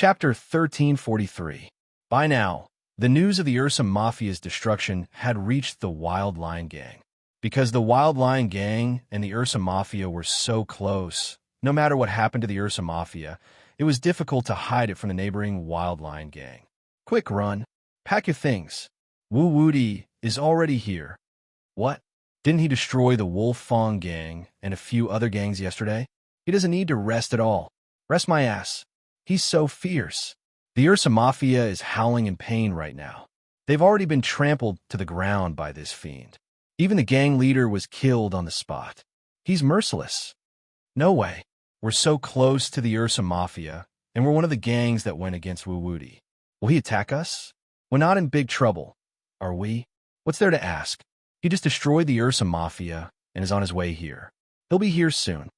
Chapter 1343. By now, the news of the Ursa Mafia's destruction had reached the Wild Lion Gang. Because the Wild Lion Gang and the Ursa Mafia were so close, no matter what happened to the Ursa Mafia, it was difficult to hide it from the neighboring Wild Lion Gang. Quick, run. Pack your things. Wu Woody is already here. What? Didn't he destroy the Wolf Fong Gang and a few other gangs yesterday? He doesn't need to rest at all. Rest my ass. He's so fierce. The Ursa Mafia is howling in pain right now. They've already been trampled to the ground by this fiend. Even the gang leader was killed on the spot. He's merciless. No way. We're so close to the Ursa Mafia, and we're one of the gangs that went against Wu Woody. Will he attack us? We're not in big trouble, are we? What's there to ask? He just destroyed the Ursa Mafia and is on his way here. He'll be here soon.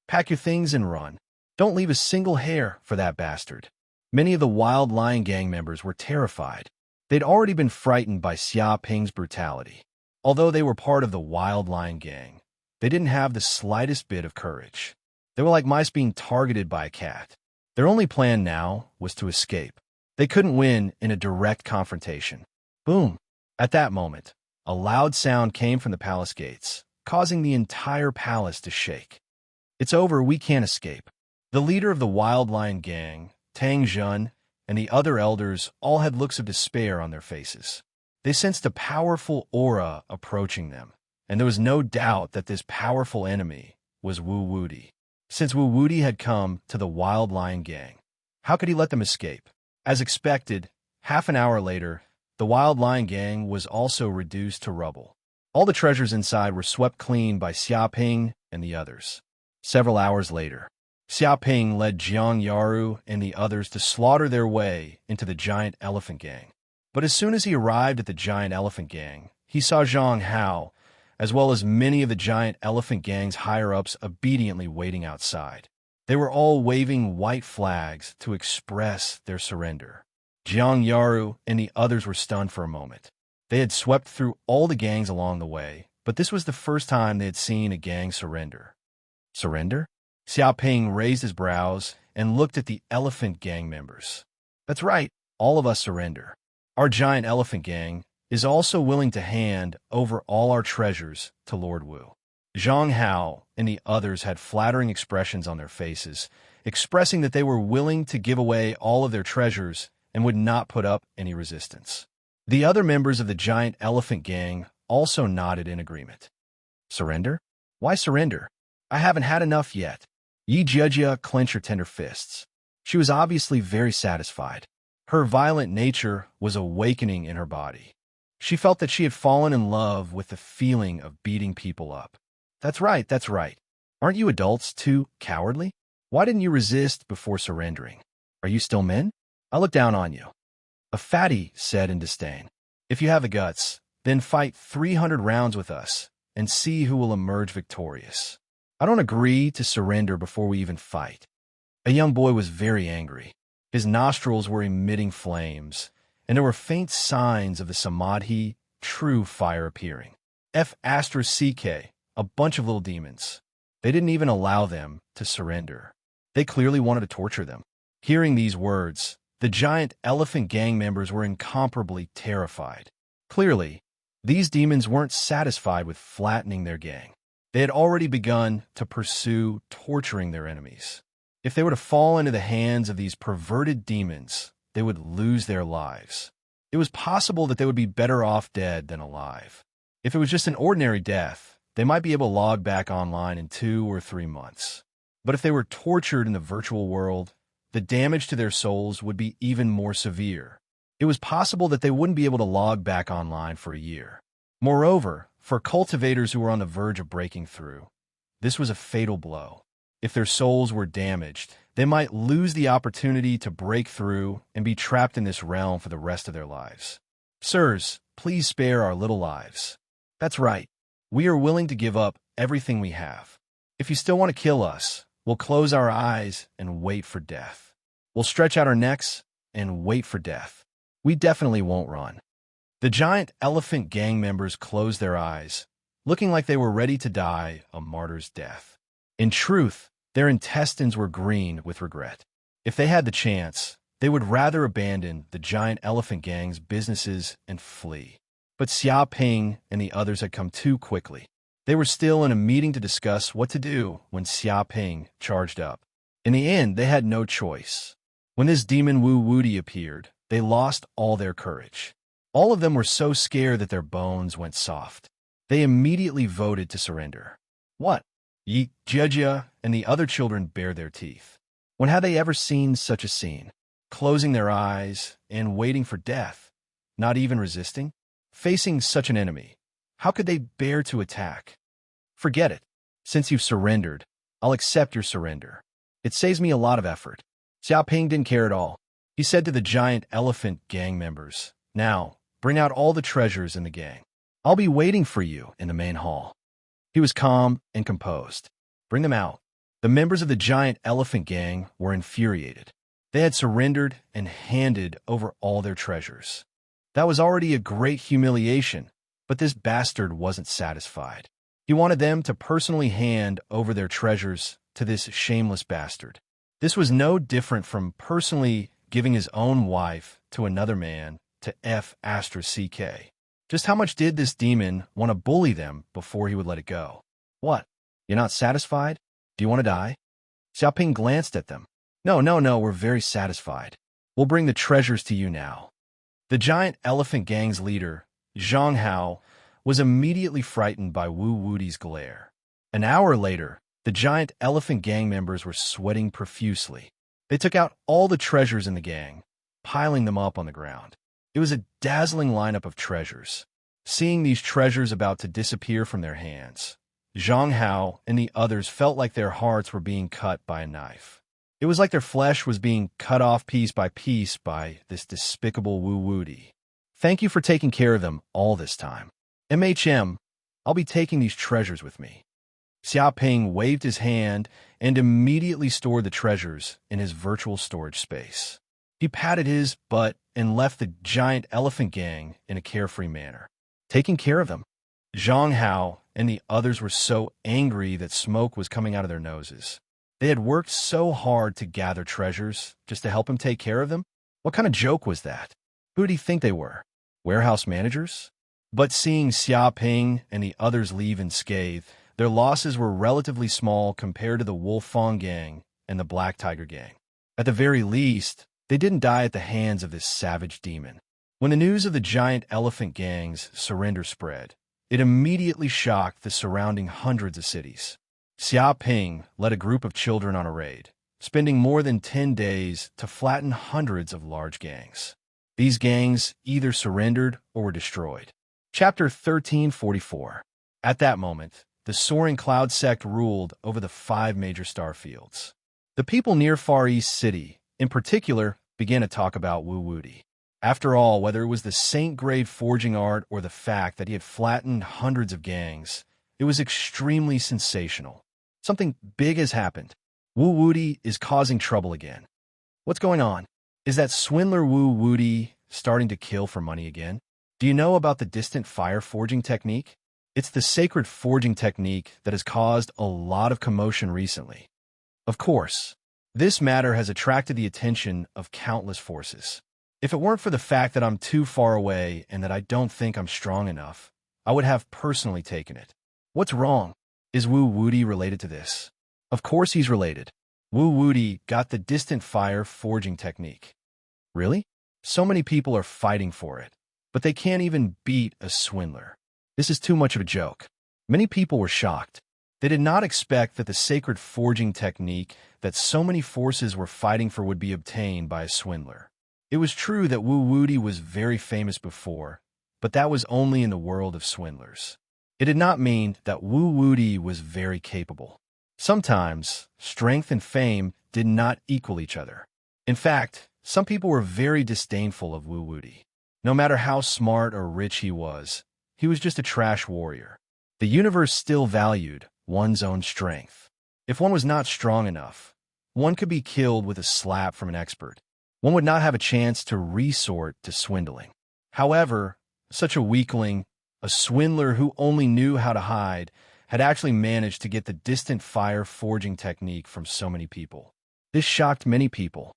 Pack your things and run. Don't leave a single hair for that bastard. Many of the Wild Lion Gang members were terrified. They'd already been frightened by Xia Ping's brutality. Although they were part of the Wild Lion Gang, they didn't have the slightest bit of courage. They were like mice being targeted by a cat. Their only plan now was to escape. They couldn't win in a direct confrontation. Boom! At that moment, a loud sound came from the palace gates, causing the entire palace to shake. It's over, we can't escape. The leader of the Wild Lion Gang, Tang Jun, and the other elders all had looks of despair on their faces. They sensed a powerful aura approaching them, and there was no doubt that this powerful enemy was Wu Woody. Since Wu Woody had come to the Wild Lion Gang, how could he let them escape? As expected, half an hour later, the Wild Lion Gang was also reduced to rubble. All the treasures inside were swept clean by Xia Ping and the others. Several hours later, Xia Ping led Jiang Yaru and the others to slaughter their way into the Giant Elephant Gang. But as soon as he arrived at the Giant Elephant Gang, he saw Zhang Hao, as well as many of the Giant Elephant Gang's higher-ups obediently waiting outside. They were all waving white flags to express their surrender. Jiang Yaru and the others were stunned for a moment. They had swept through all the gangs along the way, but this was the first time they had seen a gang surrender. Surrender? Xia Ping raised his brows and looked at the Elephant Gang members. That's right, all of us surrender. Our Giant Elephant Gang is also willing to hand over all our treasures to Lord Wu. Zhang Hao and the others had flattering expressions on their faces, expressing that they were willing to give away all of their treasures and would not put up any resistance. The other members of the Giant Elephant Gang also nodded in agreement. Surrender? Why surrender? I haven't had enough yet. Yi Jiejia clenched her tender fists. She was obviously very satisfied. Her violent nature was awakening in her body. She felt that she had fallen in love with the feeling of beating people up. That's right, that's right. Aren't you adults too cowardly? Why didn't you resist before surrendering? Are you still men? I look down on you. A fatty said in disdain. If you have the guts, then fight 300 rounds with us and see who will emerge victorious. I don't agree to surrender before we even fight. A young boy was very angry. His nostrils were emitting flames, and there were faint signs of the Samadhi, true fire appearing. F***CK, a bunch of little demons. They didn't even allow them to surrender. They clearly wanted to torture them. Hearing these words, the Giant Elephant Gang members were incomparably terrified. Clearly, these demons weren't satisfied with flattening their gang. They had already begun to pursue torturing their enemies. If they were to fall into the hands of these perverted demons, they would lose their lives. It was possible that they would be better off dead than alive. If it was just an ordinary death, they might be able to log back online in 2 or 3 months. But if they were tortured in the virtual world, the damage to their souls would be even more severe. It was possible that they wouldn't be able to log back online for a year. Moreover, for cultivators who were on the verge of breaking through, this was a fatal blow. If their souls were damaged, they might lose the opportunity to break through and be trapped in this realm for the rest of their lives. Sirs, please spare our little lives. That's right. We are willing to give up everything we have. If you still want to kill us, we'll close our eyes and wait for death. We'll stretch out our necks and wait for death. We definitely won't run. The Giant Elephant Gang members closed their eyes, looking like they were ready to die a martyr's death. In truth, their intestines were green with regret. If they had the chance, They would rather abandon the giant elephant gang's businesses and flee. But Xia Ping and the others had come too quickly. They were still in a meeting to discuss what to do when Xia Ping charged up. In the end, they had no choice. When this demon Wu Wuti appeared, they lost all their courage. All of them were so scared that their bones went soft. They immediately voted to surrender. What? Yi, Jejia, and the other children bared their teeth. When had they ever seen such a scene? Closing their eyes and waiting for death, not even resisting? Facing such an enemy, how could they bear to attack? Forget it. Since you've surrendered, I'll accept your surrender. It saves me a lot of effort. Xia Ping didn't care at all. He said to the giant elephant gang members, "Now, bring out all the treasures in the gang. I'll be waiting for you in the main hall." He was calm and composed. Bring them out. The members of the giant elephant gang were infuriated. They had surrendered and handed over all their treasures. That was already a great humiliation, but this bastard wasn't satisfied. He wanted them to personally hand over their treasures to this shameless bastard. This was no different from personally giving his own wife to another man to F***CK. Just how much did this demon want to bully them before he would let it go? What? You're not satisfied? Do you want to die? Xiaoping glanced at them. No, we're very satisfied. We'll bring the treasures to you now. The giant elephant gang's leader, Zhang Hao, was immediately frightened by Wu Wuti's glare. An hour later, the giant elephant gang members were sweating profusely. They took out all the treasures in the gang, piling them up on the ground. It was a dazzling lineup of treasures. Seeing these treasures about to disappear from their hands, Zhang Hao and the others felt like their hearts were being cut by a knife. It was like their flesh was being cut off piece by this despicable Wu Wuti. Thank you for taking care of them all this time. MHM, I'll be taking these treasures with me. Xiaoping waved his hand and immediately stored the treasures in his virtual storage space. He patted his butt and left the giant elephant gang in a carefree manner. Taking care of them. Zhang Hao and the others were so angry that smoke was coming out of their noses. They had worked so hard to gather treasures just to help him take care of them. What kind of joke was that? Who did he think they were? Warehouse managers? But seeing Xiaoping and the others leave unscathed, their losses were relatively small compared to the Wolfang gang and the Black Tiger gang. At the very least, they didn't die at the hands of this savage demon. When the news of the giant elephant gang's surrender spread, it immediately shocked the surrounding hundreds of cities. Xiaoping led a group of children on a raid, spending more than 10 days to flatten hundreds of large gangs. These gangs either surrendered or were destroyed. Chapter 1344. At that moment, the soaring cloud sect ruled over the 5 major star fields. The people near Far East City, in particular, began to talk about Wu Wuti. After all, whether it was the saint-grade forging art or the fact that he had flattened hundreds of gangs, it was extremely sensational. Something big has happened. Wu Wuti is causing trouble again. What's going on? Is that swindler Wu Wuti starting to kill for money again? Do you know about the distant fire forging technique? It's the sacred forging technique that has caused a lot of commotion recently. Of course, this matter has attracted the attention of countless forces. If it weren't for the fact that I'm too far away and that I don't think I'm strong enough, I would have personally taken it. What's wrong? Is Wu Wuti related to this? Of course he's related. Wu Wuti got the distant fire forging technique. Really? So many people are fighting for it, but they can't even beat a swindler. This is too much of a joke. Many people were shocked. They did not expect that the sacred forging technique that so many forces were fighting for would be obtained by a swindler. It was true that Wu Wuti was very famous before, but that was only in the world of swindlers. It did not mean that Wu Wuti was very capable. Sometimes, strength and fame did not equal each other. In fact, some people were very disdainful of Wu Wuti. No matter how smart or rich he was just a trash warrior. The universe still valued one's own strength. If one was not strong enough, one could be killed with a slap from an expert. One would not have a chance to resort to swindling. However, such a weakling, a swindler who only knew how to hide, had actually managed to get the distant fire forging technique from so many people. This shocked many people.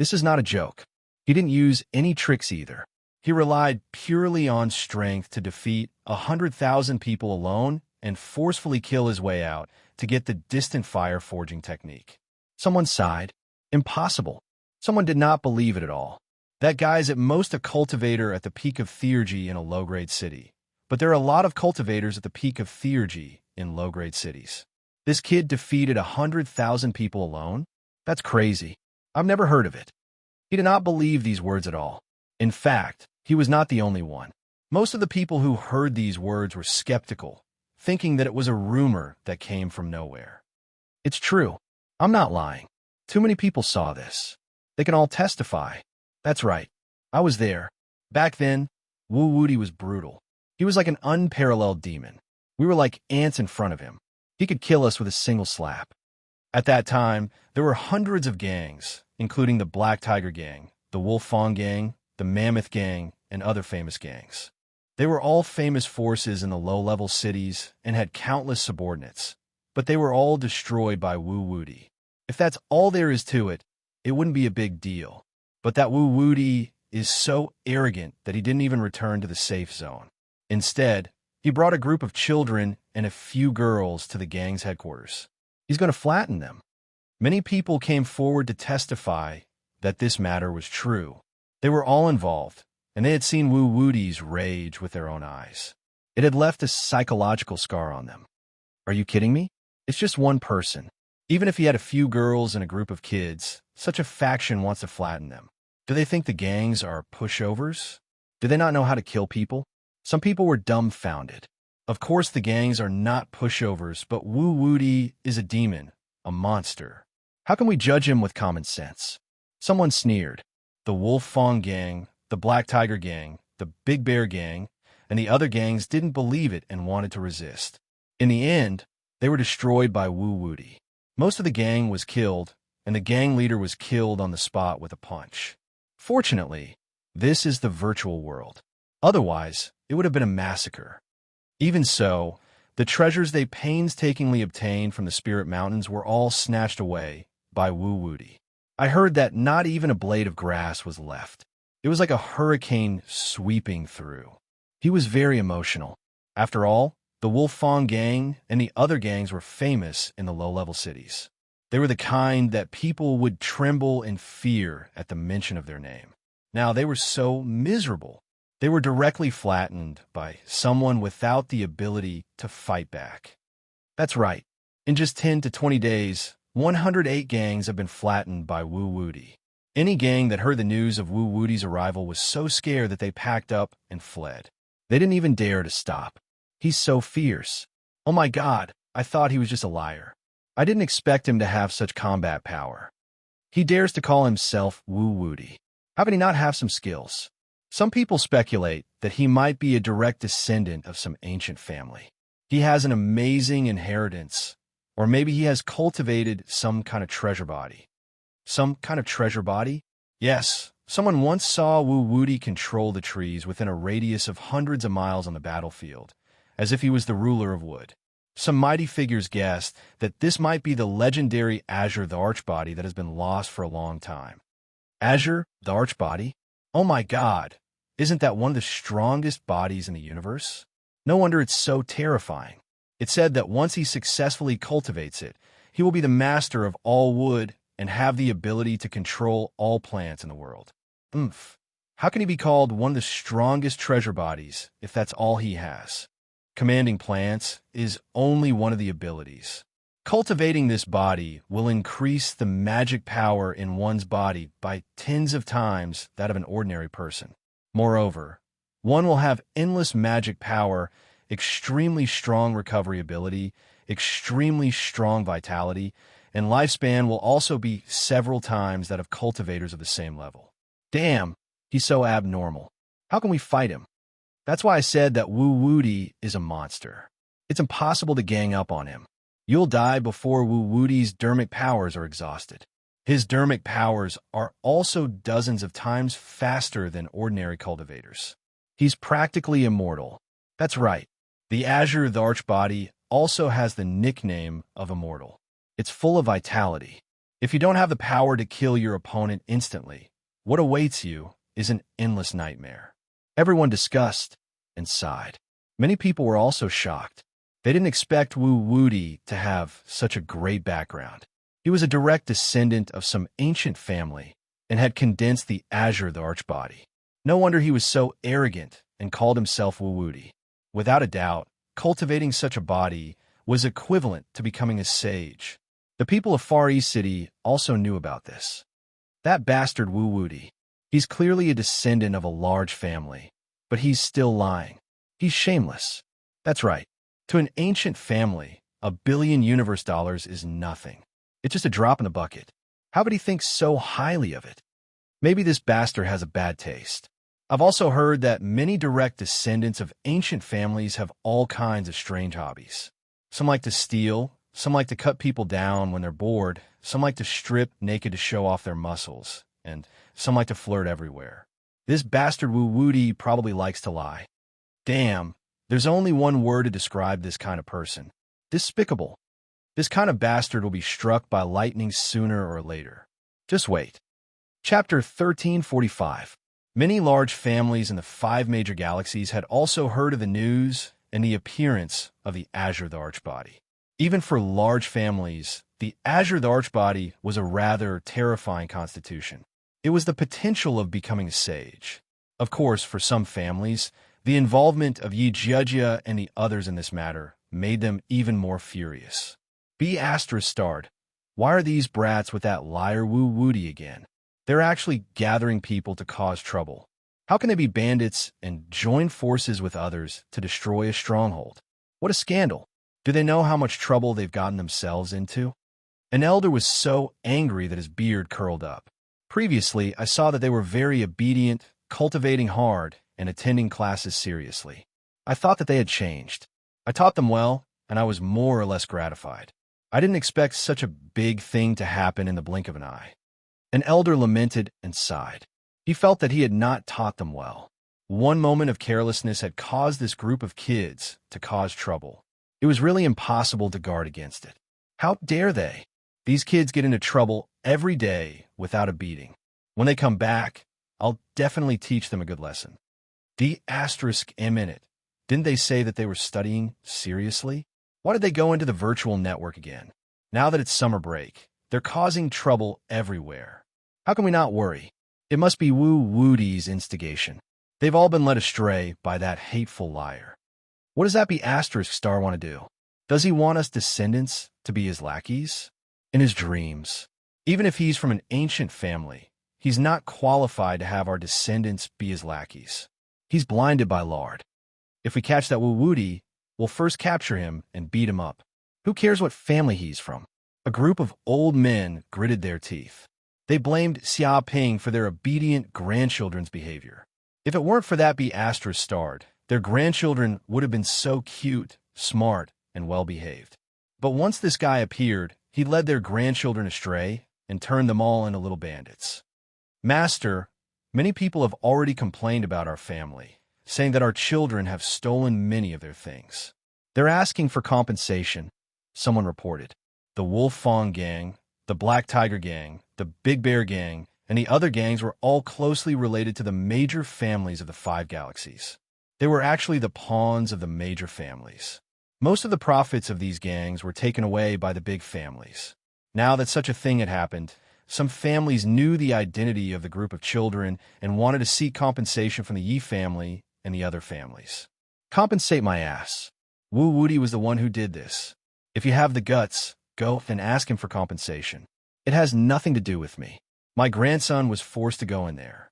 This is not a joke. He didn't use any tricks either. He relied purely on strength to defeat 100,000 people alone and forcefully kill his way out to get the distant fire forging technique. Someone sighed. Impossible. Someone did not believe it at all. That guy's at most a cultivator at the peak of theurgy in a low-grade city. But there are a lot of cultivators at the peak of theurgy in low-grade cities. This kid defeated 100,000 people alone? That's crazy. I've never heard of it. He did not believe these words at all. In fact, he was not the only one. Most of the people who heard these words were skeptical, thinking that it was a rumor that came from nowhere. It's true. I'm not lying. Too many people saw this. They can all testify. That's right. I was there. Back then, Wu Wuti was brutal. He was like an unparalleled demon. We were like ants in front of him. He could kill us with a single slap. At that time, there were hundreds of gangs, including the Black Tiger Gang, the Wolf Fang Gang, the Mammoth Gang, and other famous gangs. They were all famous forces in the low-level cities and had countless subordinates, but they were all destroyed by Wu Wuti. If that's all there is to it, it wouldn't be a big deal. But that Wu Wuti is so arrogant that he didn't even return to the safe zone. Instead, he brought a group of children and a few girls to the gang's headquarters. He's going to flatten them. Many people came forward to testify that this matter was true. They were all involved, and they had seen Wu Wuti's rage with their own eyes. It had left a psychological scar on them. Are you kidding me? It's just one person. Even if he had a few girls and a group of kids, such a faction wants to flatten them. Do they think the gangs are pushovers? Do they not know how to kill people? Some people were dumbfounded. Of course, the gangs are not pushovers, but Wu Wuti is a demon, a monster. How can we judge him with common sense? Someone sneered. The Wolf Fang Gang, the Black Tiger Gang, the Big Bear Gang, and the other gangs didn't believe it and wanted to resist. In the end, they were destroyed by Wu Wuti. Most of the gang was killed, and the gang leader was killed on the spot with a punch. Fortunately, this is the virtual world. Otherwise, it would have been a massacre. Even so, the treasures they painstakingly obtained from the Spirit Mountains were all snatched away by Wu Wuti. I heard that not even a blade of grass was left. It was like a hurricane sweeping through. He was very emotional. After all, the Wolf Fang Gang and the other gangs were famous in the low-level cities. They were the kind that people would tremble in fear at the mention of their name. Now, they were so miserable. They were directly flattened by someone without the ability to fight back. That's right. In just 10 to 20 days, 108 gangs have been flattened by Wu Wuti. Any gang that heard the news of Wu Wuti's arrival was so scared that they packed up and fled. They didn't even dare to stop. He's so fierce. Oh my God, I thought he was just a liar. I didn't expect him to have such combat power. He dares to call himself Wu Wuti. How can he not have some skills? Some people speculate that he might be a direct descendant of some ancient family. He has an amazing inheritance, or maybe he has cultivated some kind of treasure body. Some kind of treasure body? Yes, someone once saw Wu Wuti control the trees within a radius of hundreds of miles on the battlefield, as if he was the ruler of wood. Some mighty figures guessed that this might be the legendary Azure the Archbody that has been lost for a long time. Azure the Archbody? Oh my God, isn't that one of the strongest bodies in the universe? No wonder it's so terrifying. It's said that once he successfully cultivates it, he will be the master of all wood and have the ability to control all plants in the world. How can he be called one of the strongest treasure bodies if that's all he has? Commanding plants is only one of the abilities. Cultivating this body will increase the magic power in one's body by tens of times that of an ordinary person. Moreover, one will have endless magic power, extremely strong recovery ability, extremely strong vitality, and lifespan will also be several times that of cultivators of the same level. Damn, he's so abnormal. How can we fight him? That's why I said that Wu Wuti is a monster. It's impossible to gang up on him. You'll die before Wu Wuti's dermic powers are exhausted. His dermic powers are also dozens of times faster than ordinary cultivators. He's practically immortal. That's right. The Azure the Archbody also has the nickname of Immortal. It's full of vitality. If you don't have the power to kill your opponent instantly, what awaits you is an endless nightmare. Everyone discussed and sighed. Many people were also shocked. They didn't expect Wu Wuti to have such a great background. He was a direct descendant of some ancient family and had condensed the azure the archbody. No wonder he was so arrogant and called himself Wu Wuti. Without a doubt, cultivating such a body was equivalent to becoming a sage. The people of Far East City also knew about this. That bastard Wu Wuti. He's clearly a descendant of a large family, but he's still lying. He's shameless. That's right. To an ancient family, $1 billion universe dollars is nothing. It's just a drop in the bucket. How could he think so highly of it? Maybe this bastard has a bad taste. I've also heard that many direct descendants of ancient families have all kinds of strange hobbies. Some like to steal, some like to cut people down when they're bored, some like to strip naked to show off their muscles, and some like to flirt everywhere. This bastard Wu Wuti probably likes to lie. Damn, there's only one word to describe this kind of person. Despicable. This kind of bastard will be struck by lightning sooner or later. Just wait. Chapter 1345. Many large families in the 5 major galaxies had also heard of the news and the appearance of the Azure the Archbody. Even for large families, the Azure the Archbody was a rather terrifying constitution. It was the potential of becoming a sage. Of course, for some families, the involvement of Yi Jiejia and the others in this matter made them even more furious. B** starred. Why are these brats with that liar Wu Wuti again? They're actually gathering people to cause trouble. How can they be bandits and join forces with others to destroy a stronghold? What a scandal. Do they know how much trouble they've gotten themselves into? An elder was so angry that his beard curled up. Previously, I saw that they were very obedient, cultivating hard, and attending classes seriously. I thought that they had changed. I taught them well, and I was more or less gratified. I didn't expect such a big thing to happen in the blink of an eye. An elder lamented and sighed. He felt that he had not taught them well. One moment of carelessness had caused this group of kids to cause trouble. It was really impossible to guard against it. How dare they? These kids get into trouble every day without a beating. When they come back, I'll definitely teach them a good lesson. M in it. Didn't they say that they were studying seriously? Why did they go into the virtual network again? Now that it's summer break, they're causing trouble everywhere. How can we not worry? It must be Wu Wuti's instigation. They've all been led astray by that hateful liar. What does that B** star want to do? Does he want us descendants to be his lackeys? In his dreams. Even if he's from an ancient family, he's not qualified to have our descendants be his lackeys. He's blinded by lard. If we catch that Wu Wuti, we'll first capture him and beat him up. Who cares what family he's from? A group of old men gritted their teeth. They blamed Xia Ping for their obedient grandchildren's behavior. If it weren't for that B** starred, their grandchildren would have been so cute, smart, and well-behaved. But once this guy appeared, he led their grandchildren astray and turned them all into little bandits. Master, many people have already complained about our family, saying that our children have stolen many of their things. They're asking for compensation, someone reported. The Wolf Fong Gang, the Black Tiger Gang, the Big Bear Gang, and the other gangs were all closely related to the major families of the 5 galaxies. They were actually the pawns of the major families. Most of the profits of these gangs were taken away by the big families. Now that such a thing had happened, some families knew the identity of the group of children and wanted to seek compensation from the Yi family and the other families. Compensate my ass. Wu Wuti was the one who did this. If you have the guts, go and ask him for compensation. It has nothing to do with me. My grandson was forced to go in there.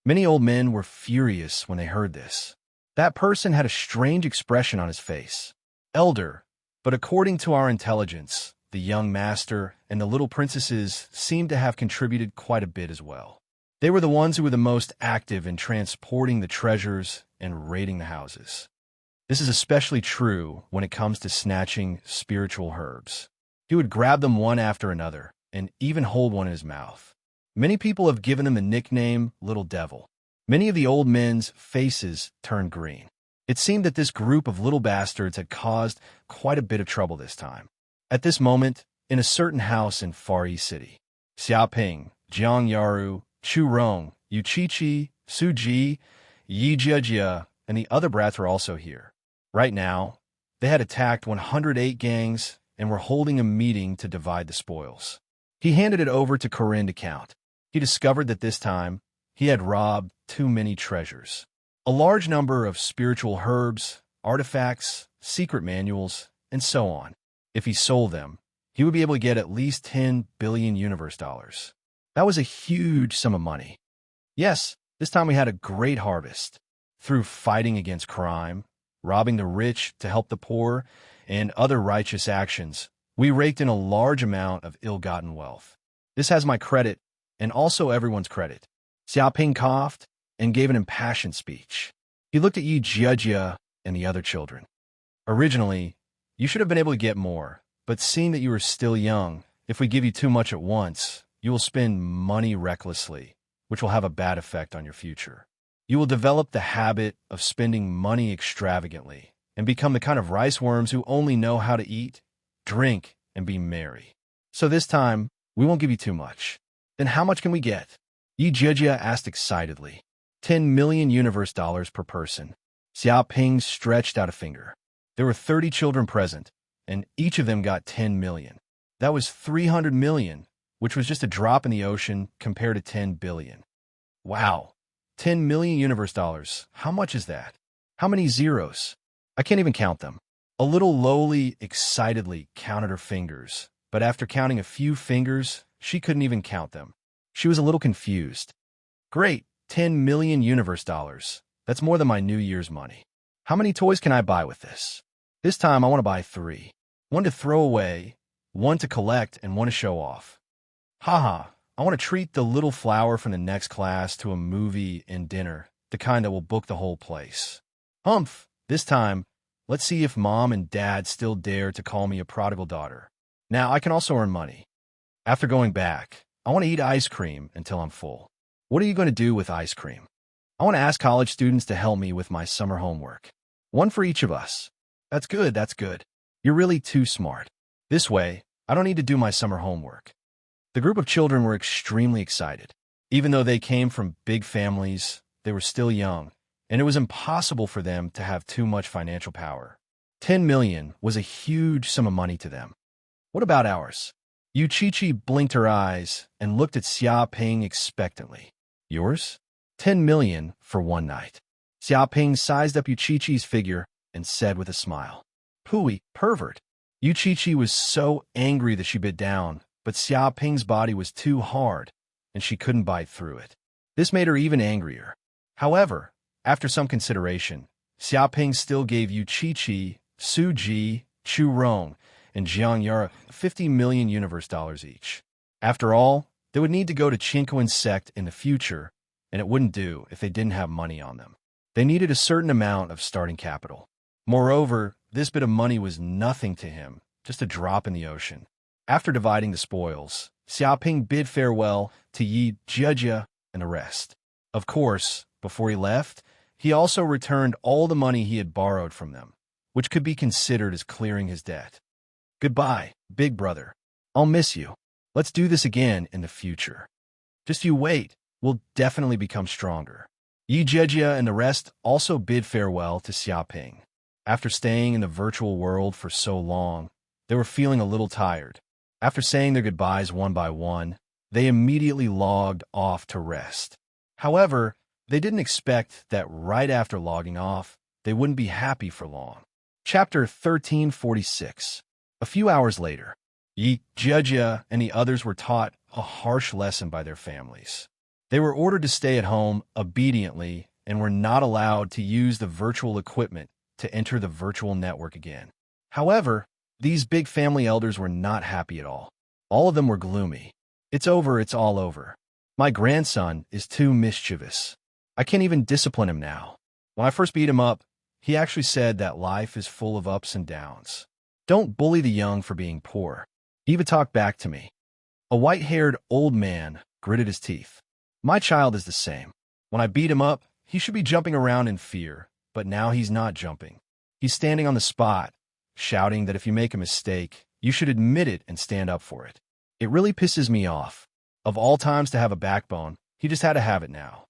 Many old men were furious when they heard this. That person had a strange expression on his face. Elder, but according to our intelligence, the young master and the little princesses seemed to have contributed quite a bit as well. They were the ones who were the most active in transporting the treasures and raiding the houses. This is especially true when it comes to snatching spiritual herbs. He would grab them one after another and even hold one in his mouth. Many people have given him the nickname Little Devil. Many of the old men's faces turned green. It seemed that this group of little bastards had caused quite a bit of trouble this time. At this moment, in a certain house in Far East City. Xiaoping, Jiang Yaru, Chu Rong, Yu Qiqi, Su Ji, Yi Jiejia, and the other brats were also here. Right now, they had attacked 108 gangs and were holding a meeting to divide the spoils. He handed it over to Corinne to count. He discovered that this time, he had robbed too many treasures. A large number of spiritual herbs, artifacts, secret manuals, and so on. If he sold them, he would be able to get at least 10 billion universe dollars. That was a huge sum of money. Yes, this time we had a great harvest. Through fighting against crime, robbing the rich to help the poor, and other righteous actions, we raked in a large amount of ill-gotten wealth. This has my credit, and also everyone's credit. Xiaoping coughed and gave an impassioned speech. He looked at Yi Jiejia and the other children. Originally, you should have been able to get more, but seeing that you are still young, if we give you too much at once, you will spend money recklessly, which will have a bad effect on your future. You will develop the habit of spending money extravagantly and become the kind of rice worms who only know how to eat, drink, and be merry. So this time, we won't give you too much. Then how much can we get? Yi Jiejia asked excitedly. 10 million universe dollars per person. Xiaoping stretched out a finger. There were 30 children present, and each of them got 10 million. That was 300 million, which was just a drop in the ocean compared to 10 billion. Wow, 10 million universe dollars. How much is that? How many zeros? I can't even count them. A little lowly, excitedly counted her fingers, but after counting a few fingers, she couldn't even count them. She was a little confused. Great, 10 million universe dollars. That's more than my New Year's money. How many toys can I buy with this? This time I want to buy 3. 1 to throw away, 1 to collect, and 1 to show off. Haha, I want to treat the little flower from the next class to a movie and dinner, the kind that will book the whole place. Humph, this time, let's see if mom and dad still dare to call me a prodigal daughter. Now I can also earn money. After going back, I want to eat ice cream until I'm full. What are you going to do with ice cream? I want to ask college students to help me with my summer homework. 1 for each of us. That's good, that's good. You're really too smart. This way, I don't need to do my summer homework. The group of children were extremely excited. Even though they came from big families, they were still young, and it was impossible for them to have too much financial power. 10 million was a huge sum of money to them. What about ours? Yu Qiqi blinked her eyes and looked at Xiaoping expectantly. Yours? 10 million for one night. Xiaoping sized up Yu Qiqi's figure and said with a smile, "Pooey, pervert." Yu Qiqi was so angry that she bit down, but Xiaoping's body was too hard, and she couldn't bite through it. This made her even angrier. However, after some consideration, Xiaoping still gave Yu Qiqi, Su Ji, Chu Rong, and Jiang Yara 50 million universe dollars each. After all, they would need to go to Chinquin's sect in the future, and it wouldn't do if they didn't have money on them. They needed a certain amount of starting capital. Moreover, this bit of money was nothing to him, just a drop in the ocean. After dividing the spoils, Xiaoping bid farewell to Yi Jiejia and the rest. Of course, before he left, he also returned all the money he had borrowed from them, which could be considered as clearing his debt. Goodbye, big brother. I'll miss you. Let's do this again in the future. Just you wait, we'll definitely become stronger. Yi Jiejia and the rest also bid farewell to Xiaoping. After staying in the virtual world for so long, they were feeling a little tired. After saying their goodbyes one by one, they immediately logged off to rest. However, they didn't expect that right after logging off, they wouldn't be happy for long. Chapter 1346. A few hours later, Yi Jiejia and the others were taught a harsh lesson by their families. They were ordered to stay at home obediently and were not allowed to use the virtual equipment to enter the virtual network again. However, these big family elders were not happy at all. All of them were gloomy. It's over, it's all over. My grandson is too mischievous. I can't even discipline him now. When I first beat him up, he actually said that life is full of ups and downs. Don't bully the young for being poor. Eva talked back to me. A white-haired old man gritted his teeth. My child is the same. When I beat him up, he should be jumping around in fear, but now he's not jumping. He's standing on the spot, shouting that if you make a mistake, You should admit it and stand up for it. It really pisses me off. Of all times to have a backbone, he just had to have it now.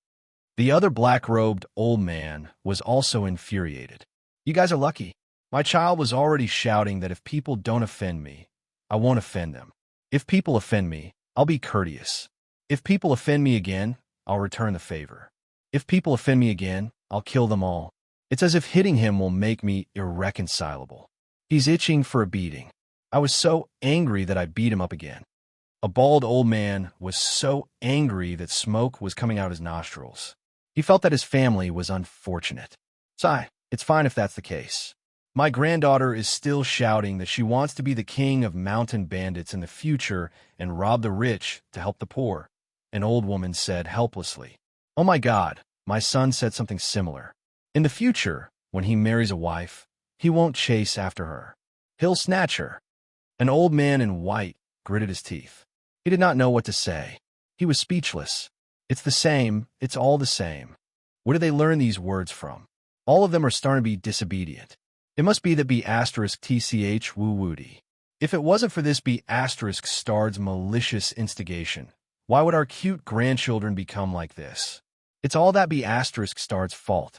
The other black-robed old man was also infuriated. You guys are lucky. My child was already shouting that if people don't offend me, I won't offend them. If people offend me, I'll be courteous. If people offend me again, I'll return the favor. If people offend me again, I'll kill them all. It's as if hitting him will make me irreconcilable. He's itching for a beating. I was so angry that I beat him up again. A bald old man was so angry that smoke was coming out his nostrils. He felt that his family was unfortunate. Sigh, it's fine if that's the case. My granddaughter is still shouting that she wants to be the king of mountain bandits in the future and rob the rich to help the poor, an old woman said helplessly. Oh my God, my son said something similar. In the future, when he marries a wife, he won't chase after her. He'll snatch her. An old man in white gritted his teeth. He did not know what to say. He was speechless. It's the same, it's all the same. Where do they learn these words from? All of them are starting to be disobedient. It must be that B*TCH woo-woody. If it wasn't for this B*****'*''''''''''''''''''''''''''''''''''''''''''''*'''*'*'*'*'********* star's mollious instigation. Why would our cute grandchildren become like this? It's all that B******''''''''''''''''' fault.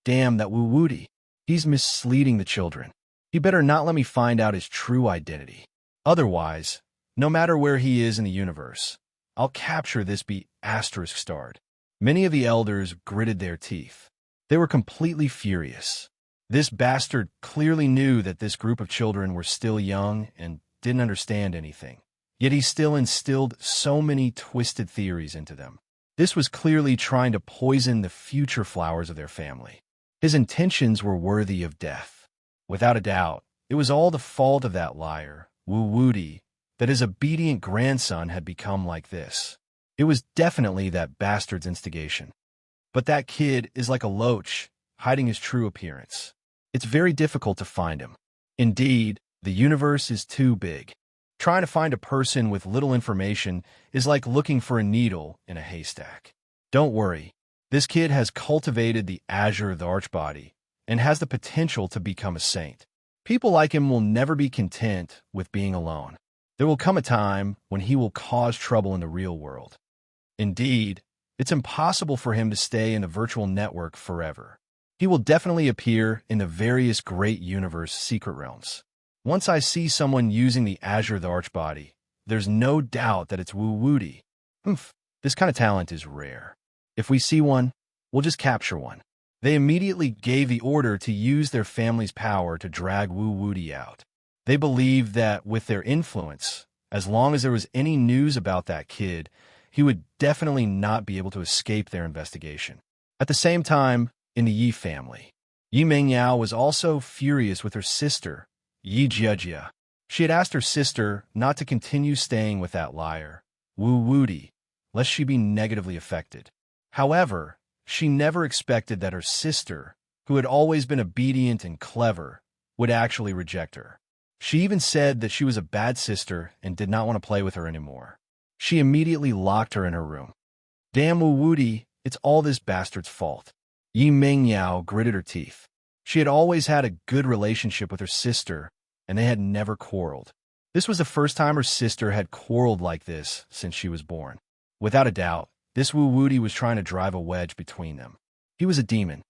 Damn that woo-woody. He's misleading the children. He better not let me find out his true identity. Otherwise, no matter where he is in the universe, I'll capture this B*********. Many of the elders gritted their teeth. They were completely furious. This bastard clearly knew that this group of children were still young and didn't understand anything. Yet he still instilled so many twisted theories into them. This was clearly trying to poison the future flowers of their family. His intentions were worthy of death. Without a doubt, it was all the fault of that liar, woo-woody, that his obedient grandson had become like this. It was definitely that bastard's instigation. But that kid is like a loach, hiding his true appearance. It's very difficult to find him. Indeed, the universe is too big. Trying to find a person with little information is like looking for a needle in a haystack. Don't worry, this kid has cultivated the azure of the archbody and has the potential to become a saint. People like him will never be content with being alone. There will come a time when he will cause trouble in the real world. Indeed, it's impossible for him to stay in the virtual network forever. He will definitely appear in the various great universe secret realms. Once I see someone using the azure of the archbody, there's no doubt that it's woo-woody. This kind of talent is rare. If we see one, we'll just capture one. They immediately gave the order to use their family's power to drag woo-woody out. They believed that with their influence, as long as there was any news about that kid, he would definitely not be able to escape their investigation. At the same time, in the Yi family, Yi Mengyao was also furious with her sister, Yi Jiejia. She had asked her sister not to continue staying with that liar, woo-woody, lest she be negatively affected. However, she never expected that her sister, who had always been obedient and clever, would actually reject her. She even said that she was a bad sister and did not want to play with her anymore. She immediately locked her in her room. Damn woo-woody, it's all this bastard's fault. Yi Mengyao gritted her teeth. She had always had a good relationship with her sister, and they had never quarreled. This was the first time her sister had quarreled like this since she was born. Without a doubt, this woo-woody was trying to drive a wedge between them. He was a demon.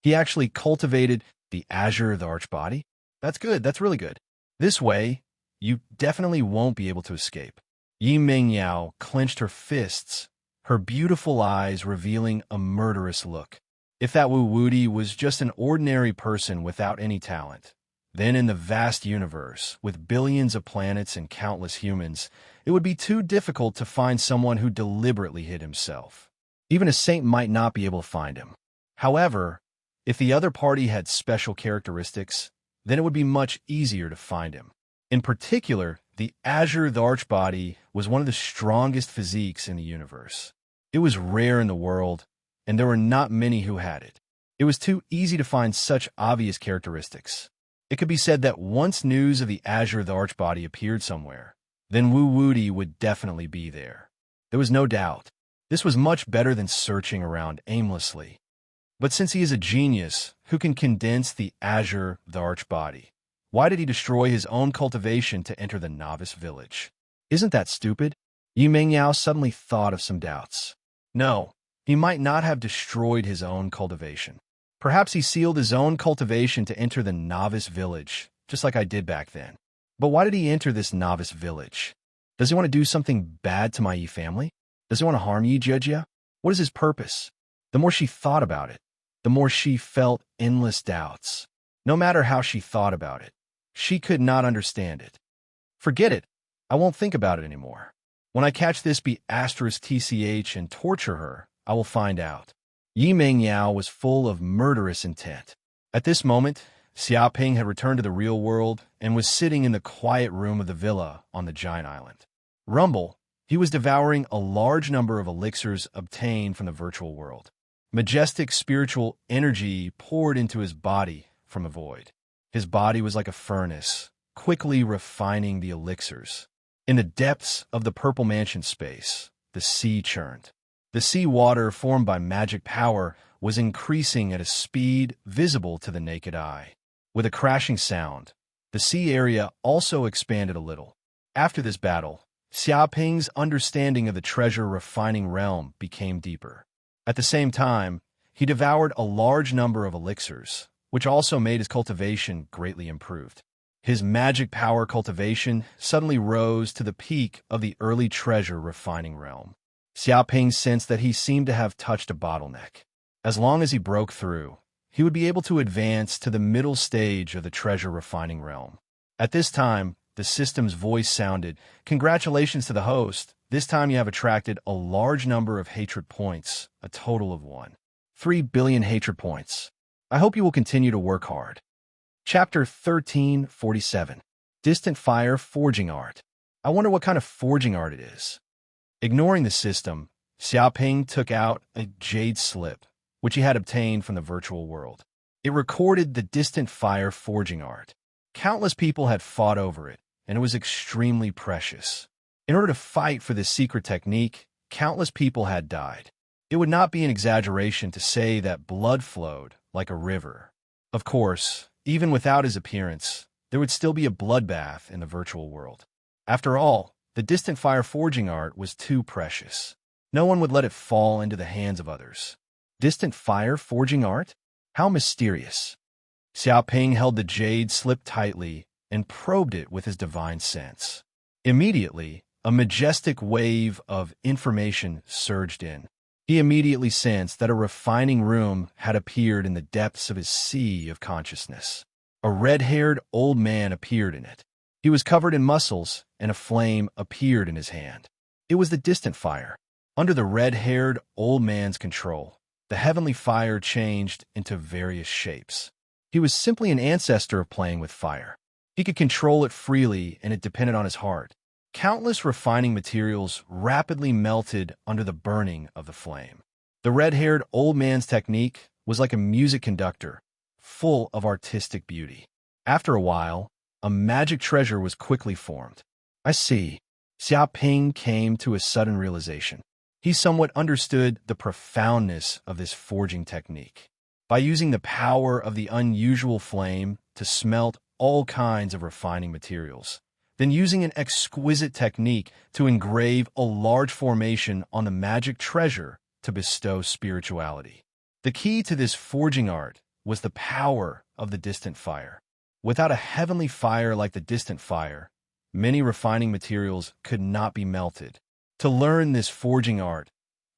He actually cultivated the azure of the archbody. That's good, that's really good. This way, you definitely won't be able to escape. Yi Mengyao clenched her fists, her beautiful eyes revealing a murderous look. If that woo-woody was just an ordinary person without any talent, then in the vast universe, with billions of planets and countless humans, it would be too difficult to find someone who deliberately hid himself. Even a saint might not be able to find him. However, if the other party had special characteristics, then it would be much easier to find him. In particular, the azure of the archbody was one of the strongest physiques in the universe. It was rare in the world, and there were not many who had it. It was too easy to find such obvious characteristics. It could be said that once news of the azure of the archbody appeared somewhere, then woo-woody would definitely be there. There was no doubt. This was much better than searching around aimlessly. But since he is a genius who can condense the azure of the archbody, Why did he destroy his own cultivation to enter the novice village? Isn't that stupid? Yi Mengyao suddenly thought of some doubts. No, he might not have destroyed his own cultivation. Perhaps he sealed his own cultivation to enter the novice village, just like I did back then. But why did he enter this novice village? Does he want to do something bad to my Yi family? Does he want to harm Yi Jejia? What is his purpose? The more she thought about it, the more she felt endless doubts. No matter how she thought about it, she could not understand it. Forget it. I won't think about it anymore. When I catch this B*TCH and torture her, I will find out. Yi Mengyao was full of murderous intent. At this moment, Xiaoping had returned to the real world and was sitting in the quiet room of the villa on the giant island. Rumble, he was devouring a large number of elixirs obtained from the virtual world. Majestic spiritual energy poured into his body from a void. His body was like a furnace, quickly refining the elixirs. In the depths of the purple mansion space, the sea churned. The sea water formed by magic power was increasing at a speed visible to the naked eye. With a crashing sound, the sea area also expanded a little. After this battle, Xiaoping's understanding of the treasure refining realm became deeper. At the same time, he devoured a large number of elixirs, which also made his cultivation greatly improved. His magic power cultivation suddenly rose to the peak of the early treasure refining realm. Xiaoping sensed that he seemed to have touched a bottleneck. As long as he broke through, he would be able to advance to the middle stage of the treasure refining realm. At this time, the system's voice sounded, "Congratulations to the host. This time you have attracted a large number of hatred points, a total of 1.3 billion hatred points. I hope you will continue to work hard." Chapter 1347. Distant Fire Forging Art. I wonder what kind of forging art it is. Ignoring the system, Xiaoping took out a jade slip, which he had obtained from the virtual world. It recorded the distant fire forging art. Countless people had fought over it, and it was extremely precious. In order to fight for this secret technique, countless people had died. It would not be an exaggeration to say that blood flowed like a river. Of course, even without his appearance, there would still be a bloodbath in the virtual world. After all, the distant fire forging art was too precious. No one would let it fall into the hands of others. Distant fire forging art? How mysterious. Xiaoping held the jade slip tightly and probed it with his divine sense. Immediately, a majestic wave of information surged in. He immediately sensed that a refining room had appeared in the depths of his sea of consciousness. A red-haired old man appeared in it. He was covered in muscles, and a flame appeared in his hand. It was the distant fire. Under the red-haired old man's control, the heavenly fire changed into various shapes. He was simply an ancestor of playing with fire. He could control it freely, and it depended on his heart. Countless refining materials rapidly melted under the burning of the flame. The red-haired old man's technique was like a music conductor, full of artistic beauty. After a while, a magic treasure was quickly formed. I see. Xiaoping came to a sudden realization. He somewhat understood the profoundness of this forging technique. By using the power of the unusual flame to smelt all kinds of refining materials, then using an exquisite technique to engrave a large formation on the magic treasure to bestow spirituality. The key to this forging art was the power of the distant fire. Without a heavenly fire like the distant fire, many refining materials could not be melted. To learn this forging art,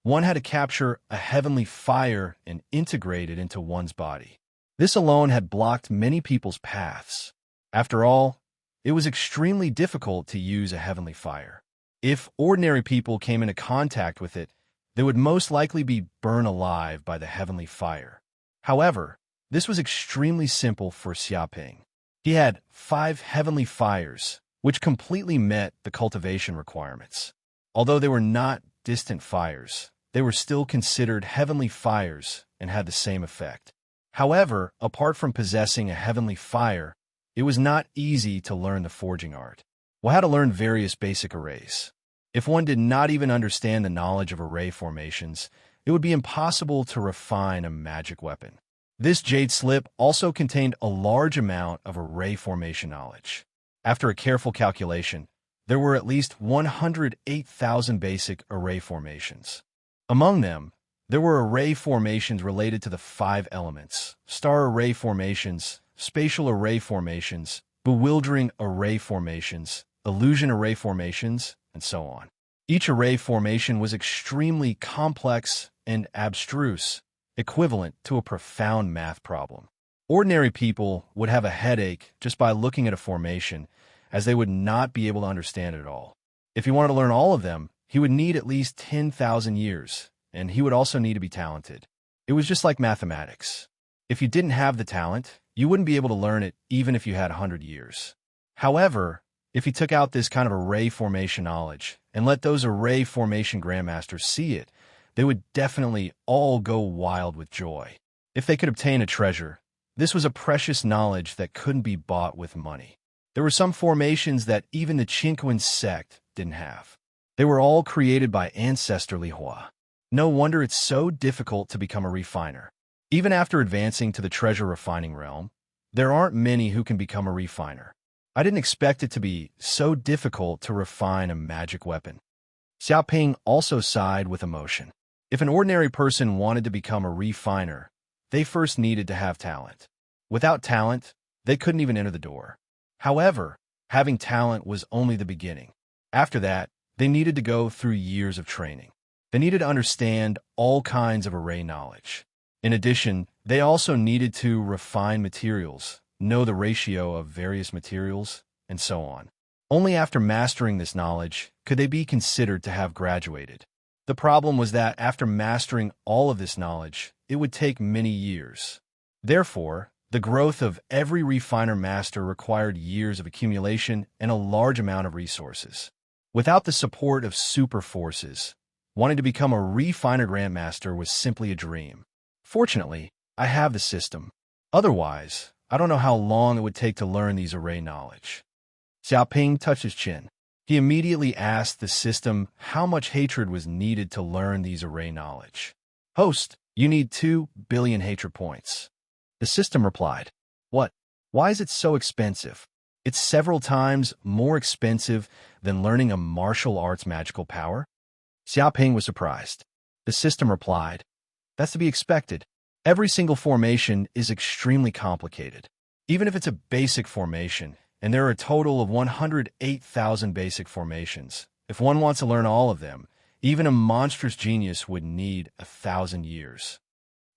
one had to capture a heavenly fire and integrate it into one's body. This alone had blocked many people's paths. After all, it was extremely difficult to use a heavenly fire. If ordinary people came into contact with it, they would most likely be burned alive by the heavenly fire. However, this was extremely simple for Xiaoping. He had 5 heavenly fires, which completely met the cultivation requirements. Although they were not distant fires, they were still considered heavenly fires and had the same effect. However, apart from possessing a heavenly fire, it was not easy to learn the forging art. One had to learn various basic arrays. If one did not even understand the knowledge of array formations, it would be impossible to refine a magic weapon. This jade slip also contained a large amount of array formation knowledge. After a careful calculation, there were at least 108,000 basic array formations. Among them, there were array formations related to the 5 elements, star array formations, spatial array formations, bewildering array formations, illusion array formations, and so on. Each array formation was extremely complex and abstruse, equivalent to a profound math problem. Ordinary people would have a headache just by looking at a formation, as they would not be able to understand it at all. If he wanted to learn all of them, he would need at least 10,000 years, and he would also need to be talented. It was just like mathematics. If you didn't have the talent, you wouldn't be able to learn it even if you had 100 years. However, if you took out this kind of array formation knowledge and let those array formation grandmasters see it, they would definitely all go wild with joy. If they could obtain a treasure, this was a precious knowledge that couldn't be bought with money. There were some formations that even the Qinquan sect didn't have. They were all created by ancestor Li Hua. No wonder it's so difficult to become a refiner. Even after advancing to the treasure refining realm, there aren't many who can become a refiner. I didn't expect it to be so difficult to refine a magic weapon. Xiaoping also sighed with emotion. If an ordinary person wanted to become a refiner, they first needed to have talent. Without talent, they couldn't even enter the door. However, having talent was only the beginning. After that, they needed to go through years of training. They needed to understand all kinds of array knowledge. In addition, they also needed to refine materials, know the ratio of various materials, and so on. Only after mastering this knowledge could they be considered to have graduated. The problem was that after mastering all of this knowledge, it would take many years. Therefore, the growth of every refiner master required years of accumulation and a large amount of resources. Without the support of super forces, wanting to become a refiner grandmaster was simply a dream. Fortunately, I have the system. Otherwise, I don't know how long it would take to learn these array knowledge. Xiaoping touched his chin. He immediately asked the system how much hatred was needed to learn these array knowledge. Host, you need 2 billion hatred points. The system replied. What? Why is it so expensive? It's several times more expensive than learning a martial arts magical power? Xiaoping was surprised. The system replied. That's to be expected. Every single formation is extremely complicated. Even if it's a basic formation, and there are a total of 108,000 basic formations. If one wants to learn all of them, even a monstrous genius would need 1,000 years.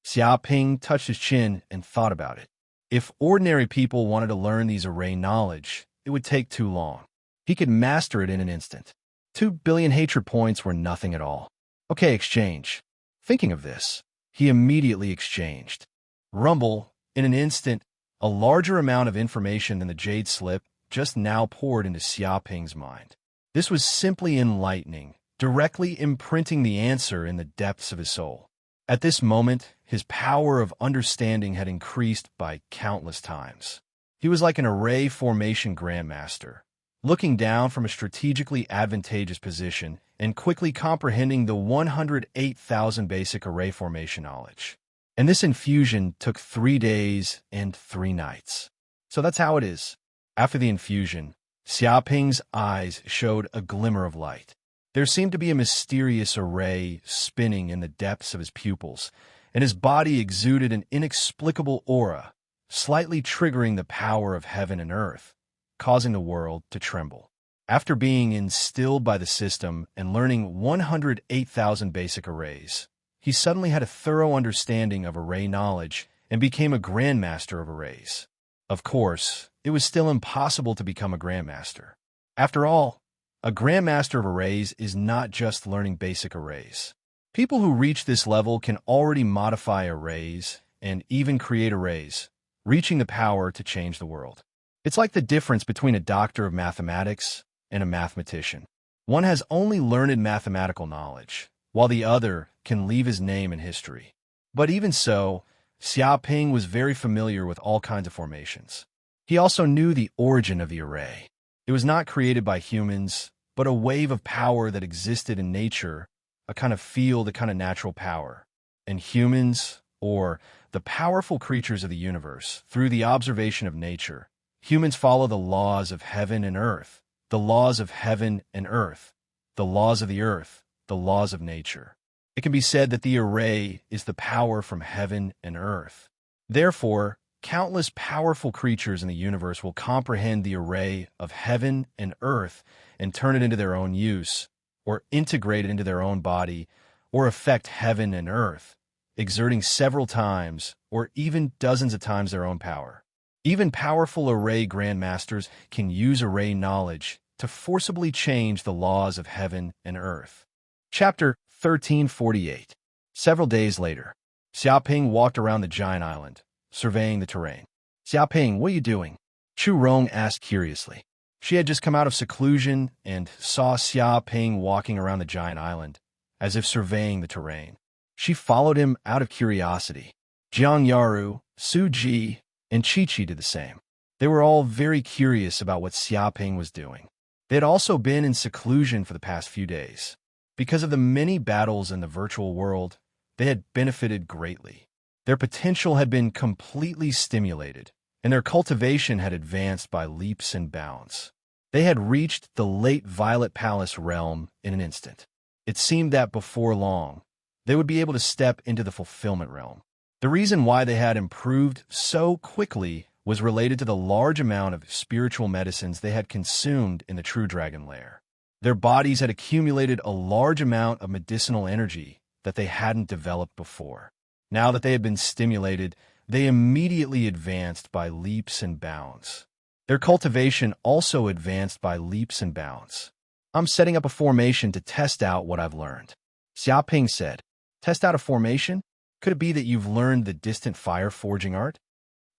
Xiaoping touched his chin and thought about it. If ordinary people wanted to learn these array knowledge, it would take too long. He could master it in an instant. 2 billion hatred points were nothing at all. Okay, exchange. Thinking of this, he immediately exchanged. Rumble, in an instant, a larger amount of information than the jade slip just now poured into Xiaoping's mind. This was simply enlightening, directly imprinting the answer in the depths of his soul. At this moment, his power of understanding had increased by countless times. He was like an array formation grandmaster, looking down from a strategically advantageous position and quickly comprehending the 108,000 basic array formation knowledge. And this infusion took 3 days and 3 nights. So that's how it is. After the infusion, Xiaoping's eyes showed a glimmer of light. There seemed to be a mysterious array spinning in the depths of his pupils, and his body exuded an inexplicable aura, slightly triggering the power of heaven and earth, causing the world to tremble. After being instilled by the system and learning 108,000 basic arrays, he suddenly had a thorough understanding of array knowledge and became a grandmaster of arrays. Of course, it was still impossible to become a grandmaster. After all, a grandmaster of arrays is not just learning basic arrays. People who reach this level can already modify arrays and even create arrays, reaching the power to change the world. It's like the difference between a doctor of mathematics and a mathematician. One has only learned mathematical knowledge, while the other can leave his name in history. But even so, Xiaoping was very familiar with all kinds of formations. He also knew the origin of the array. It was not created by humans, but a wave of power that existed in nature, a kind of field, a kind of natural power. And humans, or the powerful creatures of the universe. Through the observation of nature, humans follow the laws of heaven and earth, the laws of heaven and earth, the laws of the earth, the laws of nature. It can be said that the array is the power from heaven and earth. Therefore, countless powerful creatures in the universe will comprehend the array of heaven and earth and turn it into their own use, or integrate it into their own body, or affect heaven and earth, exerting several times or even dozens of times their own power. Even powerful array grandmasters can use array knowledge to forcibly change the laws of heaven and earth. Chapter 1348. Several days later, Xiaoping walked around the giant island, surveying the terrain. "Xiaoping, what are you doing?" Chu Rong asked curiously. She had just come out of seclusion and saw Xiaoping walking around the giant island, as if surveying the terrain. She followed him out of curiosity. Jiang Yaru, Su Ji, and Chi-Chi did the same. They were all very curious about what Xiaoping was doing. They had also been in seclusion for the past few days. Because of the many battles in the virtual world, they had benefited greatly. Their potential had been completely stimulated, and their cultivation had advanced by leaps and bounds. They had reached the late Violet Palace realm in an instant. It seemed that before long, they would be able to step into the fulfillment realm. The reason why they had improved so quickly was related to the large amount of spiritual medicines they had consumed in the True Dragon Lair. Their bodies had accumulated a large amount of medicinal energy that they hadn't developed before. Now that they had been stimulated, they immediately advanced by leaps and bounds. Their cultivation also advanced by leaps and bounds. "I'm setting up a formation to test out what I've learned," Xiaoping said. "Test out a formation? Could it be that you've learned the distant fire forging art?"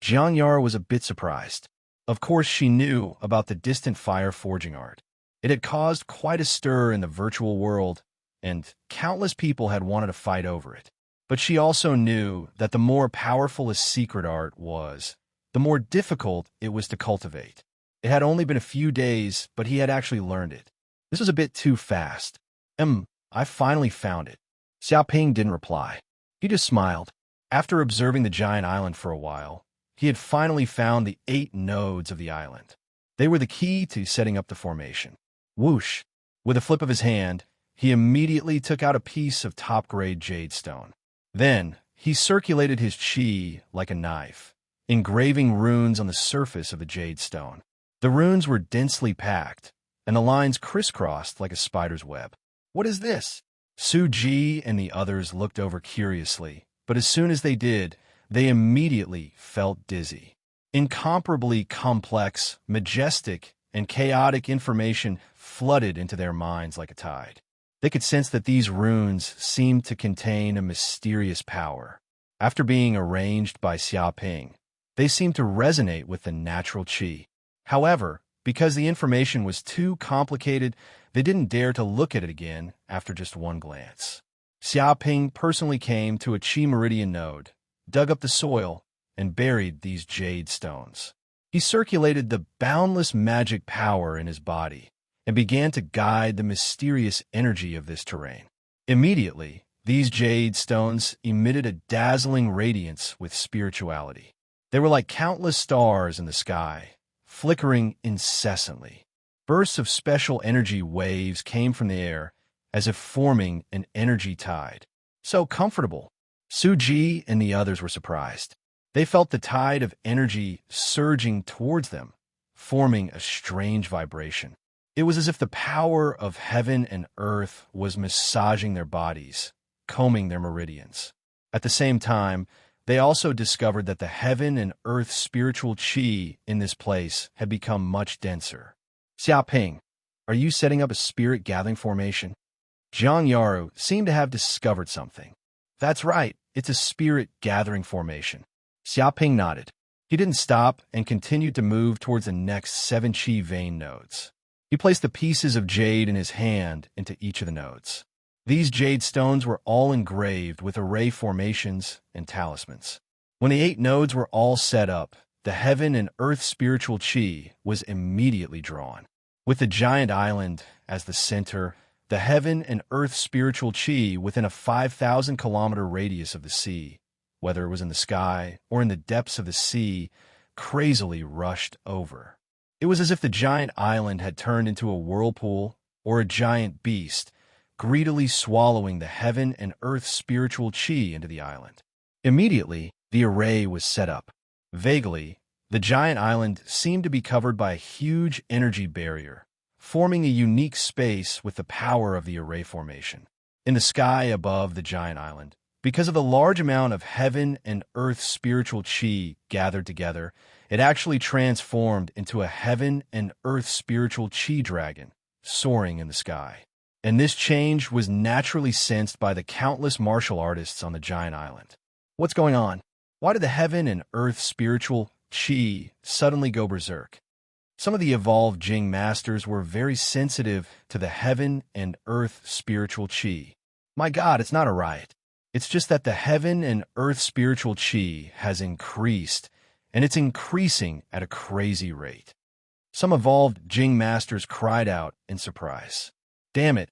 Jiang Yar was a bit surprised. Of course, she knew about the distant fire forging art. It had caused quite a stir in the virtual world, and countless people had wanted to fight over it. But she also knew that the more powerful a secret art was, the more difficult it was to cultivate. It had only been a few days, but he had actually learned it. This was a bit too fast. I finally found it." Xiaoping didn't reply. He just smiled. After observing the giant island for a while, he had finally found the 8 nodes of the island. They were the key to setting up the formation. Whoosh! With a flip of his hand, he immediately took out a piece of top-grade jade stone. Then, he circulated his chi like a knife, engraving runes on the surface of the jade stone. The runes were densely packed, and the lines crisscrossed like a spider's web. "What is this?" Su Ji and the others looked over curiously, but as soon as they did, they immediately felt dizzy. Incomparably complex, majestic, and chaotic information flooded into their minds like a tide. They could sense that these runes seemed to contain a mysterious power. After being arranged by Xiaoping, they seemed to resonate with the natural qi. However, because the information was too complicated, they didn't dare to look at it again after just one glance. Xiaoping personally came to a qi meridian node, dug up the soil, and buried these jade stones. He circulated the boundless magic power in his body and began to guide the mysterious energy of this terrain. Immediately, these jade stones emitted a dazzling radiance with spirituality. They were like countless stars in the sky, flickering incessantly. Bursts of special energy waves came from the air, as if forming an energy tide. So comfortable. Su Ji and the others were surprised. They felt the tide of energy surging towards them, forming a strange vibration. It was as if the power of heaven and earth was massaging their bodies, combing their meridians. At the same time, they also discovered that the heaven and earth spiritual qi in this place had become much denser. "Xiaoping, are you setting up a spirit gathering formation?" Jiang Yaru seemed to have discovered something. "That's right, it's a spirit gathering formation." Xiaoping nodded. He didn't stop and continued to move towards the next 7 qi vein nodes. He placed the pieces of jade in his hand into each of the nodes. These jade stones were all engraved with array formations and talismans. When the 8 nodes were all set up, the heaven and earth spiritual qi was immediately drawn. With the giant island as the center, the heaven and earth spiritual qi within a 5,000-kilometer radius of the sea, whether it was in the sky or in the depths of the sea, crazily rushed over. It was as if the giant island had turned into a whirlpool or a giant beast, greedily swallowing the heaven and earth spiritual chi into the island. Immediately, the array was set up. Vaguely, the giant island seemed to be covered by a huge energy barrier, forming a unique space with the power of the array formation. In the sky above the giant island, because of the large amount of heaven and earth spiritual chi gathered together, it actually transformed into a heaven and earth spiritual chi dragon, soaring in the sky. And this change was naturally sensed by the countless martial artists on the giant island. What's going on? Why did the heaven and earth spiritual chi suddenly go berserk? Some of the evolved Jing masters were very sensitive to the heaven and earth spiritual chi. My God, it's not a riot. It's just that the heaven and earth spiritual chi has increased, and it's increasing at a crazy rate. Some evolved Jing masters cried out in surprise. Damn it,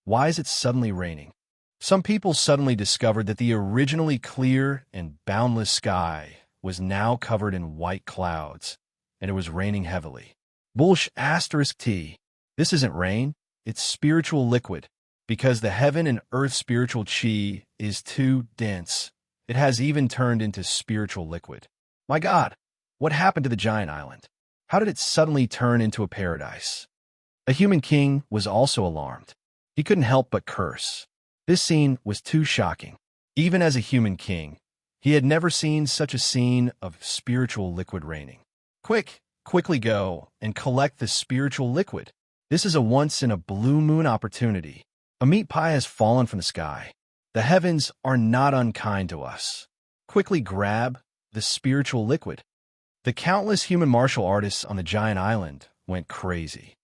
why is it suddenly raining? Some people suddenly discovered that the originally clear and boundless sky was now covered in white clouds, and it was raining heavily. T. This isn't rain, it's spiritual liquid. Because the heaven and earth spiritual chi is too dense, it has even turned into spiritual liquid. My God, what happened to the giant island? How did it suddenly turn into a paradise? A human king was also alarmed. He couldn't help but curse. This scene was too shocking. Even as a human king, he had never seen such a scene of spiritual liquid raining. Quickly go and collect the spiritual liquid. This is a once-in-a-blue-moon opportunity. A meat pie has fallen from the sky. The heavens are not unkind to us. Quickly grab the spiritual liquid. The countless human martial artists on the giant island went crazy.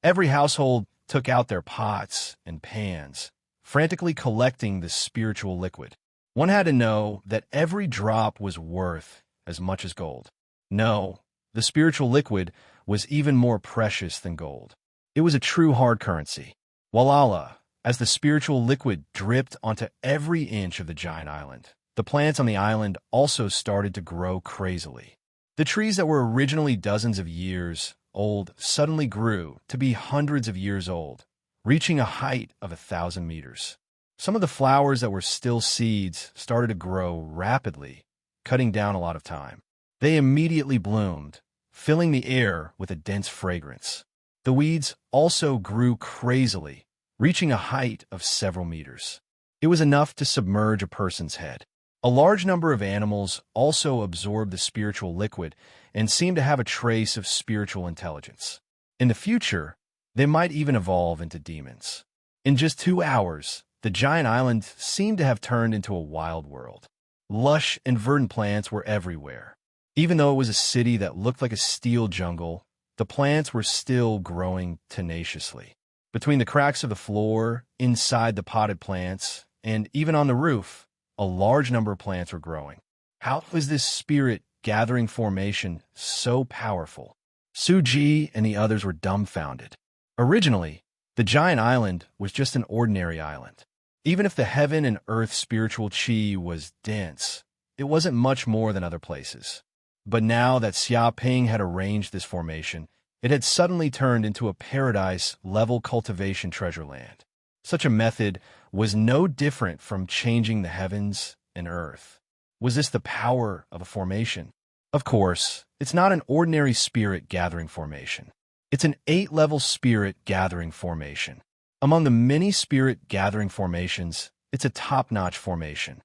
Every household took out their pots and pans, frantically collecting the spiritual liquid. One had to know that every drop was worth as much as gold. No, the spiritual liquid was even more precious than gold. It was a true hard currency. Walala, as the spiritual liquid dripped onto every inch of the giant island, the plants on the island also started to grow crazily. The trees that were originally dozens of years old suddenly grew to be hundreds of years old, reaching a height of 1,000 meters. Some of the flowers that were still seeds started to grow rapidly, cutting down a lot of time. They immediately bloomed, filling the air with a dense fragrance. The weeds also grew crazily, reaching a height of several meters. It was enough to submerge a person's head. A large number of animals also absorbed the spiritual liquid and seemed to have a trace of spiritual intelligence. In the future, they might even evolve into demons. In just 2 hours, the giant island seemed to have turned into a wild world. Lush and verdant plants were everywhere. Even though it was a city that looked like a steel jungle, the plants were still growing tenaciously. Between the cracks of the floor, inside the potted plants, and even on the roof, a large number of plants were growing. How was this spirit gathering formation so powerful? Suji and the others were dumbfounded. Originally, the giant island was just an ordinary island. Even if the heaven and earth spiritual chi was dense, it wasn't much more than other places. But now that Xia Ping had arranged this formation, it had suddenly turned into a paradise-level cultivation treasure land. Such a method was no different from changing the heavens and earth. Was this the power of a formation? Of course, it's not an ordinary spirit gathering formation. It's an 8-level spirit gathering formation. Among the many spirit gathering formations, it's a top-notch formation.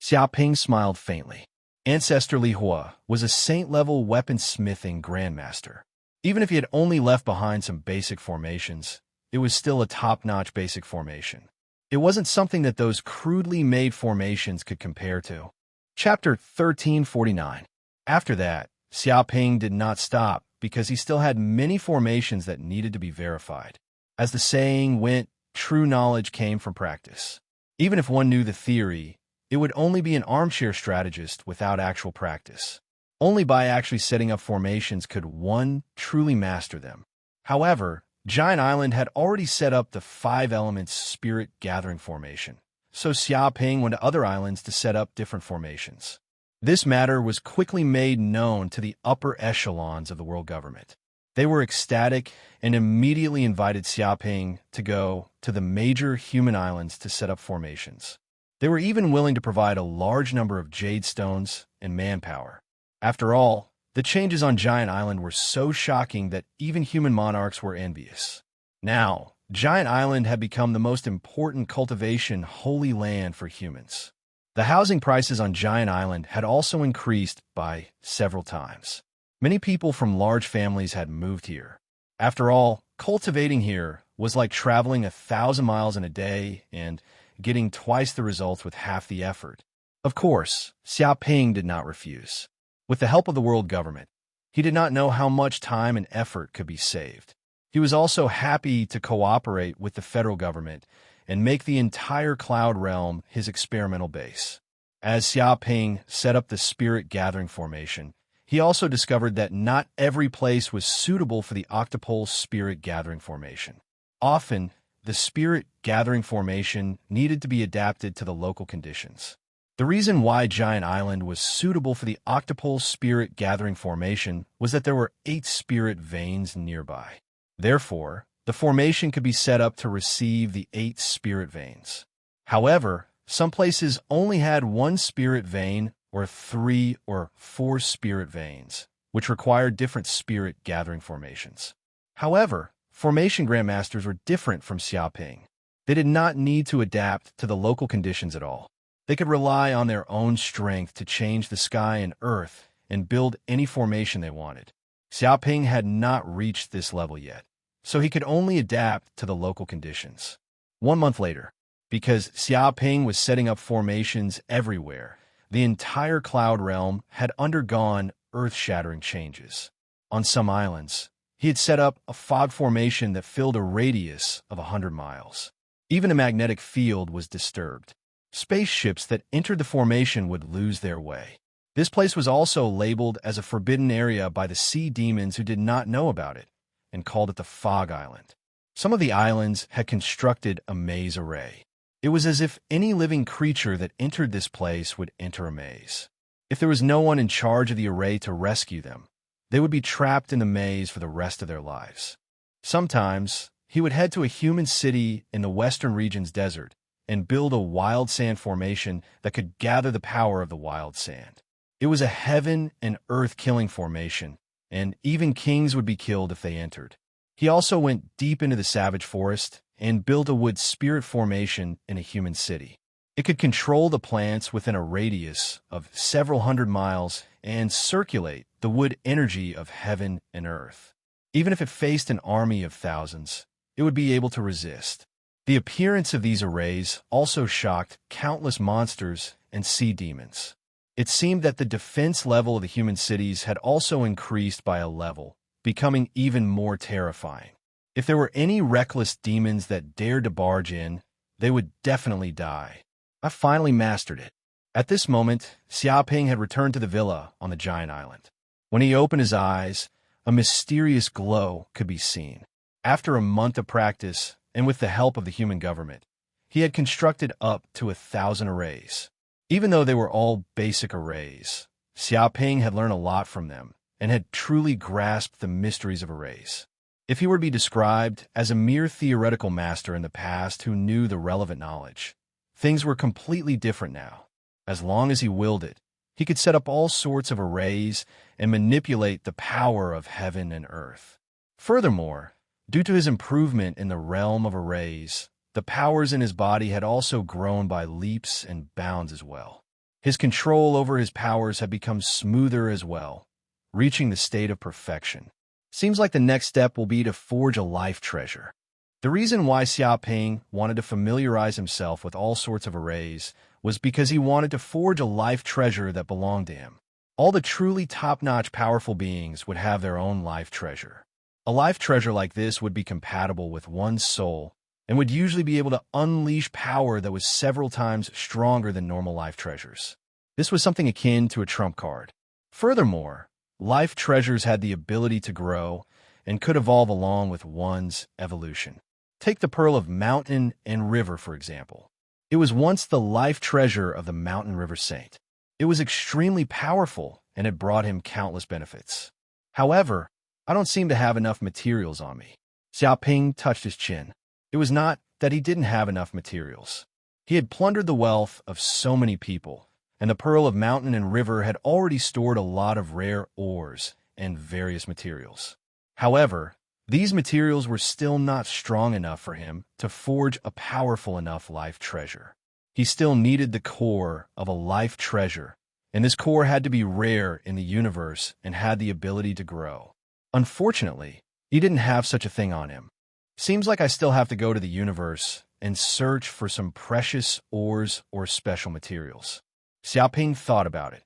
Xia Ping smiled faintly. Ancestor Li Hua was a saint-level weaponsmithing grandmaster. Even if he had only left behind some basic formations, it was still a top-notch basic formation. It wasn't something that those crudely made formations could compare to. Chapter 1349. After that, Xia Ping did not stop because he still had many formations that needed to be verified. As the saying went, true knowledge came from practice. Even if one knew the theory, it would only be an armchair strategist without actual practice. Only by actually setting up formations could one truly master them. However, Giant Island had already set up the 5 elements spirit gathering formation, so Xiao Ping went to other islands to set up different formations. This matter was quickly made known to the upper echelons of the world government. They were ecstatic and immediately invited Xiao Ping to go to the major human islands to set up formations. They were even willing to provide a large number of jade stones and manpower. After all, the changes on Giant Island were so shocking that even human monarchs were envious. Now, Giant Island had become the most important cultivation holy land for humans. The housing prices on Giant Island had also increased by several times. Many people from large families had moved here. After all, cultivating here was like traveling 1,000 miles in a day and getting twice the results with half the effort. Of course, Xiao Ping did not refuse. With the help of the world government, he did not know how much time and effort could be saved. He was also happy to cooperate with the federal government and make the entire Cloud Realm his experimental base. As Xiao Ping set up the Spirit Gathering Formation, he also discovered that not every place was suitable for the Octopole Spirit Gathering Formation. Often, the Spirit Gathering Formation needed to be adapted to the local conditions. The reason why Giant Island was suitable for the Octopole Spirit Gathering Formation was that there were 8 spirit veins nearby. Therefore, the formation could be set up to receive the 8 spirit veins. However, some places only had 1 spirit vein or 3 or 4 spirit veins, which required different spirit gathering formations. However, formation grandmasters were different from Xiao Ping. They did not need to adapt to the local conditions at all. They could rely on their own strength to change the sky and earth and build any formation they wanted. Xiao Ping had not reached this level yet, so he could only adapt to the local conditions. 1 month later, because Xiao Ping was setting up formations everywhere, the entire Cloud Realm had undergone earth-shattering changes. On some islands, he had set up a fog formation that filled a radius of 100 miles. Even a magnetic field was disturbed. Spaceships that entered the formation would lose their way. This place was also labeled as a forbidden area by the sea demons who did not know about it and called it the Fog Island. Some of the islands had constructed a maze array. It was as if any living creature that entered this place would enter a maze. If there was no one in charge of the array to rescue them, they would be trapped in the maze for the rest of their lives. Sometimes, he would head to a human city in the western region's desert and build a wild sand formation that could gather the power of the wild sand. It was a heaven and earth-killing formation, and even kings would be killed if they entered. He also went deep into the savage forest and built a wood spirit formation in a human city. It could control the plants within a radius of several hundred miles and circulate the wood energy of heaven and earth. Even if it faced an army of thousands, it would be able to resist. The appearance of these arrays also shocked countless monsters and sea demons. It seemed that the defense level of the human cities had also increased by a level, becoming even more terrifying. If there were any reckless demons that dared to barge in, they would definitely die. I finally mastered it. At this moment, Xiao Ping had returned to the villa on the giant island. When he opened his eyes, a mysterious glow could be seen. After a month of practice, and with the help of the human government, he had constructed up to 1,000 arrays. Even though they were all basic arrays, Xiao Ping had learned a lot from them and had truly grasped the mysteries of arrays. If he were to be described as a mere theoretical master in the past who knew the relevant knowledge, things were completely different now. As long as he willed it, he could set up all sorts of arrays and manipulate the power of heaven and earth. Furthermore, due to his improvement in the realm of arrays, the powers in his body had also grown by leaps and bounds as well. His control over his powers had become smoother as well, reaching the state of perfection. Seems like the next step will be to forge a life treasure. The reason why Xiao Ping wanted to familiarize himself with all sorts of arrays was because he wanted to forge a life treasure that belonged to him. All the truly top-notch powerful beings would have their own life treasure. A life treasure like this would be compatible with one's soul and would usually be able to unleash power that was several times stronger than normal life treasures. This was something akin to a trump card. Furthermore, life treasures had the ability to grow and could evolve along with one's evolution. Take the Pearl of Mountain and River, for example. It was once the life treasure of the mountain river saint. It was extremely powerful and had brought him countless benefits. However, I don't seem to have enough materials on me. Xiaoping touched his chin. It was not that he didn't have enough materials. He had plundered the wealth of so many people, and the Pearl of Mountain and River had already stored a lot of rare ores and various materials. However, these materials were still not strong enough for him to forge a powerful enough life treasure. He still needed the core of a life treasure, and this core had to be rare in the universe and had the ability to grow. Unfortunately, he didn't have such a thing on him. Seems like I still have to go to the universe and search for some precious ores or special materials. Xiaoping thought about it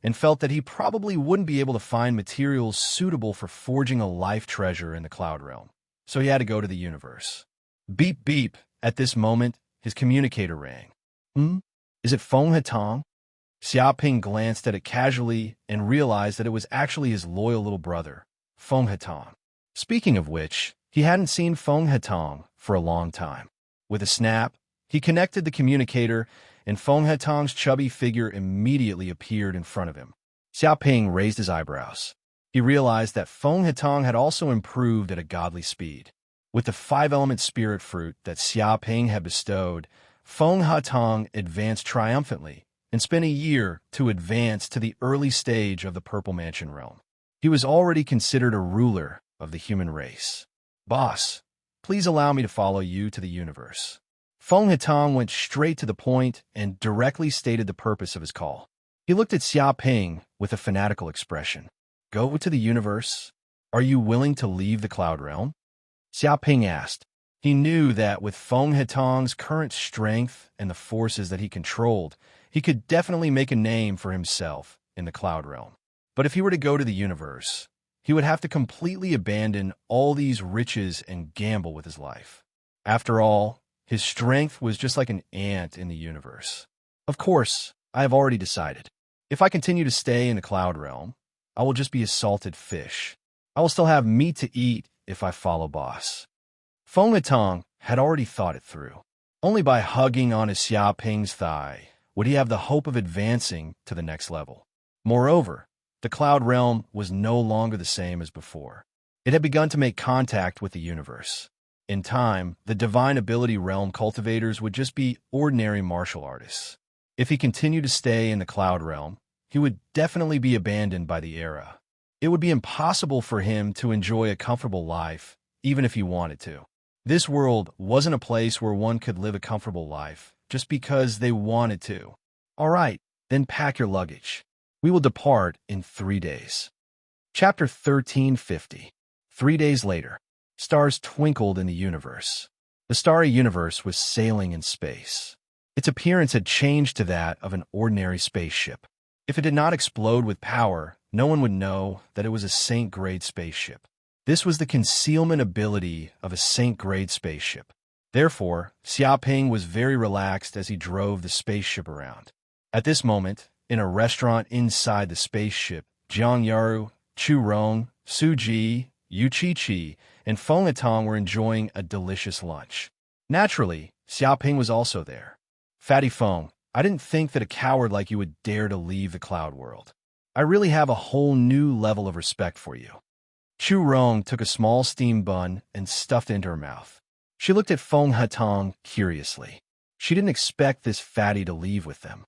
and felt that he probably wouldn't be able to find materials suitable for forging a life treasure in the cloud realm, so he had to go to the universe. Beep beep. At this moment, his communicator rang. Is it Feng Hetong? Xiaoping glanced at it casually and realized that it was actually his loyal little brother, Feng Hetong. Speaking of which, he hadn't seen Feng Hetong for a long time. With a snap, he connected the communicator, and Feng Hetong's chubby figure immediately appeared in front of him. Xiaoping raised his eyebrows. He realized that Feng Hetong had also improved at a godly speed. With the 5-element spirit fruit that Xiaoping had bestowed, Feng Hetong advanced triumphantly and spent a year to advance to the early stage of the Purple Mansion realm. He was already considered a ruler of the human race. Boss, please allow me to follow you to the universe. Feng Hetong went straight to the point and directly stated the purpose of his call. He looked at Xiaoping with a fanatical expression. Go to the universe? Are you willing to leave the cloud realm? Xiaoping asked. He knew that with Feng Hetong's current strength and the forces that he controlled, he could definitely make a name for himself in the cloud realm. But if he were to go to the universe, he would have to completely abandon all these riches and gamble with his life. After all, his strength was just like an ant in the universe. Of course, I have already decided. If I continue to stay in the cloud realm, I will just be a salted fish. I will still have meat to eat if I follow boss. Feng Hetong had already thought it through. Only by hugging on his Xiaoping's thigh would he have the hope of advancing to the next level. Moreover, the cloud realm was no longer the same as before. It had begun to make contact with the universe. In time, the divine ability realm cultivators would just be ordinary martial artists. If he continued to stay in the cloud realm, he would definitely be abandoned by the era. It would be impossible for him to enjoy a comfortable life, even if he wanted to. This world wasn't a place where one could live a comfortable life just because they wanted to. All right, then pack your luggage. We will depart in 3 days. Chapter 1350. 3 days later. Stars twinkled in the universe. The starry universe was sailing in space. Its appearance had changed to that of an ordinary spaceship. If it did not explode with power, no one would know that it was a Saint-grade spaceship. This was the concealment ability of a Saint-grade spaceship. Therefore, Xiaoping was very relaxed as he drove the spaceship around. At this moment, in a restaurant inside the spaceship, Jiang Yaru, Chu Rong, Su Ji, Yu Chi-Chi, and Feng Hetong were enjoying a delicious lunch. Naturally, Xiaoping was also there. Fatty Feng, I didn't think that a coward like you would dare to leave the cloud world. I really have a whole new level of respect for you. Chu Rong took a small steamed bun and stuffed it into her mouth. She looked at Feng Hetong curiously. She didn't expect this fatty to leave with them.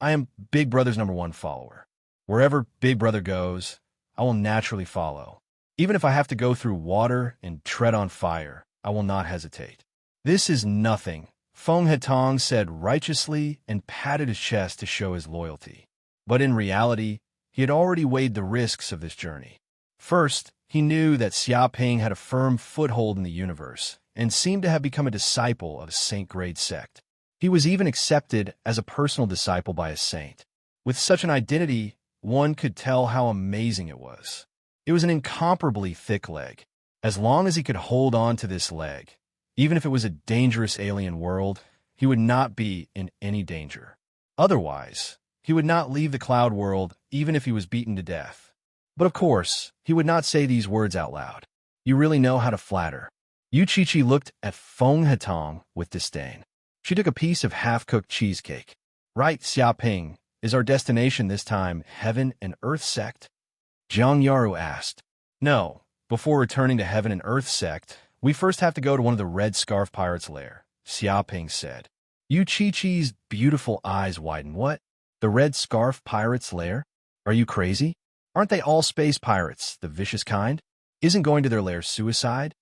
I am Big Brother's #1 follower. Wherever Big Brother goes, I will naturally follow. Even if I have to go through water and tread on fire, I will not hesitate. This is nothing, Feng Hetong said righteously and patted his chest to show his loyalty. But in reality, he had already weighed the risks of this journey. First, he knew that Xiaoping had a firm foothold in the universe and seemed to have become a disciple of a saint-grade sect. He was even accepted as a personal disciple by a saint. With such an identity, one could tell how amazing it was. It was an incomparably thick leg. As long as he could hold on to this leg, even if it was a dangerous alien world, he would not be in any danger. Otherwise, he would not leave the cloud world even if he was beaten to death. But of course, he would not say these words out loud. You really know how to flatter. Yu Chi-Chi looked at Feng Hetong with disdain. She took a piece of half-cooked cheesecake. Right, Xiaoping. Is our destination this time Heaven and Earth Sect? Jiang Yaru asked. No. Before returning to Heaven and Earth Sect, we first have to go to one of the Red Scarf Pirates' lair, Xiaoping said. Yu Chi-Chi's beautiful eyes widened. What? The Red Scarf Pirates' lair? Are you crazy? Aren't they all space pirates, the vicious kind? Isn't going to their lair suicide?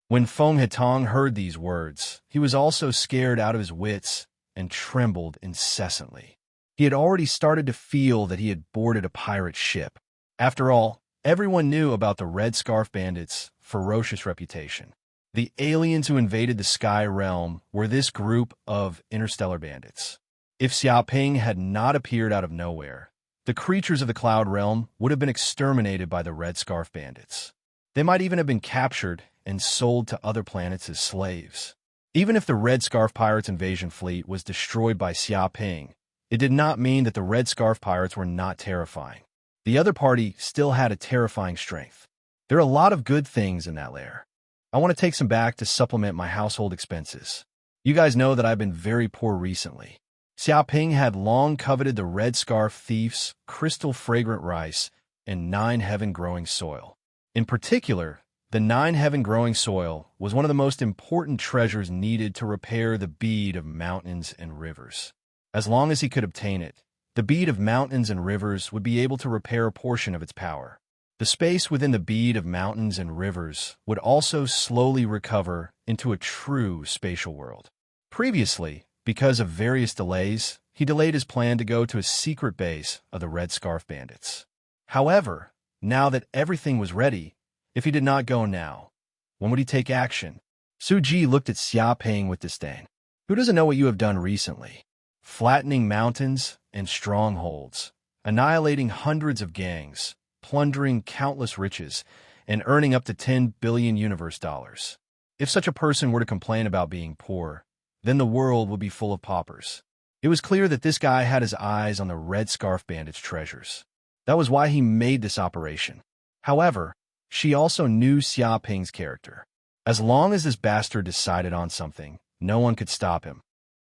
When Feng Hetong heard these words, he was also scared out of his wits and trembled incessantly. He had already started to feel that he had boarded a pirate ship. After all, everyone knew about the Red Scarf Bandits' ferocious reputation. The aliens who invaded the Sky Realm were this group of interstellar bandits. If Xiaoping had not appeared out of nowhere, the creatures of the Cloud Realm would have been exterminated by the Red Scarf Bandits. They might even have been captured and sold to other planets as slaves. Even if the Red Scarf Pirates invasion fleet was destroyed by Xiaoping, it did not mean that the Red Scarf Pirates were not terrifying. The other party still had a terrifying strength. There are a lot of good things in that lair. I want to take some back to supplement my household expenses. You guys know that I've been very poor recently. Xiaoping had long coveted the Red Scarf Thief's crystal fragrant rice and 9 heaven growing soil. In particular, the 9 heaven growing soil was one of the most important treasures needed to repair the bead of mountains and rivers. As long as he could obtain it, the bead of mountains and rivers would be able to repair a portion of its power. The space within the bead of mountains and rivers would also slowly recover into a true spatial world. Previously, because of various delays, he delayed his plan to go to a secret base of the Red Scarf Bandits. However, now that everything was ready, if he did not go now, when would he take action? Su Ji looked at Xiaoping with disdain. Who doesn't know what you have done recently? Flattening mountains and strongholds, annihilating hundreds of gangs, plundering countless riches, and earning up to 10 billion universe dollars. If such a person were to complain about being poor, then the world would be full of paupers. It was clear that this guy had his eyes on the Red Scarf Bandits' treasures. That was why he made this operation. However, she also knew Xiaoping's character. As long as this bastard decided on something, no one could stop him.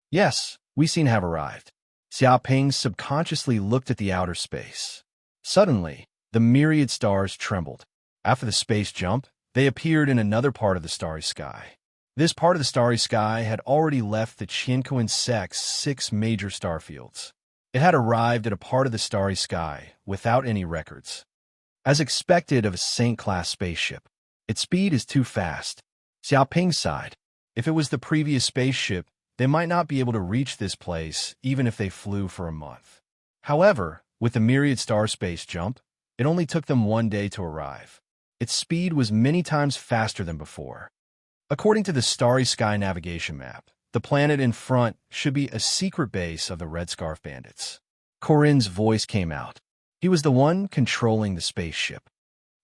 Yes, we seem to have arrived. Xiaoping subconsciously looked at the outer space. Suddenly, the myriad stars trembled. After the space jump, they appeared in another part of the starry sky. This part of the starry sky had already left the Qianquan Sect's 6 major starfields. It had arrived at a part of the starry sky without any records. As expected of a Saint-class spaceship, its speed is too fast. Xiaoping sighed. If it was the previous spaceship, they might not be able to reach this place even if they flew for a month. However, with the myriad star space jump, it only took them 1 day to arrive. Its speed was many times faster than before. According to the Starry Sky navigation map, the planet in front should be a secret base of the Red Scarf Bandits. Corinne's voice came out. He was the one controlling the spaceship.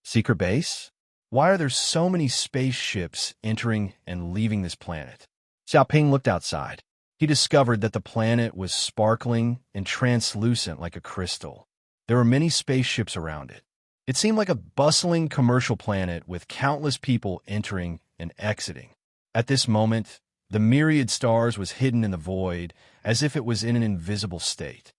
Secret base? Why are there so many spaceships entering and leaving this planet? Xiaoping looked outside. He discovered that the planet was sparkling and translucent like a crystal. There were many spaceships around it. It seemed like a bustling commercial planet with countless people entering and exiting. At this moment, the myriad stars was hidden in the void as if it was in an invisible state.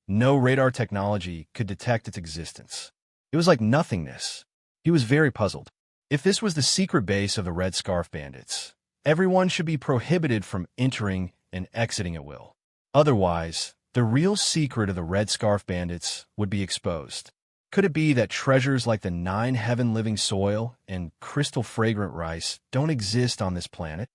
No radar technology could detect its existence. It was like nothingness. He was very puzzled. If this was the secret base of the Red Scarf Bandits, everyone should be prohibited from entering and exiting at will. Otherwise, the real secret of the Red Scarf Bandits would be exposed. Could it be that treasures like the 9 heaven living soil and crystal fragrant rice don't exist on this planet?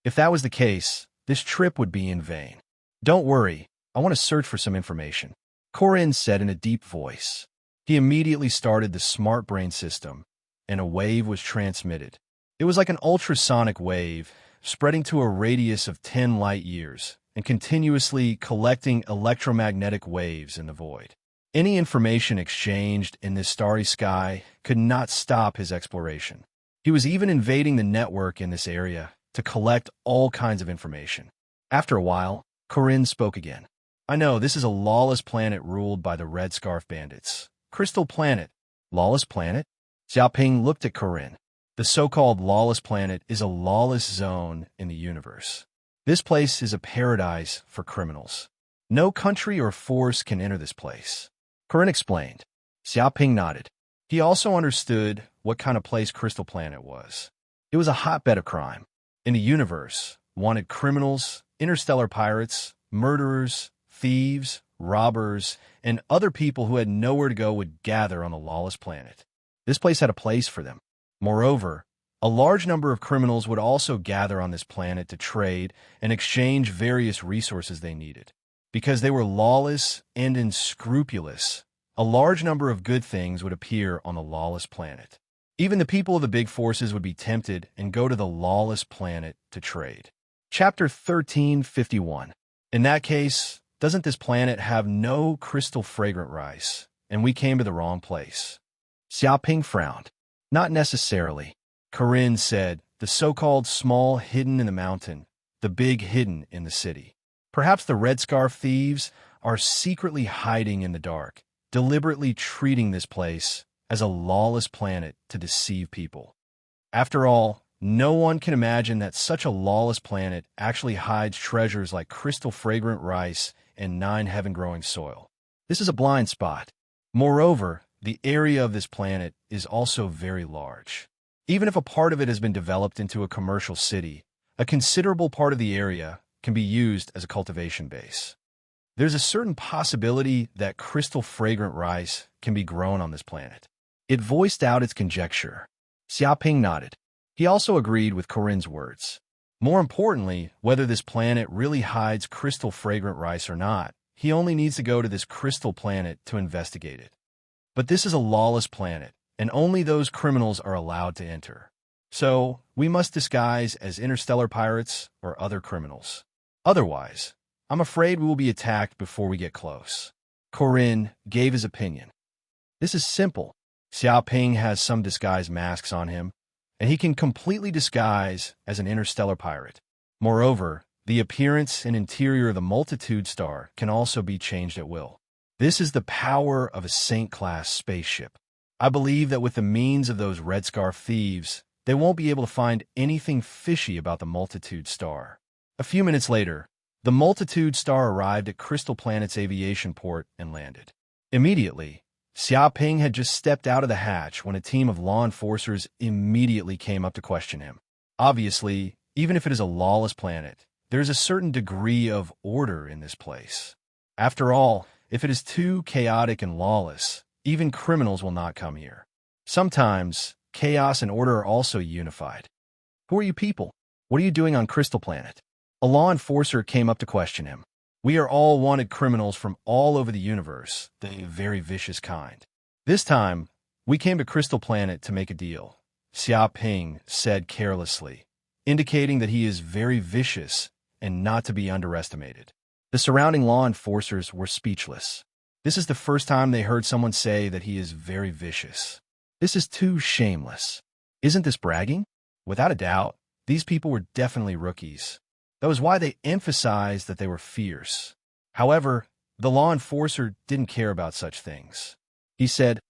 If that was the case, this trip would be in vain. Don't worry, I want to search for some information, Corinne said in a deep voice. He immediately started the smart brain system, and a wave was transmitted. It was like an ultrasonic wave, spreading to a radius of 10 light years and continuously collecting electromagnetic waves in the void. Any information exchanged in this starry sky could not stop his exploration. He was even invading the network in this area to collect all kinds of information. After a while, Corinne spoke again. I know this is a lawless planet ruled by the Red Scarf Bandits. Crystal Planet. Lawless planet? Xiaoping looked at Corinne. The so-called lawless planet is a lawless zone in the universe. This place is a paradise for criminals. No country or force can enter this place. Corinne explained. Xiaoping nodded. He also understood what kind of place Crystal Planet was. It was a hotbed of crime. In the universe, wanted criminals, interstellar pirates, murderers, thieves, robbers, and other people who had nowhere to go would gather on the lawless planet. This place had a place for them. Moreover, a large number of criminals would also gather on this planet to trade and exchange various resources they needed. Because they were lawless and unscrupulous, a large number of good things would appear on the lawless planet. Even the people of the big forces would be tempted and go to the lawless planet to trade. Chapter 1351. In that case, doesn't this planet have no crystal fragrant rice, and we came to the wrong place? Xiaoping frowned. Not necessarily. Corinne said, the so-called small hidden in the mountain, the big hidden in the city. Perhaps the red scarf thieves are secretly hiding in the dark, deliberately treating this place as a lawless planet to deceive people. After all, no one can imagine that such a lawless planet actually hides treasures like crystal fragrant rice and 9 heaven-growing soil. This is a blind spot. Moreover, the area of this planet is also very large. Even if a part of it has been developed into a commercial city, a considerable part of the area can be used as a cultivation base. There's a certain possibility that crystal fragrant rice can be grown on this planet. It voiced out its conjecture. Xiaoping nodded. He also agreed with Corinne's words. More importantly, whether this planet really hides crystal fragrant rice or not, he only needs to go to this crystal planet to investigate it. But this is a lawless planet, and only those criminals are allowed to enter. So, we must disguise as interstellar pirates or other criminals. Otherwise, I'm afraid we will be attacked before we get close. Corinne gave his opinion. This is simple. Xiaoping has some disguise masks on him, and he can completely disguise as an interstellar pirate. Moreover, the appearance and interior of the Multitude Star can also be changed at will. This is the power of a Saint-class spaceship. I believe that with the means of those red scarf thieves, they won't be able to find anything fishy about the Multitude Star. A few minutes later, the Multitude Star arrived at Crystal Planet's aviation port and landed. Immediately, Xiaoping had just stepped out of the hatch when a team of law enforcers immediately came up to question him. Obviously, even if it is a lawless planet, there is a certain degree of order in this place. After all, if it is too chaotic and lawless, even criminals will not come here. Sometimes, chaos and order are also unified. Who are you people? What are you doing on Crystal Planet? A law enforcer came up to question him. We are all wanted criminals from all over the universe, the very vicious kind. This time, we came to Crystal Planet to make a deal, Xiaoping said carelessly, indicating that he is very vicious and not to be underestimated. The surrounding law enforcers were speechless. This is the first time they heard someone say that he is very vicious. This is too shameless. Isn't this bragging? Without a doubt, these people were definitely rookies. That was why they emphasized that they were fierce. However, the law enforcer didn't care about such things. He said,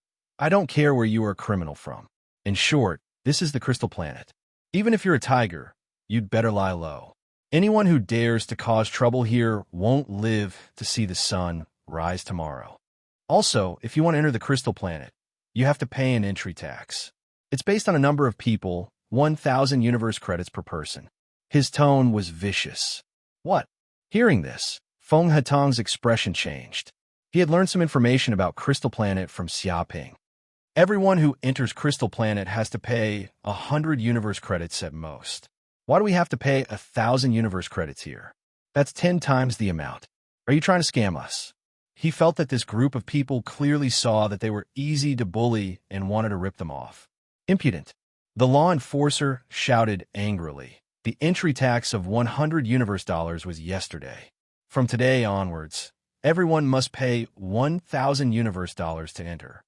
I don't care where you are a criminal from. In short, this is the Crystal Planet. Even if you're a tiger, you'd better lie low. Anyone who dares to cause trouble here won't live to see the sun rise tomorrow. Also, if you want to enter the Crystal Planet, you have to pay an entry tax. It's based on a number of people, 1,000 universe credits per person. His tone was vicious. What? Hearing this, Feng Hatong's expression changed. He had learned some information about Crystal Planet from Xiaoping. Everyone who enters Crystal Planet has to pay 100 universe credits at most. Why do we have to pay 1,000 universe credits here? That's 10 times the amount. Are you trying to scam us? He felt that this group of people clearly saw that they were easy to bully and wanted to rip them off. Impudent. The law enforcer shouted angrily. The entry tax of 100 universe dollars was yesterday. From today onwards, everyone must pay 1,000 universe dollars to enter.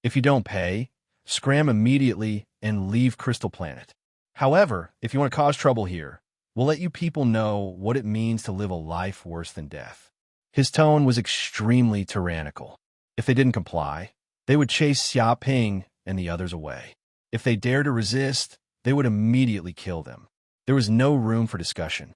If you don't pay, scram immediately and leave Crystal Planet. However, if you want to cause trouble here, we'll let you people know what it means to live a life worse than death. His tone was extremely tyrannical. If they didn't comply, they would chase Xiaoping and the others away. If they dared to resist, they would immediately kill them. There was no room for discussion.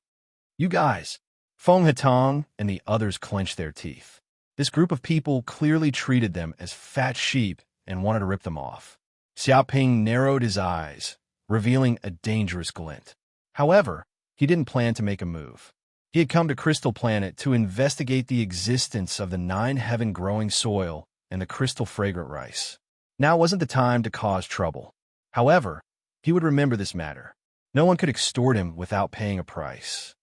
You guys. Feng Hatong and the others clenched their teeth. This group of people clearly treated them as fat sheep and wanted to rip them off. Xiaoping narrowed his eyes, revealing a dangerous glint. However, he didn't plan to make a move. He had come to Crystal Planet to investigate the existence of the 9-heaven-growing soil and the crystal-fragrant rice. Now wasn't the time to cause trouble. However, he would remember this matter. No one could extort him without paying a price.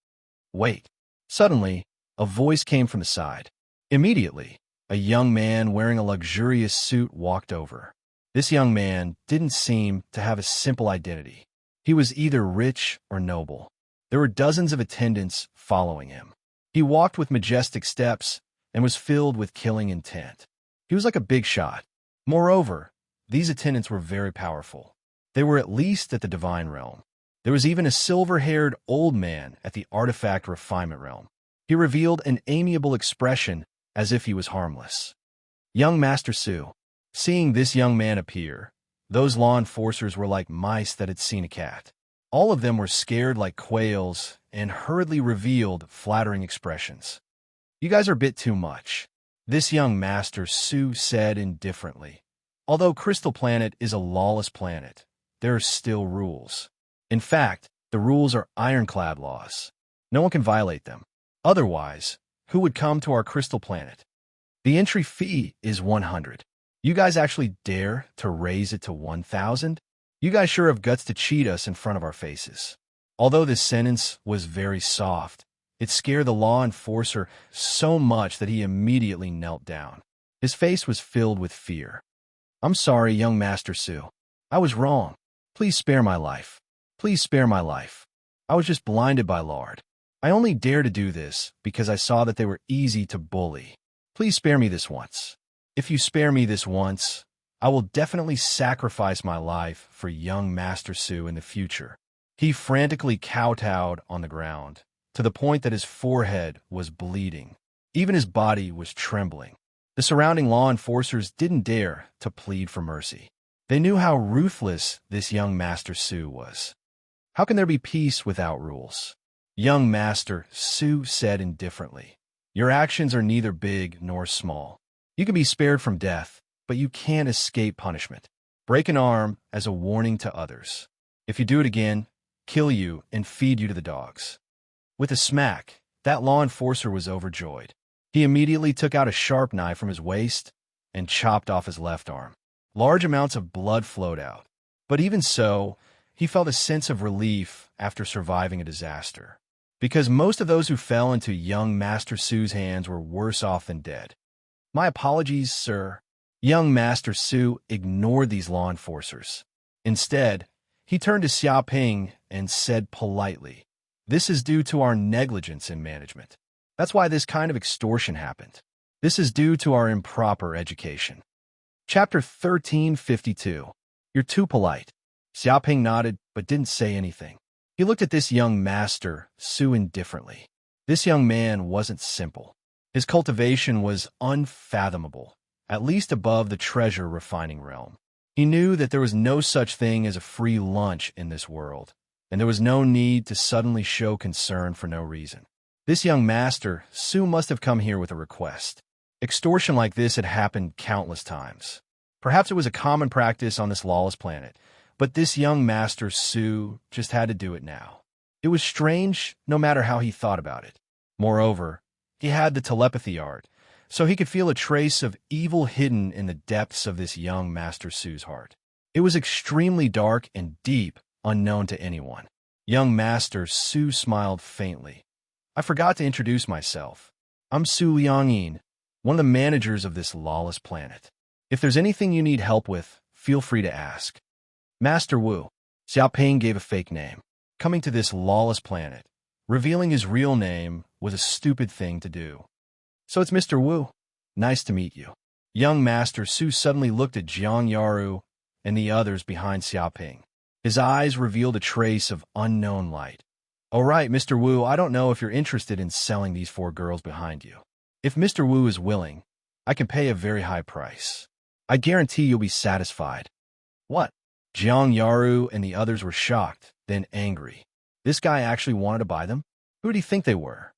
Wait. Suddenly, a voice came from the side. Immediately, a young man wearing a luxurious suit walked over. This young man didn't seem to have a simple identity. He was either rich or noble. There were dozens of attendants following him. He walked with majestic steps and was filled with killing intent. He was like a big shot. Moreover, these attendants were very powerful. They were at least at the divine realm. There was even a silver-haired old man at the artifact refinement realm. He revealed an amiable expression as if he was harmless. Young Master Su. Seeing this young man appear, those law enforcers were like mice that had seen a cat. All of them were scared like quails and hurriedly revealed flattering expressions. You guys are a bit too much, this young Master Su said indifferently. Although Crystal Planet is a lawless planet, there are still rules. In fact, the rules are ironclad laws. No one can violate them. Otherwise, who would come to our Crystal Planet? The entry fee is 100. You guys actually dare to raise it to 1,000? You guys sure have guts to cheat us in front of our faces. Although this sentence was very soft, it scared the law enforcer so much that he immediately knelt down. His face was filled with fear. I'm sorry, young Master Su. I was wrong. Please spare my life. Please spare my life. I was just blinded by lard. I only dare to do this because I saw that they were easy to bully. Please spare me this once. If you spare me this once, I will definitely sacrifice my life for young Master Su in the future. He frantically kowtowed on the ground, to the point that his forehead was bleeding. Even his body was trembling. The surrounding law enforcers didn't dare to plead for mercy. They knew how ruthless this young Master Su was. How can there be peace without rules? Young Master Su said indifferently. Your actions are neither big nor small. You can be spared from death, but you can't escape punishment. Break an arm as a warning to others. If you do it again, kill you and feed you to the dogs. With a smack, that law enforcer was overjoyed. He immediately took out a sharp knife from his waist and chopped off his left arm. Large amounts of blood flowed out. But even so, he felt a sense of relief after surviving a disaster. Because most of those who fell into young Master Su's hands were worse off than dead. My apologies, sir. Young Master Su ignored these law enforcers. Instead, he turned to Xiaoping and said politely, "This is due to our negligence in management. That's why this kind of extortion happened. This is due to our improper education." Chapter 1352. You're too polite. Xiaoping nodded but didn't say anything. He looked at this young Master Su indifferently. This young man wasn't simple. His cultivation was unfathomable, at least above the treasure refining realm. He knew that there was no such thing as a free lunch in this world, and there was no need to suddenly show concern for no reason. This young Master Su must have come here with a request. Extortion like this had happened countless times. Perhaps it was a common practice on this lawless planet, but this young Master Su just had to do it now. It was strange no matter how he thought about it. Moreover, he had the telepathy art, so he could feel a trace of evil hidden in the depths of this young Master Su's heart. It was extremely dark and deep, unknown to anyone. Young Master Su smiled faintly. I forgot to introduce myself. I'm Su Liangyin, one of the managers of this lawless planet. If there's anything you need help with, feel free to ask. Master Wu. Xiaoping gave a fake name. Coming to this lawless planet, revealing his real name was a stupid thing to do. So it's Mr. Wu. Nice to meet you. Young Master Su suddenly looked at Jiang Yaru and the others behind Xiaoping. His eyes revealed a trace of unknown light. All right, Mr. Wu, I don't know if you're interested in selling these 4 girls behind you. If Mr. Wu is willing, I can pay a very high price. I guarantee you'll be satisfied. What? Jiang Yaru and the others were shocked, then angry. This guy actually wanted to buy them? Who do you think they were?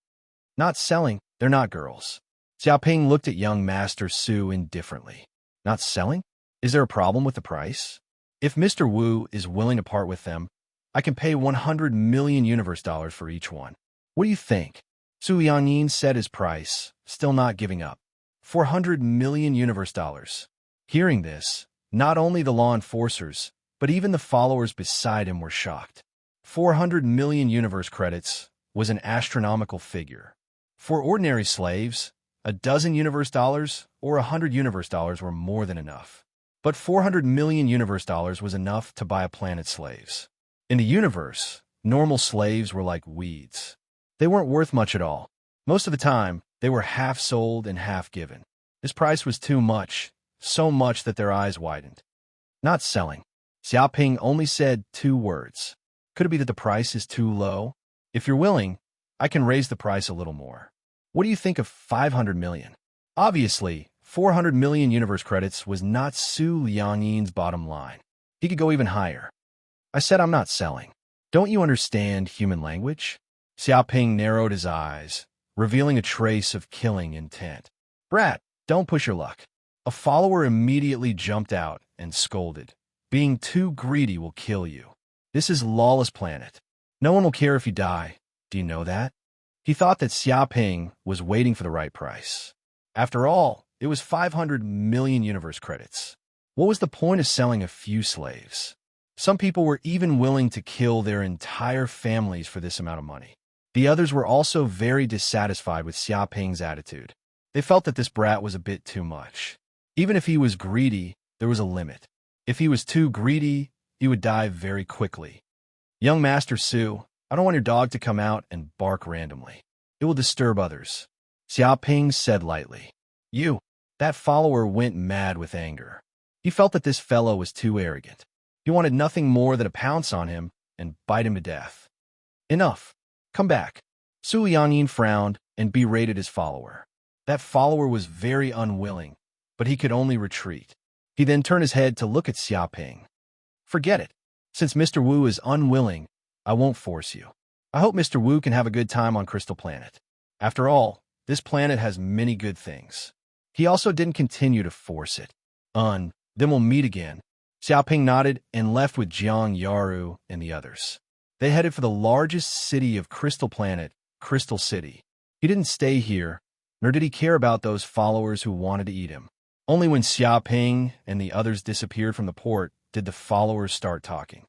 Not selling, they're not girls. Xiaoping looked at young Master Su indifferently. Not selling? Is there a problem with the price? If Mr. Wu is willing to part with them, I can pay 100 million universe dollars for each one. What do you think? Su Yanyin said his price, still not giving up. 400 million universe dollars. Hearing this, not only the law enforcers, but even the followers beside him were shocked. 400 million universe credits was an astronomical figure. For ordinary slaves, a dozen universe dollars or 100 universe dollars were more than enough. But 400 million universe dollars was enough to buy a planet's slaves. In the universe, normal slaves were like weeds. They weren't worth much at all. Most of the time, they were half sold and half given. This price was too much, so much that their eyes widened. Not selling. Xiaoping only said 2 words. Could it be that the price is too low? If you're willing, I can raise the price a little more. What do you think of 500 million? Obviously, 400 million universe credits was not Su Lianyin's bottom line. He could go even higher. I said I'm not selling. Don't you understand human language? Xiaoping narrowed his eyes, revealing a trace of killing intent. Brat, don't push your luck. A follower immediately jumped out and scolded. Being too greedy will kill you. This is lawless planet. No one will care if you die. Do you know that? He thought that Xiaoping was waiting for the right price. After all, it was 500 million universe credits. What was the point of selling a few slaves? Some people were even willing to kill their entire families for this amount of money. The others were also very dissatisfied with Xiaoping's attitude. They felt that this brat was a bit too much. Even if he was greedy, there was a limit. If he was too greedy, he would die very quickly. Young Master Su, I don't want your dog to come out and bark randomly. It will disturb others. Xiaoping said lightly. That follower went mad with anger. He felt that this fellow was too arrogant. He wanted nothing more than to pounce on him and bite him to death. Enough. Come back. Su Yanyin frowned and berated his follower. That follower was very unwilling, but he could only retreat. He then turned his head to look at Xiaoping. Forget it. Since Mr. Wu is unwilling, I won't force you. I hope Mr. Wu can have a good time on Crystal Planet. After all, this planet has many good things. He also didn't continue to force it. Then we'll meet again. Xiaoping nodded and left with Jiang Yaru and the others. They headed for the largest city of Crystal Planet, Crystal City. He didn't stay here, nor did he care about those followers who wanted to eat him. Only when Xiaoping and the others disappeared from the port did the followers start talking.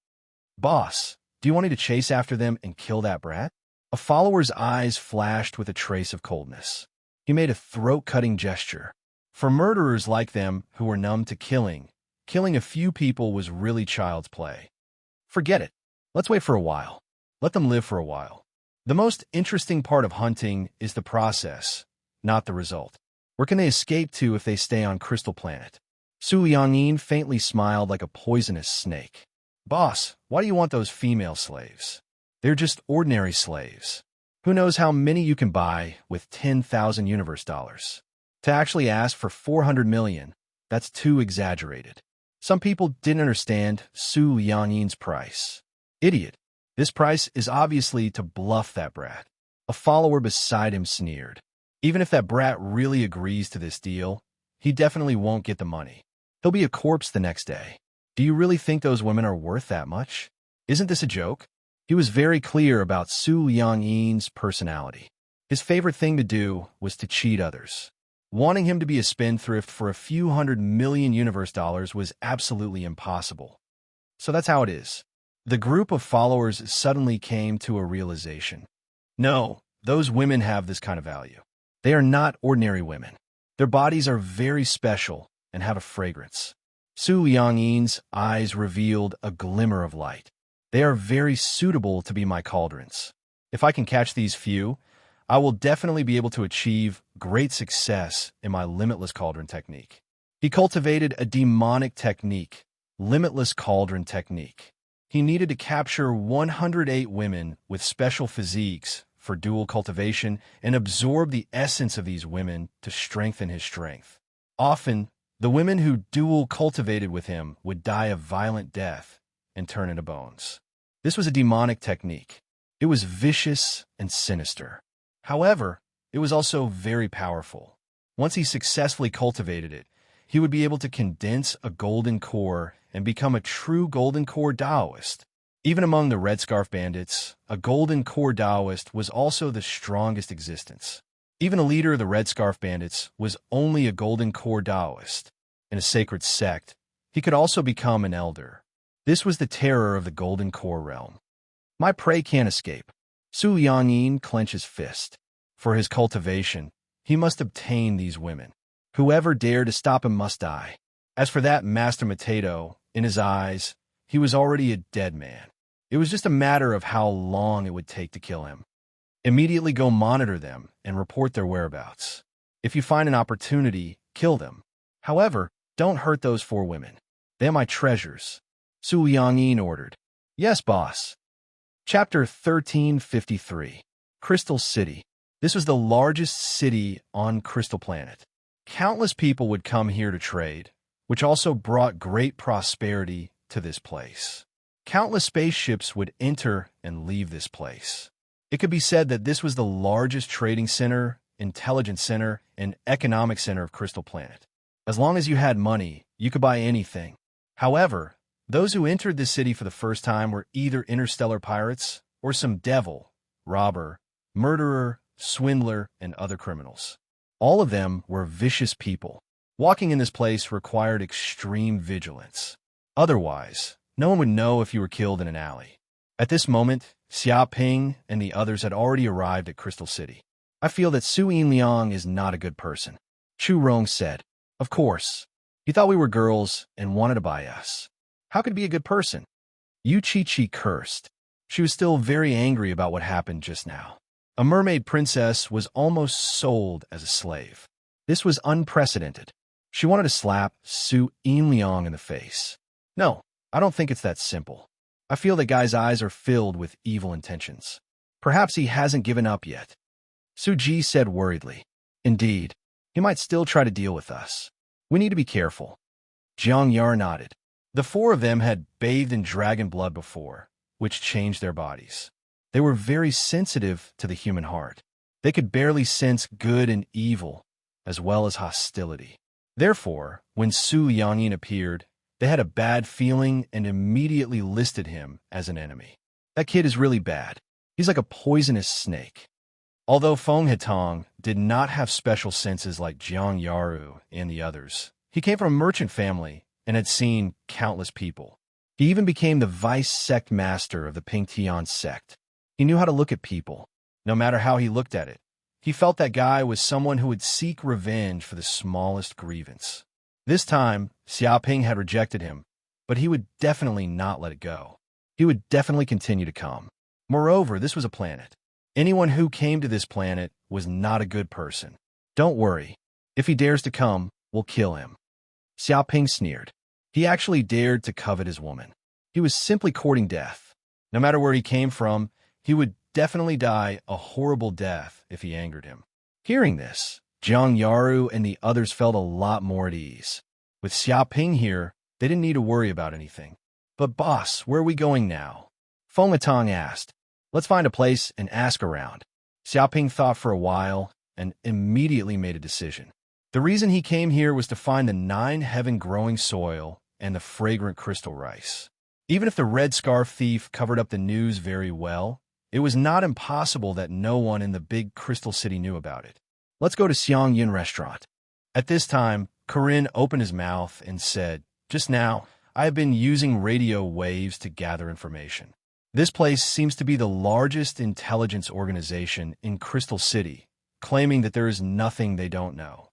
Boss, do you want me to chase after them and kill that brat? A follower's eyes flashed with a trace of coldness. He made a throat-cutting gesture. For murderers like them who were numb to killing a few people was really child's play. Forget it. Let's wait for a while. Let them live for a while. The most interesting part of hunting is the process, not the result. Where can they escape to if they stay on Crystal Planet? Su Yanyin faintly smiled like a poisonous snake. Boss, why do you want those female slaves? They're just ordinary slaves. Who knows how many you can buy with 10,000 universe dollars? To actually ask for 400 million, that's too exaggerated. Some people didn't understand Su Yanyin's price. Idiot. This price is obviously to bluff that brat. A follower beside him sneered. Even if that brat really agrees to this deal, he definitely won't get the money. He'll be a corpse the next day. Do you really think those women are worth that much? Isn't this a joke? He was very clear about Su Yangyin's personality. His favorite thing to do was to cheat others. Wanting him to be a spendthrift for a few 100 million universe dollars was absolutely impossible. So that's how it is. The group of followers suddenly came to a realization. No, those women have this kind of value. They are not ordinary women. Their bodies are very special and have a fragrance. Su Yangyin's eyes revealed a glimmer of light. They are very suitable to be my cauldrons. If I can catch these few, I will definitely be able to achieve great success in my limitless cauldron technique. He cultivated a demonic technique, limitless cauldron technique. He needed to capture 108 women with special physiques for dual cultivation and absorb the essence of these women to strengthen his strength. Often, the women who dual cultivated with him would die a violent death and turn into bones. This was a demonic technique. It was vicious and sinister. However, it was also very powerful. Once he successfully cultivated it, he would be able to condense a golden core and become a true golden core Taoist. Even among the Red Scarf Bandits, a golden core Taoist was also the strongest existence. Even a leader of the Red Scarf Bandits was only a golden core Taoist. In a sacred sect, he could also become an elder. This was the terror of the golden core realm. My prey can't escape. Su Liangyin clenched his fist. For his cultivation, he must obtain these women. Whoever dared to stop him must die. As for that Master Potato, in his eyes, he was already a dead man. It was just a matter of how long it would take to kill him. Immediately go monitor them and report their whereabouts. If you find an opportunity, kill them. However, don't hurt those 4 women. They're my treasures. Su Liangyin ordered. Yes, boss. Chapter 1353. Crystal City. This was the largest city on Crystal Planet. Countless people would come here to trade, which also brought great prosperity to this place. Countless spaceships would enter and leave this place. It could be said that this was the largest trading center, intelligence center, and economic center of Crystal Planet. As long as you had money, you could buy anything. However, those who entered this city for the first time were either interstellar pirates or some devil, robber, murderer, swindler, and other criminals. All of them were vicious people. Walking in this place required extreme vigilance. Otherwise, no one would know if you were killed in an alley. At this moment, Xiaoping and the others had already arrived at Crystal City. I feel that Su Yinliang is not a good person. Chu Rong said. Of course. He thought we were girls and wanted to buy us. How could he be a good person? Yu Chi cursed. She was still very angry about what happened just now. A mermaid princess was almost sold as a slave. This was unprecedented. She wanted to slap Su Yinliang in the face. No, I don't think it's that simple. I feel that guy's eyes are filled with evil intentions. Perhaps he hasn't given up yet. Su Ji said worriedly. Indeed, he might still try to deal with us. We need to be careful. Jiang Yar nodded. The 4 of them had bathed in dragon blood before, which changed their bodies. They were very sensitive to the human heart. They could barely sense good and evil, as well as hostility. Therefore, when Su Yangyin appeared, they had a bad feeling and immediately listed him as an enemy. That kid is really bad. He's like a poisonous snake. Although Feng Hetong did not have special senses like Jiang Yaru and the others, he came from a merchant family and had seen countless people. He even became the vice sect master of the Pingtian sect. He knew how to look at people, no matter how he looked at it. He felt that guy was someone who would seek revenge for the smallest grievance. This time, Xiaoping had rejected him, but he would definitely not let it go. He would definitely continue to come. Moreover, this was a planet. Anyone who came to this planet was not a good person. Don't worry. If he dares to come, we'll kill him. Xiaoping sneered. He actually dared to covet his woman. He was simply courting death. No matter where he came from, he would definitely die a horrible death if he angered him. Hearing this, Jiang Yaru and the others felt a lot more at ease. With Xiaoping here, they didn't need to worry about anything. But boss, where are we going now? Feng Hetong asked. Let's find a place and ask around. Xiaoping thought for a while and immediately made a decision. The reason he came here was to find the 9 heaven-growing soil and the fragrant crystal rice. Even if the red scarf thief covered up the news very well, it was not impossible that no one in the big crystal city knew about it. Let's go to Xiangyin restaurant. At this time, Corinne opened his mouth and said, Just now, I have been using radio waves to gather information. This place seems to be the largest intelligence organization in Crystal City, claiming that there is nothing they don't know.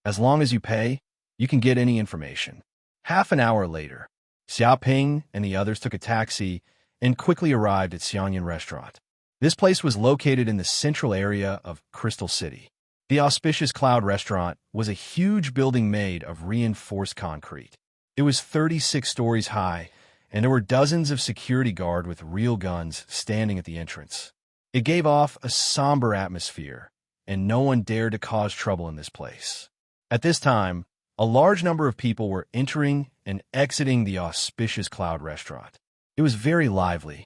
As long as you pay, you can get any information. Half an hour later, Xiaoping and the others took a taxi and quickly arrived at Xiangyin restaurant. This place was located in the central area of Crystal City. The auspicious Cloud restaurant was a huge building made of reinforced concrete. It was 36 stories high, and there were dozens of security guards with real guns standing at the entrance. It gave off a somber atmosphere, and no one dared to cause trouble in this place. At this time, a large number of people were entering and exiting the auspicious Cloud restaurant. It was very lively.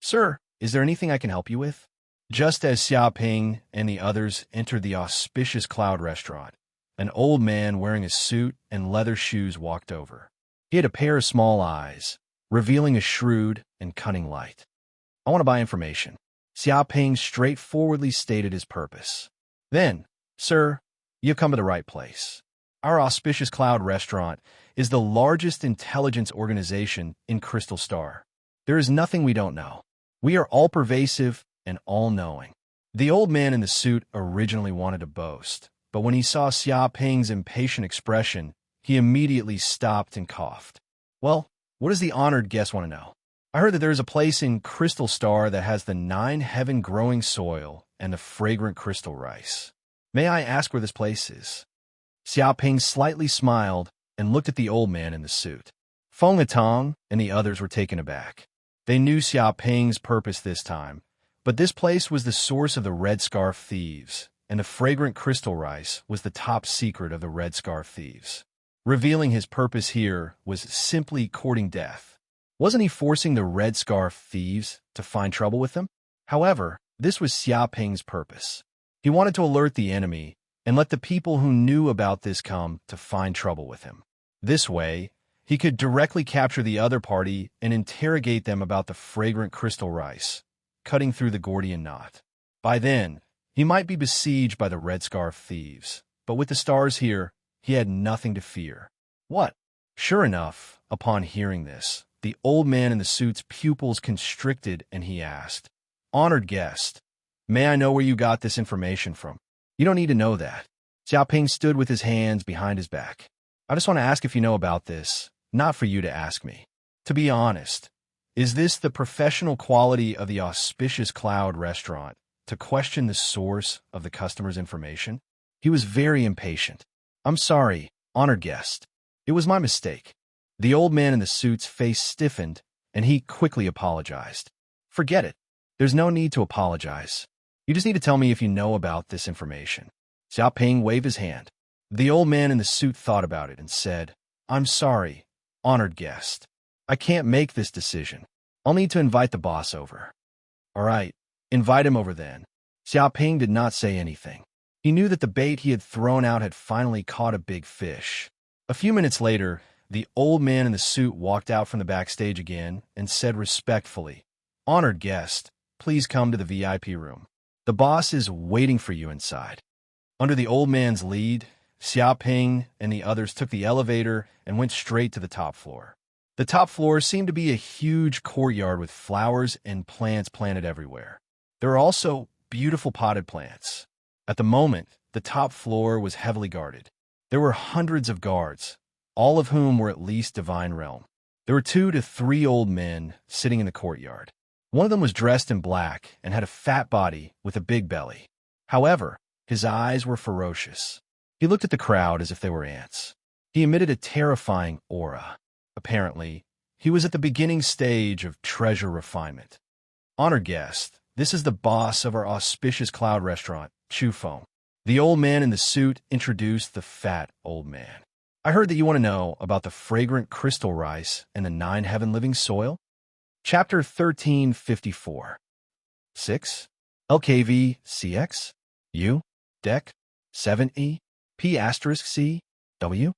Sir, Is there anything I can help you with? Just as Xiaoping and the others entered the auspicious Cloud restaurant, an old man wearing a suit and leather shoes walked over. He had a pair of small eyes, revealing a shrewd and cunning light. I want to buy information. Xiaoping straightforwardly stated his purpose. Then, sir, you've come to the right place. Our auspicious Cloud restaurant is the largest intelligence organization in Crystal Star. There is nothing we don't know. We are all-pervasive and all-knowing. The old man in the suit originally wanted to boast, but when he saw Xiaoping's impatient expression, he immediately stopped and coughed. Well, what does the honored guest want to know? I heard that there is a place in Crystal Star that has the 9 heaven-growing soil and the fragrant crystal rice. May I ask where this place is? Xiaoping slightly smiled and looked at the old man in the suit. Feng Atong and the others were taken aback. They knew Xiaoping's purpose this time, but this place was the source of the Red Scarf Thieves, and the fragrant crystal rice was the top secret of the Red Scarf Thieves. Revealing his purpose here was simply courting death. Wasn't he forcing the Red Scarf Thieves to find trouble with them? However, this was Xiaoping's purpose. He wanted to alert the enemy and let the people who knew about this come to find trouble with him. This way, he could directly capture the other party and interrogate them about the fragrant crystal rice, cutting through the Gordian knot. By then, he might be besieged by the Red Scarf Thieves, but with the stars here, he had nothing to fear. What? Sure enough, upon hearing this, the old man in the suit's pupils constricted and he asked, "Honored guest, may I know where you got this information from?" "You don't need to know that." Xiaoping stood with his hands behind his back. "I just want to ask if you know about this, not for you to ask me. To be honest, is this the professional quality of the auspicious Cloud restaurant to question the source of the customer's information?" He was very impatient. "I'm sorry, honored guest. It was my mistake." The old man in the suit's face stiffened, and he quickly apologized. "Forget it. There's no need to apologize. You just need to tell me if you know about this information." Xiaoping waved his hand. The old man in the suit thought about it and said, "I'm sorry, honored guest. I can't make this decision. I'll need to invite the boss over." "All right, invite him over then." Xiaoping did not say anything. He knew that the bait he had thrown out had finally caught a big fish. A few minutes later, the old man in the suit walked out from the backstage again and said respectfully, "Honored guest, please come to the VIP room. The boss is waiting for you inside." Under the old man's lead, Xiaoping and the others took the elevator and went straight to the top floor. The top floor seemed to be a huge courtyard with flowers and plants planted everywhere. There were also beautiful potted plants. At the moment, the top floor was heavily guarded. There were hundreds of guards, all of whom were at least divine realm. There were 2 to 3 old men sitting in the courtyard. One of them was dressed in black and had a fat body with a big belly. However, his eyes were ferocious. He looked at the crowd as if they were ants. He emitted a terrifying aura. Apparently, he was at the beginning stage of treasure refinement. "Honored guest, this is the boss of our auspicious Cloud restaurant, Chu Feng." The old man in the suit introduced the fat old man. "I heard that you want to know about the fragrant crystal rice and the 9 heaven-living soil?" Chapter 1354. 6. LKV CX U Deck 7E P asterisk C W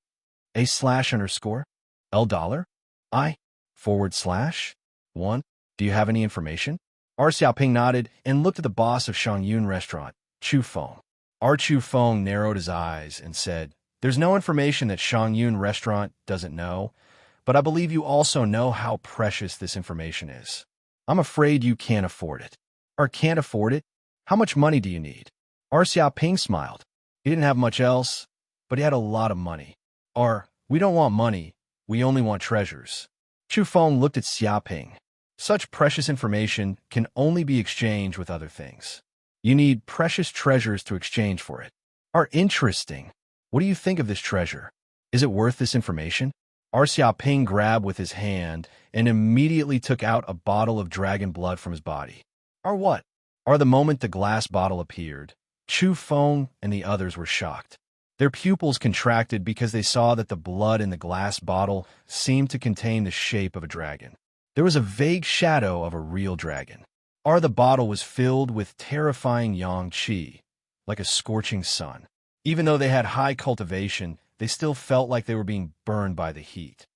A slash underscore L dollar I forward slash 1. Do you have any information? R Xiaoping nodded and looked at the boss of Shangyun Restaurant, Chu Feng. R Chu Feng narrowed his eyes and said, "There's no information that Shangyun Restaurant doesn't know, but I believe you also know how precious this information is. I'm afraid you can't afford it." "Or can't afford it? How much money do you need?" R Xiaoping smiled. He didn't have much else, but he had a lot of money. We don't want money, we only want treasures." Chu Feng looked at Xiaoping. "Such precious information can only be exchanged with other things. You need precious treasures to exchange for it." Interesting. What do you think of this treasure? Is it worth this information?" R Xiaoping grabbed with his hand and immediately took out a bottle of dragon blood from his body. What? The moment the glass bottle appeared, Chu Feng and the others were shocked. Their pupils contracted because they saw that the blood in the glass bottle seemed to contain the shape of a dragon. There was a vague shadow of a real dragon. The bottle was filled with terrifying yang qi, like a scorching sun. Even though they had high cultivation, they still felt like they were being burned by the heat.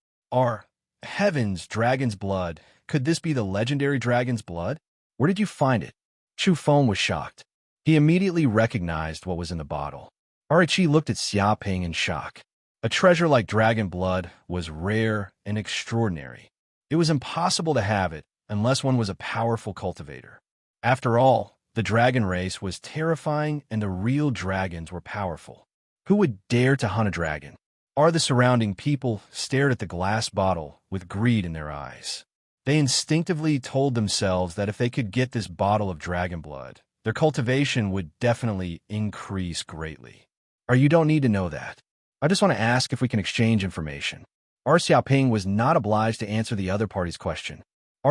Heavens, dragon's blood. Could this be the legendary dragon's blood? Where did you find it? Chu Feng was shocked. He immediately recognized what was in the bottle. Chi looked at Xia Ping in shock. A treasure like dragon blood was rare and extraordinary. It was impossible to have it unless one was a powerful cultivator. After all, the dragon race was terrifying and the real dragons were powerful. Who would dare to hunt a dragon? The surrounding people stared at the glass bottle with greed in their eyes. They instinctively told themselves that if they could get this bottle of dragon blood, their cultivation would definitely increase greatly. You don't need to know that. I just want to ask if we can exchange information. Xiaoping was not obliged to answer the other party's question.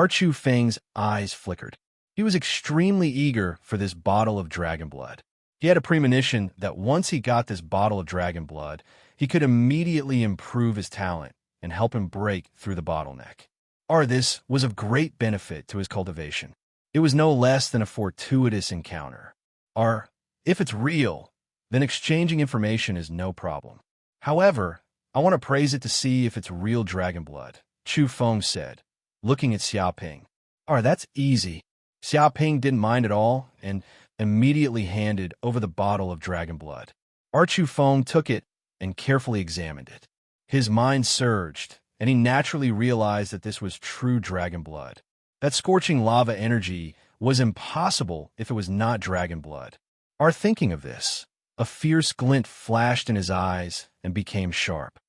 Chu Feng's eyes flickered. He was extremely eager for this bottle of dragon blood. He had a premonition that once he got this bottle of dragon blood, he could immediately improve his talent and help him break through the bottleneck. This was of great benefit to his cultivation. It was no less than a fortuitous encounter. If it's real, then exchanging information is no problem. However, I want to praise it to see if it's real dragon blood, Chu Feng said, looking at Xiaoping. That's easy. Xiaoping didn't mind at all and immediately handed over the bottle of dragon blood. Chu Feng took it and carefully examined it. His mind surged, and he naturally realized that this was true dragon blood. That scorching lava energy was impossible if it was not dragon blood. Thinking of this, a fierce glint flashed in his eyes and became sharp.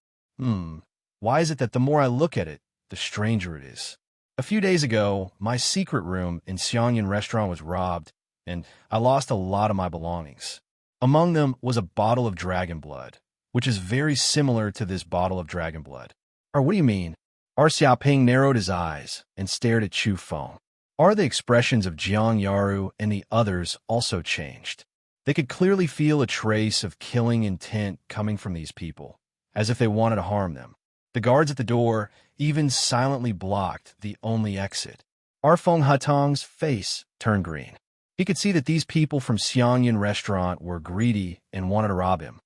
Why is it that the more I look at it, the stranger it is? A few days ago, my secret room in Xiangyan restaurant was robbed, and I lost a lot of my belongings. Among them was a bottle of dragon blood, which is very similar to this bottle of dragon blood. What do you mean? Xiaoping narrowed his eyes and stared at Chu Feng. The expressions of Jiang Yaru and the others also changed. They could clearly feel a trace of killing intent coming from these people, as if they wanted to harm them. The guards at the door even silently blocked the only exit. Feng Hatong's face turned green. He could see that these people from Xiangyan restaurant were greedy and wanted to rob him.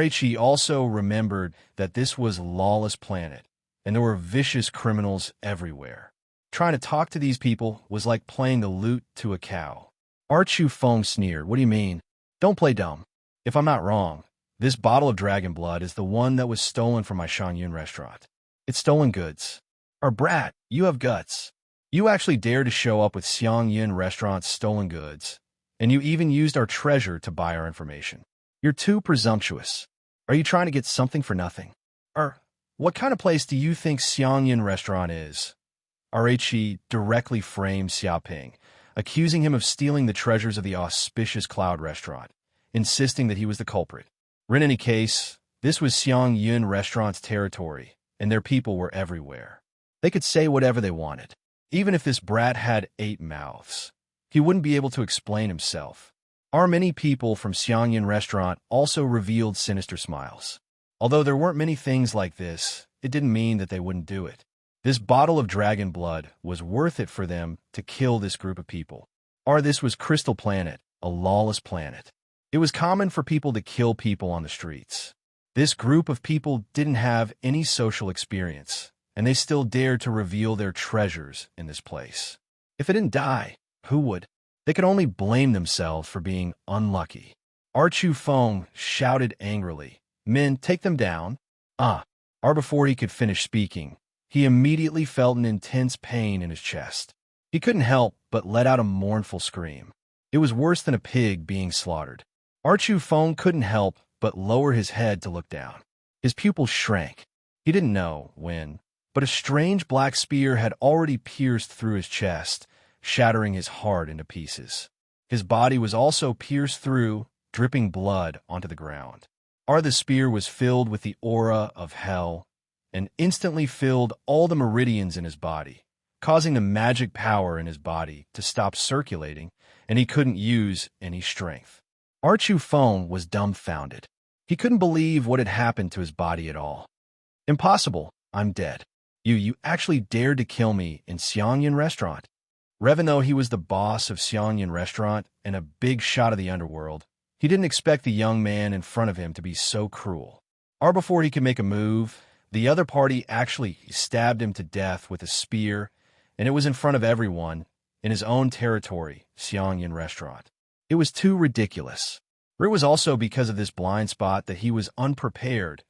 He also remembered that this was a lawless planet, and there were vicious criminals everywhere. Trying to talk to these people was like playing the lute to a cow. Chu Feng sneered. What do you mean? Don't play dumb. If I'm not wrong, this bottle of dragon blood is the one that was stolen from my Shangyun restaurant. It's stolen goods. Brat, you have guts. You actually dared to show up with Xiangyan restaurant's stolen goods, and you even used our treasure to buy our information. You're too presumptuous. Are you trying to get something for nothing? What kind of place do you think Xiangyan restaurant is? He directly framed Xiaoping, accusing him of stealing the treasures of the auspicious Cloud restaurant, insisting that he was the culprit. In any case, this was Xiangyan restaurant's territory, and their people were everywhere. They could say whatever they wanted. Even if this brat had 8 mouths, he wouldn't be able to explain himself. Many people from Xiangyan restaurant also revealed sinister smiles. Although there weren't many things like this, it didn't mean that they wouldn't do it. This bottle of dragon blood was worth it for them to kill this group of people. This was Crystal Planet, a lawless planet. It was common for people to kill people on the streets. This group of people didn't have any social experience, and they still dared to reveal their treasures in this place. If they didn't die, who would? They could only blame themselves for being unlucky. Chu Feng shouted angrily, "Men, take them down." Before he could finish speaking, he immediately felt an intense pain in his chest. He couldn't help but let out a mournful scream. It was worse than a pig being slaughtered. Chu Feng couldn't help but lower his head to look down. His pupils shrank. He didn't know when, but a strange black spear had already pierced through his chest, shattering his heart into pieces. His body was also pierced through, dripping blood onto the ground. The spear was filled with the aura of hell and instantly filled all the meridians in his body, causing the magic power in his body to stop circulating, and he couldn't use any strength. Chu Feng was dumbfounded. He couldn't believe what had happened to his body at all. Impossible. I'm dead. You actually dared to kill me in Xiangyan restaurant. Even though he was the boss of Xiangyan Restaurant and a big shot of the underworld, he didn't expect the young man in front of him to be so cruel. Or before he could make a move, the other party actually stabbed him to death with a spear, and it was in front of everyone, in his own territory, Xiangyan Restaurant. It was too ridiculous. It was also because of this blind spot that he was unprepared,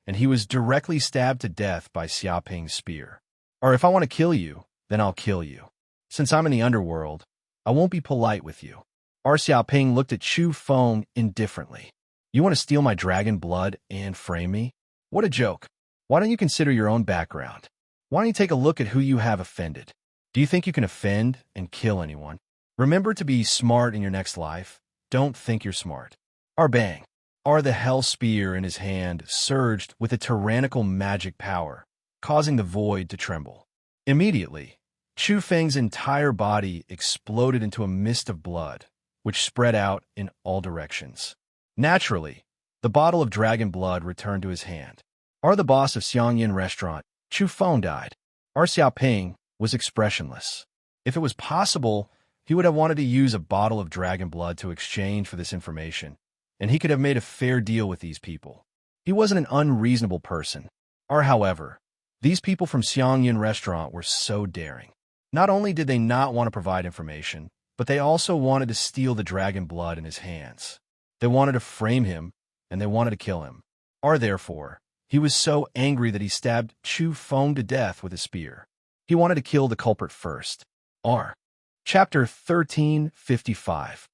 and he was directly stabbed to death by Xiaoping's spear. Or if I want to kill you, then I'll kill you. Since I'm in the underworld, I won't be polite with you. Or Xiaoping looked at Chu Feng indifferently. You want to steal my dragon blood and frame me? What a joke. Why don't you consider your own background? Why don't you take a look at who you have offended? Do you think you can offend and kill anyone? Remember to be smart in your next life. Don't think you're smart. Or bang. Or the hell spear in his hand surged with a tyrannical magic power, causing the void to tremble. Immediately, Chu Feng's entire body exploded into a mist of blood, which spread out in all directions. Naturally, the bottle of dragon blood returned to his hand. Or the boss of Xiangyan Restaurant, Chu Feng, died. Or Xiaoping was expressionless. If it was possible, he would have wanted to use a bottle of dragon blood to exchange for this information, and he could have made a fair deal with these people. He wasn't an unreasonable person. Or, however, these people from Xiangyan Restaurant were so daring. Not only did they not want to provide information, but they also wanted to steal the dragon blood in his hands. They wanted to frame him, and they wanted to kill him. Or, therefore, he was so angry that he stabbed Chu Feng to death with a spear. He wanted to kill the culprit first. R. Chapter 1355.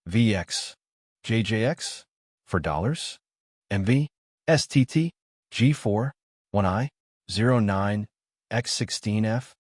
VX. JJX? For dollars? MV? STT? G4? 1I? 09? X16F?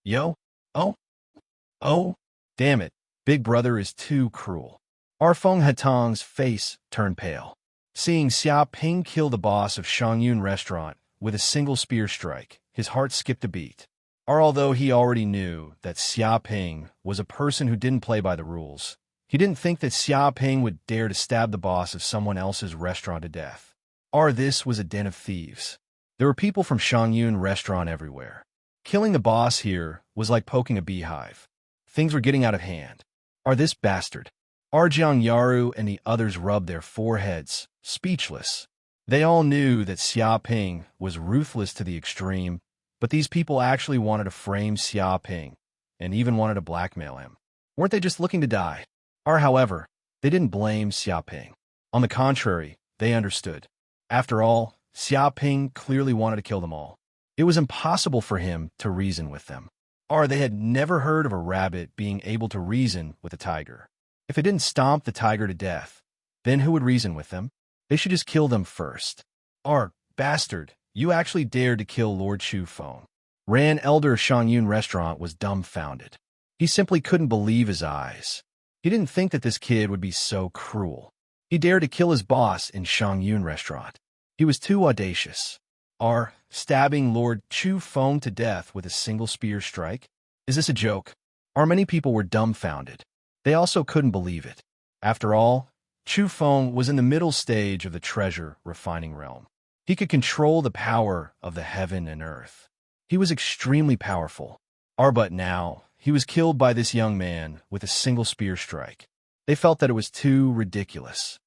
Yo? Oh? Damn it. Big Brother is too cruel. Our Feng Hatang's face turned pale. Seeing Xiaoping kill the boss of Shangyun Restaurant with a single spear strike, his heart skipped a beat. Or although he already knew that Xiaoping was a person who didn't play by the rules, he didn't think that Xiaoping would dare to stab the boss of someone else's restaurant to death. Or this was a den of thieves. There were people from Shangyun Restaurant everywhere. Killing the boss here was like poking a beehive. Things were getting out of hand. Or this bastard. Jiang Yaru and the others rubbed their foreheads, speechless. They all knew that Xiaoping was ruthless to the extreme, but these people actually wanted to frame Xiaoping and even wanted to blackmail him. Weren't they just looking to die? Or, however, they didn't blame Xiaoping. On the contrary, they understood. After all, Xiaoping clearly wanted to kill them all. It was impossible for him to reason with them. Or they had never heard of a rabbit being able to reason with a tiger. If it didn't stomp the tiger to death, then who would reason with them? They should just kill them first. Or, bastard, you actually dared to kill Lord Chu Feng. Ran Elder Shangyun Restaurant was dumbfounded. He simply couldn't believe his eyes. He didn't think that this kid would be so cruel. He dared to kill his boss in Shangyun Restaurant. He was too audacious. Or, stabbing Lord Chu Feng to death with a single spear strike? Is this a joke? Or many people were dumbfounded. They also couldn't believe it. After all, Chu Feng was in the middle stage of the treasure refining realm. He could control the power of the heaven and earth. He was extremely powerful. But now, he was killed by this young man with a single spear strike. They felt that it was too ridiculous.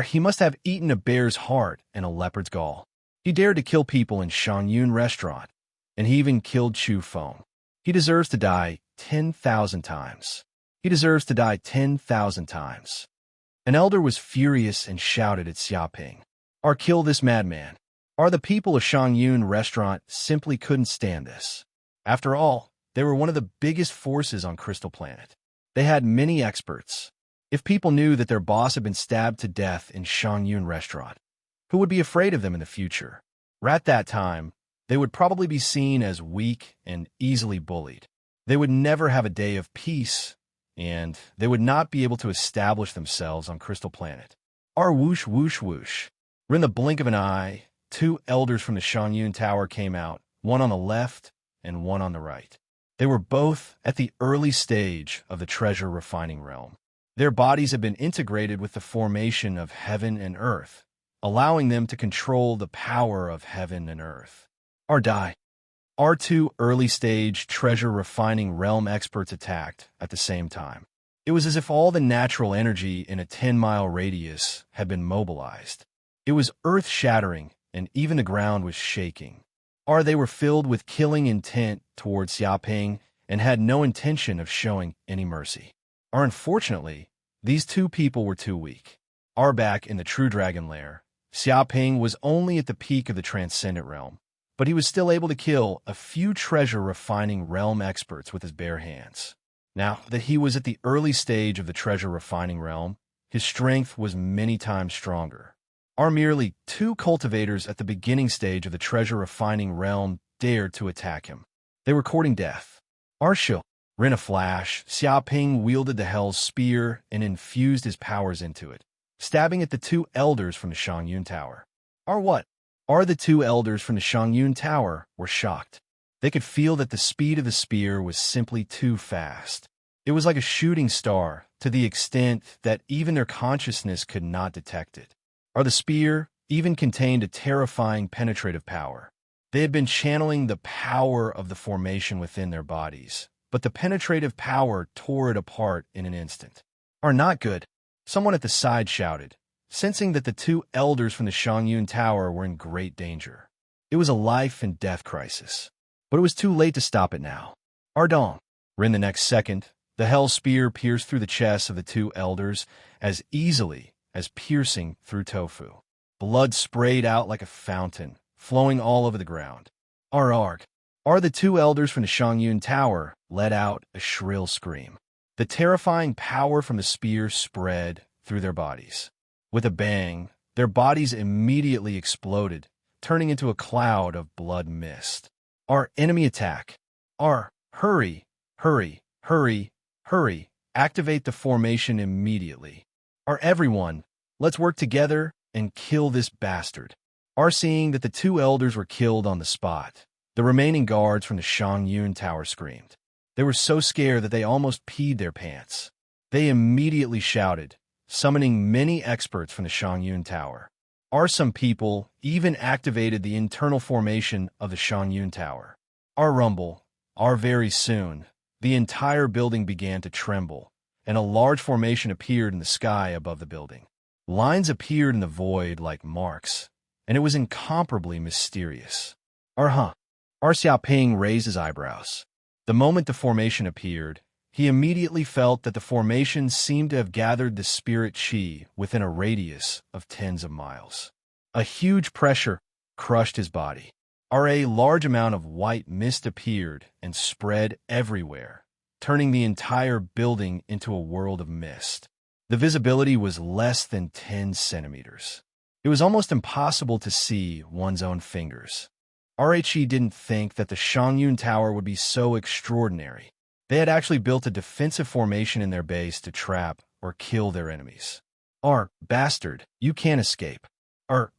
He must have eaten a bear's heart and a leopard's gall. He dared to kill people in Shangyun Restaurant, and he even killed Chu Feng. He deserves to die 10,000 times. He deserves to die 10,000 times. An elder was furious and shouted at Xiaoping. Kill this madman. The people of Shangyun Restaurant simply couldn't stand this. After all, they were one of the biggest forces on Crystal Planet. They had many experts. If people knew that their boss had been stabbed to death in Shangyun Restaurant, who would be afraid of them in the future? At that time, they would probably be seen as weak and easily bullied. They would never have a day of peace, and they would not be able to establish themselves on Crystal Planet. Whoosh, whoosh, whoosh. In the blink of an eye, two elders from the Shangyun Tower came out, one on the left and one on the right. They were both at the early stage of the treasure refining realm. Their bodies had been integrated with the formation of heaven and earth, allowing them to control the power of heaven and earth. Die. R2 early-stage treasure-refining realm experts attacked at the same time. It was as if all the natural energy in a 10-mile radius had been mobilized. It was earth-shattering, and even the ground was shaking. They were filled with killing intent towards Xiaoping and had no intention of showing any mercy. Unfortunately, these two people were too weak. Back in the True Dragon Lair, Xiaoping was only at the peak of the Transcendent Realm, but he was still able to kill a few treasure-refining realm experts with his bare hands. Now that he was at the early stage of the treasure-refining realm, his strength was many times stronger. Merely two cultivators at the beginning stage of the treasure-refining realm dared to attack him. They were courting death. In a flash, Xiaoping wielded the Hell's Spear and infused his powers into it, stabbing at the two elders from the Shangyun Tower. The two elders from the Shangyun Tower were shocked. They could feel that the speed of the spear was simply too fast. It was like a shooting star, to the extent that even their consciousness could not detect it. The spear even contained a terrifying penetrative power. They had been channeling the power of the formation within their bodies, but the penetrative power tore it apart in an instant. Not good, someone at the side shouted, sensing that the two elders from the Shangyun Tower were in great danger. It was a life-and-death crisis. But it was too late to stop it now. Ardong. In the next second, the Hell Spear pierced through the chests of the two elders as easily as piercing through tofu. Blood sprayed out like a fountain, flowing all over the ground. The two elders from the Shangyun Tower let out a shrill scream. The terrifying power from the spear spread through their bodies. With a bang, their bodies immediately exploded, turning into a cloud of blood mist. Enemy attack. Hurry, hurry, hurry, hurry. Activate the formation immediately. Everyone, let's work together and kill this bastard. Seeing that the two elders were killed on the spot, the remaining guards from the Shangyun Tower screamed. They were so scared that they almost peed their pants. They immediately shouted, summoning many experts from the Shangyun Tower. Some people even activated the internal formation of the Shangyun Tower. Rumble. Very soon, the entire building began to tremble, and a large formation appeared in the sky above the building. Lines appeared in the void like marks, and it was incomparably mysterious. Xiaoping raised his eyebrows. The moment the formation appeared, he immediately felt that the formation seemed to have gathered the spirit chi within a radius of tens of miles. A huge pressure crushed his body. A large amount of white mist appeared and spread everywhere, turning the entire building into a world of mist. The visibility was less than 10 centimeters. It was almost impossible to see one's own fingers. Didn't think that the Shangyun Tower would be so extraordinary. They had actually built a defensive formation in their base to trap or kill their enemies. Bastard, you can't escape.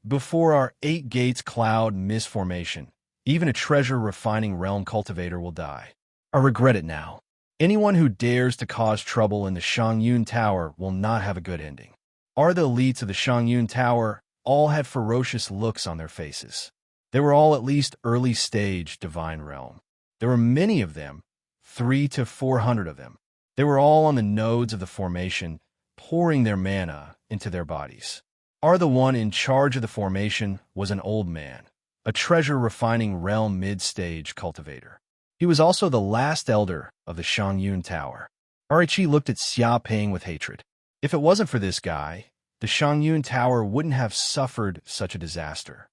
Before our 8 gates cloud mist formation, even a treasure-refining realm cultivator will die. I regret it now. Anyone who dares to cause trouble in the Shangyun Tower will not have a good ending. The elites of the Shangyun Tower all had ferocious looks on their faces. They were all at least early-stage divine realm. There were many of them, 300 to 400 of them. They were all on the nodes of the formation, pouring their mana into their bodies. The one in charge of the formation was an old man, a treasure-refining realm mid-stage cultivator. He was also the last elder of the Shangyun Tower. Looked at Xiaoping with hatred. If it wasn't for this guy, the Shangyun Tower wouldn't have suffered such a disaster.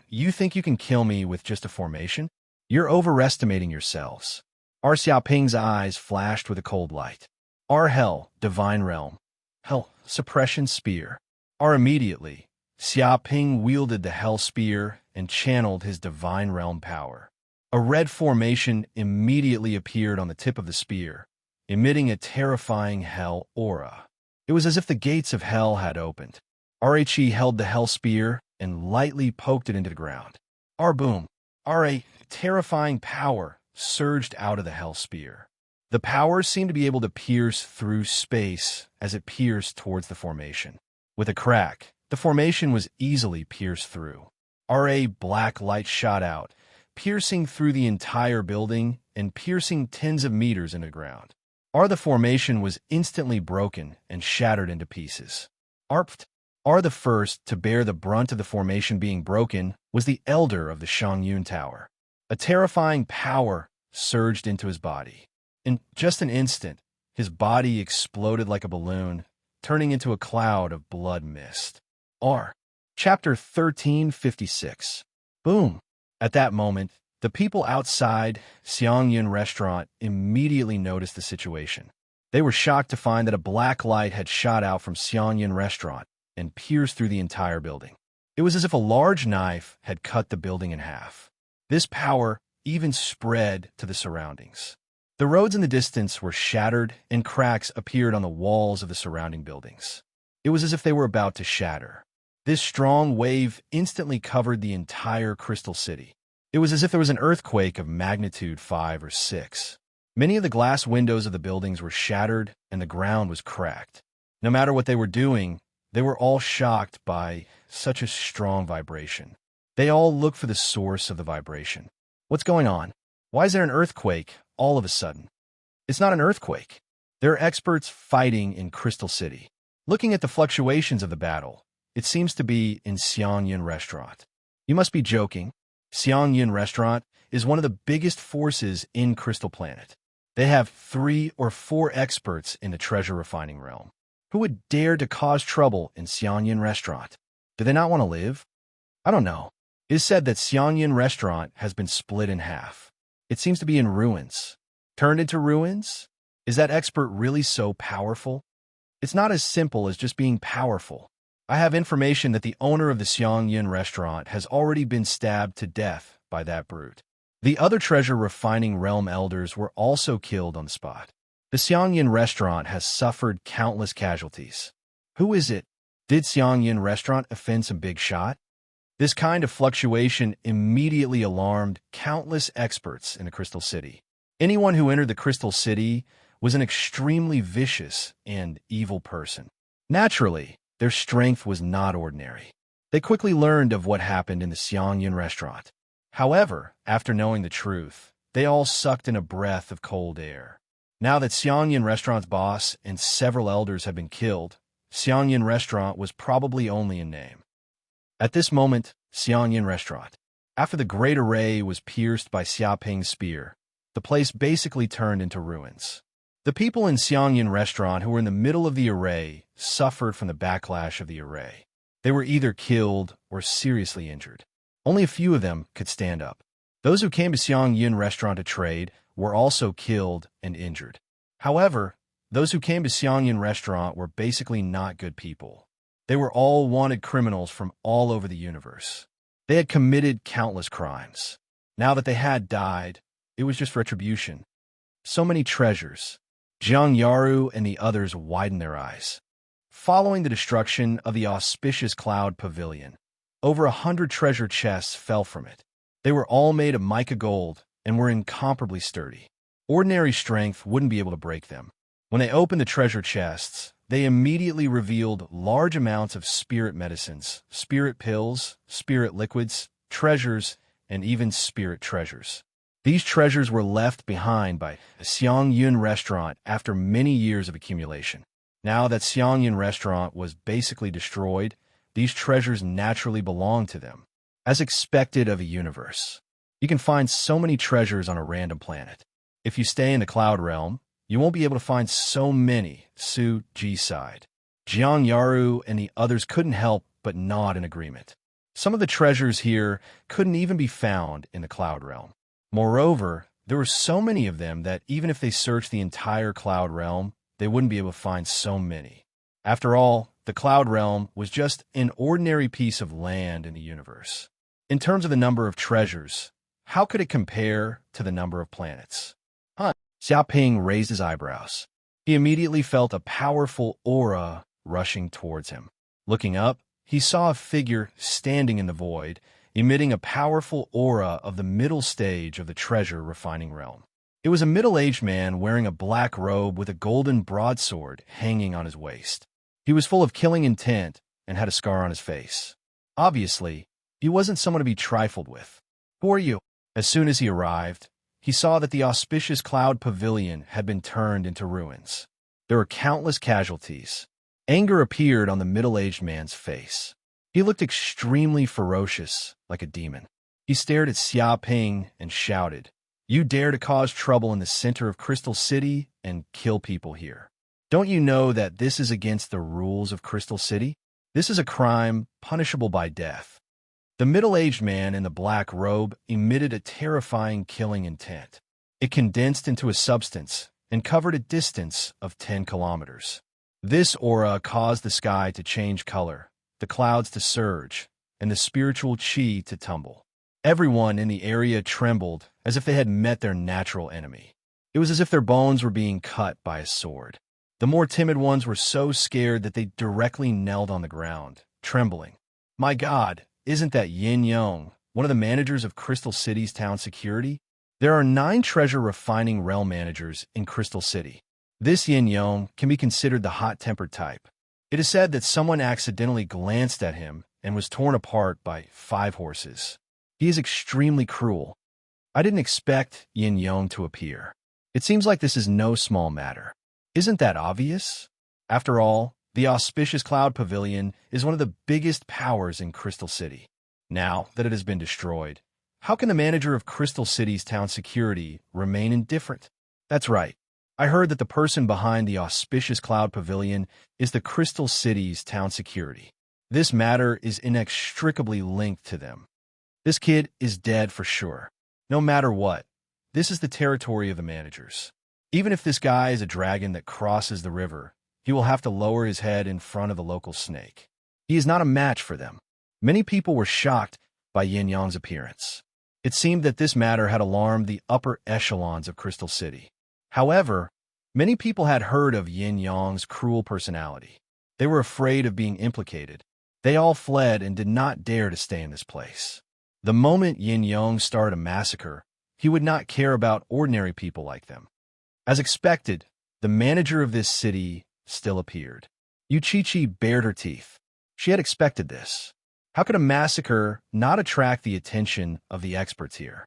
You think you can kill me with just a formation? You're overestimating yourselves. Xiaoping's eyes flashed with a cold light. Hell, divine realm. Hell, suppression spear. Immediately, Xiaoping wielded the Hell Spear and channeled his divine realm power. A red formation immediately appeared on the tip of the spear, emitting a terrifying hell aura. It was as if the gates of hell had opened. Held the Hell Spear and lightly poked it into the ground. Boom. A terrifying power surged out of the Hell Spear. The power seemed to be able to pierce through space as it pierced towards the formation. With a crack, the formation was easily pierced through. Black light shot out, piercing through the entire building and piercing tens of meters into the ground. The formation was instantly broken and shattered into pieces. The first to bear the brunt of the formation being broken was the elder of the Shangyun Tower. A terrifying power surged into his body. In just an instant, his body exploded like a balloon, turning into a cloud of blood mist. Chapter 1356. Boom! At that moment, the people outside Xiangyun restaurant immediately noticed the situation. They were shocked to find that a black light had shot out from Xiangyun restaurant and pierced through the entire building. It was as if a large knife had cut the building in half. This power even spread to the surroundings. The roads in the distance were shattered, and cracks appeared on the walls of the surrounding buildings. It was as if they were about to shatter. This strong wave instantly covered the entire Crystal City. It was as if there was an earthquake of magnitude 5 or 6. Many of the glass windows of the buildings were shattered, and the ground was cracked. No matter what they were doing, they were all shocked by such a strong vibration. They all looked for the source of the vibration. What's going on? Why is there an earthquake all of a sudden? It's not an earthquake. There are experts fighting in Crystal City. Looking at the fluctuations of the battle, it seems to be in Xiangyun Restaurant. You must be joking. Xiangyun Restaurant is one of the biggest forces in Crystal Planet. They have 3 or 4 experts in the treasure refining realm. Who would dare to cause trouble in Xiangyun Restaurant? Do they not want to live? I don't know. It is said that Xiangyun Restaurant has been split in half. It seems to be in ruins. Turned into ruins? Is that expert really so powerful? It's not as simple as just being powerful. I have information that the owner of the Xiangyun Restaurant has already been stabbed to death by that brute. The other treasure refining realm elders were also killed on the spot. The Xiangyun Restaurant has suffered countless casualties. Who is it? Did Xiangyun Restaurant offend some big shot? This kind of fluctuation immediately alarmed countless experts in the Crystal City. Anyone who entered the Crystal City was an extremely vicious and evil person. Naturally, their strength was not ordinary. They quickly learned of what happened in the Xiangyun Restaurant. However, after knowing the truth, they all sucked in a breath of cold air. Now that Xiangyun Restaurant's boss and several elders had been killed, Xiangyun Restaurant was probably only in name. At this moment, Xiangyun Restaurant. After the great array was pierced by Xiaoping's spear, the place basically turned into ruins. The people in Xiangyun Restaurant who were in the middle of the array suffered from the backlash of the array. They were either killed or seriously injured. Only a few of them could stand up. Those who came to Xiangyun Restaurant to trade were also killed and injured. However, those who came to Xiangyun Restaurant were basically not good people. They were all wanted criminals from all over the universe. They had committed countless crimes. Now that they had died, it was just retribution. So many treasures. Jiang Yaru and the others widened their eyes. Following the destruction of the auspicious Cloud Pavilion, over 100 treasure chests fell from it. They were all made of mica gold and were incomparably sturdy. Ordinary strength wouldn't be able to break them. When they opened the treasure chests, they immediately revealed large amounts of spirit medicines, spirit pills, spirit liquids, treasures, and even spirit treasures. These treasures were left behind by the Xiangyun Restaurant after many years of accumulation. Now that Xiangyun Restaurant was basically destroyed, these treasures naturally belonged to them. As expected of a universe, you can find so many treasures on a random planet. If you stay in the Cloud Realm, you won't be able to find so many. Su Ji sighed. Jiang Yaru and the others couldn't help but nod in agreement. Some of the treasures here couldn't even be found in the Cloud Realm. Moreover, there were so many of them that even if they searched the entire Cloud Realm, they wouldn't be able to find so many. After all, the Cloud Realm was just an ordinary piece of land in the universe. In terms of the number of treasures, how could it compare to the number of planets? Xiaoping raised his eyebrows. He immediately felt a powerful aura rushing towards him. Looking up, he saw a figure standing in the void, emitting a powerful aura of the middle stage of the treasure refining realm. It was a middle-aged man wearing a black robe with a golden broadsword hanging on his waist. He was full of killing intent and had a scar on his face. Obviously, he wasn't someone to be trifled with. Who are you? As soon as he arrived, he saw that the auspicious cloud pavilion had been turned into ruins. There were countless casualties. Anger appeared on the middle-aged man's face. He looked extremely ferocious, like a demon. He stared at Xia Ping and shouted, "You dare to cause trouble in the center of Crystal City and kill people here. Don't you know that this is against the rules of Crystal City? This is a crime punishable by death." The middle-aged man in the black robe emitted a terrifying killing intent. It condensed into a substance and covered a distance of 10 kilometers. This aura caused the sky to change color, the clouds to surge, and the spiritual chi to tumble. Everyone in the area trembled as if they had met their natural enemy. It was as if their bones were being cut by a sword. The more timid ones were so scared that they directly knelt on the ground, trembling. "My God, isn't that Yin Yong, one of the managers of Crystal City's town security?" There are 9 treasure refining realm managers in Crystal City. This Yin Yong can be considered the hot-tempered type. It is said that someone accidentally glanced at him and was torn apart by 5 horses. He is extremely cruel. I didn't expect Yin Yong to appear. It seems like this is no small matter. Isn't that obvious? After all, the auspicious Cloud Pavilion is one of the biggest powers in Crystal City. Now that it has been destroyed, how can the manager of Crystal City's town security remain indifferent? That's right. I heard that the person behind the auspicious Cloud Pavilion is the Crystal City's town security. This matter is inextricably linked to them. This kid is dead for sure. No matter what, this is the territory of the managers. Even if this guy is a dragon that crosses the river, he will have to lower his head in front of the local snake. He is not a match for them. Many people were shocked by Yin Yong's appearance. It seemed that this matter had alarmed the upper echelons of Crystal City. However, many people had heard of Yin Yong's cruel personality. They were afraid of being implicated. They all fled and did not dare to stay in this place. The moment Yin Yong started a massacre, he would not care about ordinary people like them. As expected, the manager of this city still appeared. Yu Chi-Chi bared her teeth. She had expected this. How could a massacre not attract the attention of the experts here?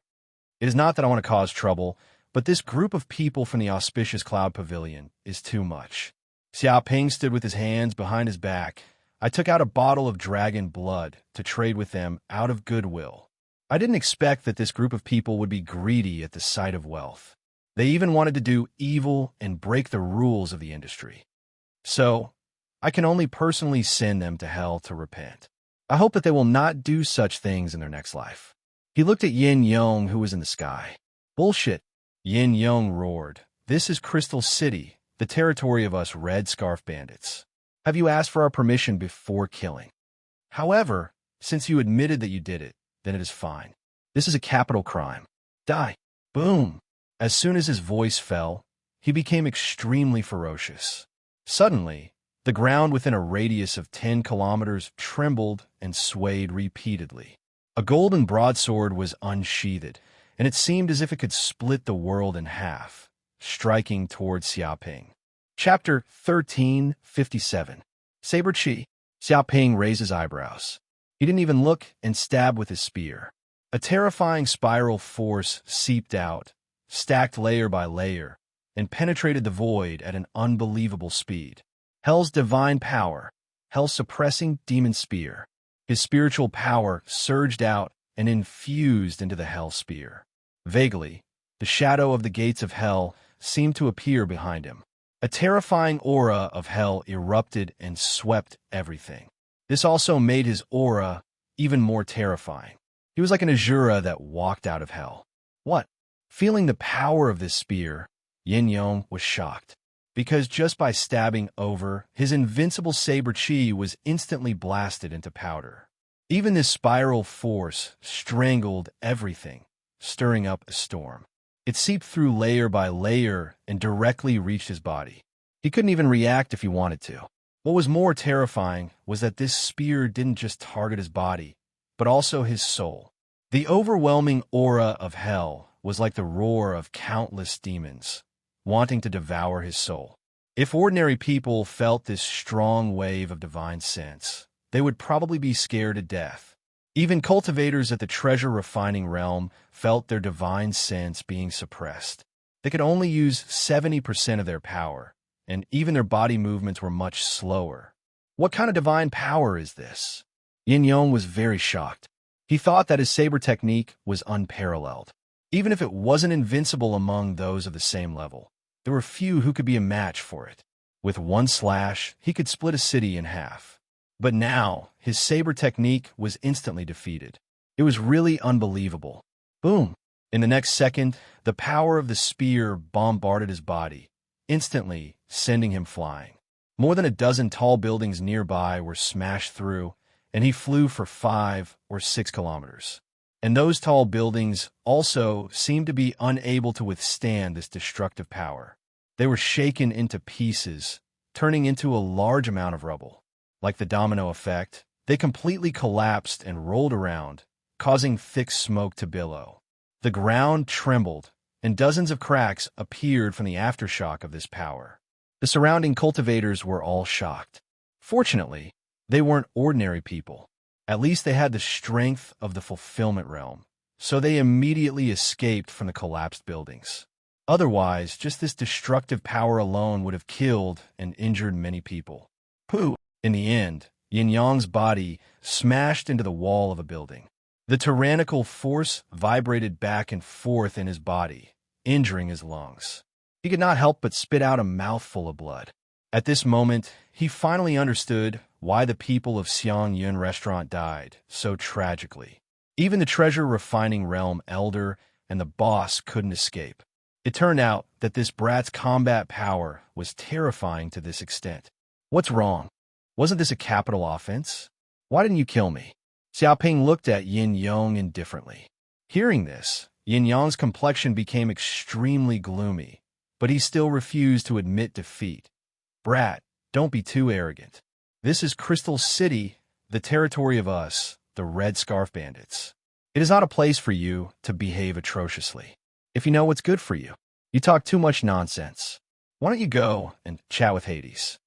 It is not that I want to cause trouble, but this group of people from the auspicious Cloud Pavilion is too much. Xia Ping stood with his hands behind his back. I took out a bottle of dragon blood to trade with them out of goodwill. I didn't expect that this group of people would be greedy at the sight of wealth. They even wanted to do evil and break the rules of the industry. So, I can only personally send them to hell to repent. I hope that they will not do such things in their next life. He looked at Yin Yong, who was in the sky. "Bullshit," Yin Yong roared. "This is Crystal City, the territory of us Red Scarf Bandits. Have you asked for our permission before killing? However, since you admitted that you did it, then it is fine. This is a capital crime. Die." Boom! As soon as his voice fell, he became extremely ferocious. Suddenly, the ground within a radius of 10 kilometers trembled and swayed repeatedly. A golden broadsword was unsheathed, and it seemed as if it could split the world in half, striking towards Xia Ping. Chapter 1357. Saber Chi. Xia Ping raised his eyebrows. He didn't even look and stabbed with his spear. A terrifying spiral force seeped out, stacked layer by layer, and penetrated the void at an unbelievable speed. Hell's divine power, Hell's suppressing demon spear. His spiritual power surged out and infused into the Hell spear. Vaguely, the shadow of the gates of Hell seemed to appear behind him. A terrifying aura of Hell erupted and swept everything. This also made his aura even more terrifying. He was like an Azura that walked out of Hell. What? Feeling the power of this spear, Yin Yong was shocked, because just by stabbing over, his invincible saber chi was instantly blasted into powder. Even this spiral force strangled everything, stirring up a storm. It seeped through layer by layer and directly reached his body. He couldn't even react if he wanted to. What was more terrifying was that this spear didn't just target his body, but also his soul. The overwhelming aura of Hell was like the roar of countless demons, wanting to devour his soul. If ordinary people felt this strong wave of divine sense, they would probably be scared to death. Even cultivators at the treasure-refining realm felt their divine sense being suppressed. They could only use 70% of their power, and even their body movements were much slower. What kind of divine power is this? Yin Yong was very shocked. He thought that his saber technique was unparalleled. Even if it wasn't invincible among those of the same level, there were few who could be a match for it. With one slash, he could split a city in half. But now, his saber technique was instantly defeated. It was really unbelievable. Boom! In the next second, the power of the spear bombarded his body, instantly sending him flying. More than a dozen tall buildings nearby were smashed through, and he flew for 5 or 6 kilometers. And those tall buildings also seemed to be unable to withstand this destructive power. They were shaken into pieces, turning into a large amount of rubble. Like the domino effect, they completely collapsed and rolled around, causing thick smoke to billow. The ground trembled, and dozens of cracks appeared from the aftershock of this power. The surrounding cultivators were all shocked. Fortunately, they weren't ordinary people. At least they had the strength of the fulfillment realm, so they immediately escaped from the collapsed buildings. Otherwise, just this destructive power alone would have killed and injured many people. Pooh! In the end, Yin Yong's body smashed into the wall of a building. The tyrannical force vibrated back and forth in his body, injuring his lungs. He could not help but spit out a mouthful of blood. At this moment, he finally understood why the people of Xiang Yun Restaurant died so tragically. Even the treasure-refining realm elder and the boss couldn't escape. It turned out that this brat's combat power was terrifying to this extent. What's wrong? Wasn't this a capital offense? Why didn't you kill me? Xiaoping looked at Yin Yong indifferently. Hearing this, Yin Yong's complexion became extremely gloomy, but he still refused to admit defeat. Brat, don't be too arrogant. This is Crystal City, the territory of us, the Red Scarf Bandits. It is not a place for you to behave atrociously. If you know what's good for you, you talk too much nonsense. Why don't you go and chat with Hades?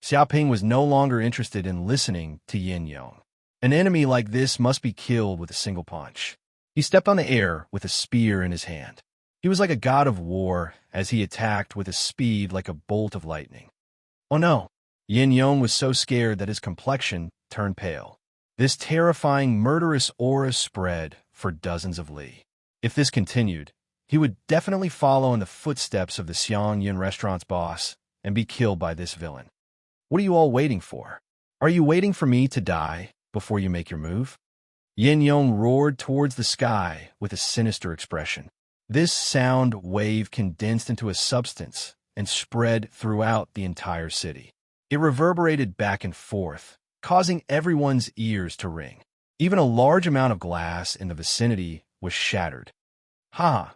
Xiaoping was no longer interested in listening to Yin Yong. An enemy like this must be killed with a single punch. He stepped on the air with a spear in his hand. He was like a god of war as he attacked with a speed like a bolt of lightning. Oh no! Yin Yong was so scared that his complexion turned pale. This terrifying, murderous aura spread for dozens of li. If this continued, he would definitely follow in the footsteps of the Xiang Yun Restaurant's boss and be killed by this villain. What are you all waiting for? Are you waiting for me to die before you make your move? Yin Yong roared towards the sky with a sinister expression. This sound wave condensed into a substance and spread throughout the entire city. It reverberated back and forth, causing everyone's ears to ring. Even a large amount of glass in the vicinity was shattered. Ha!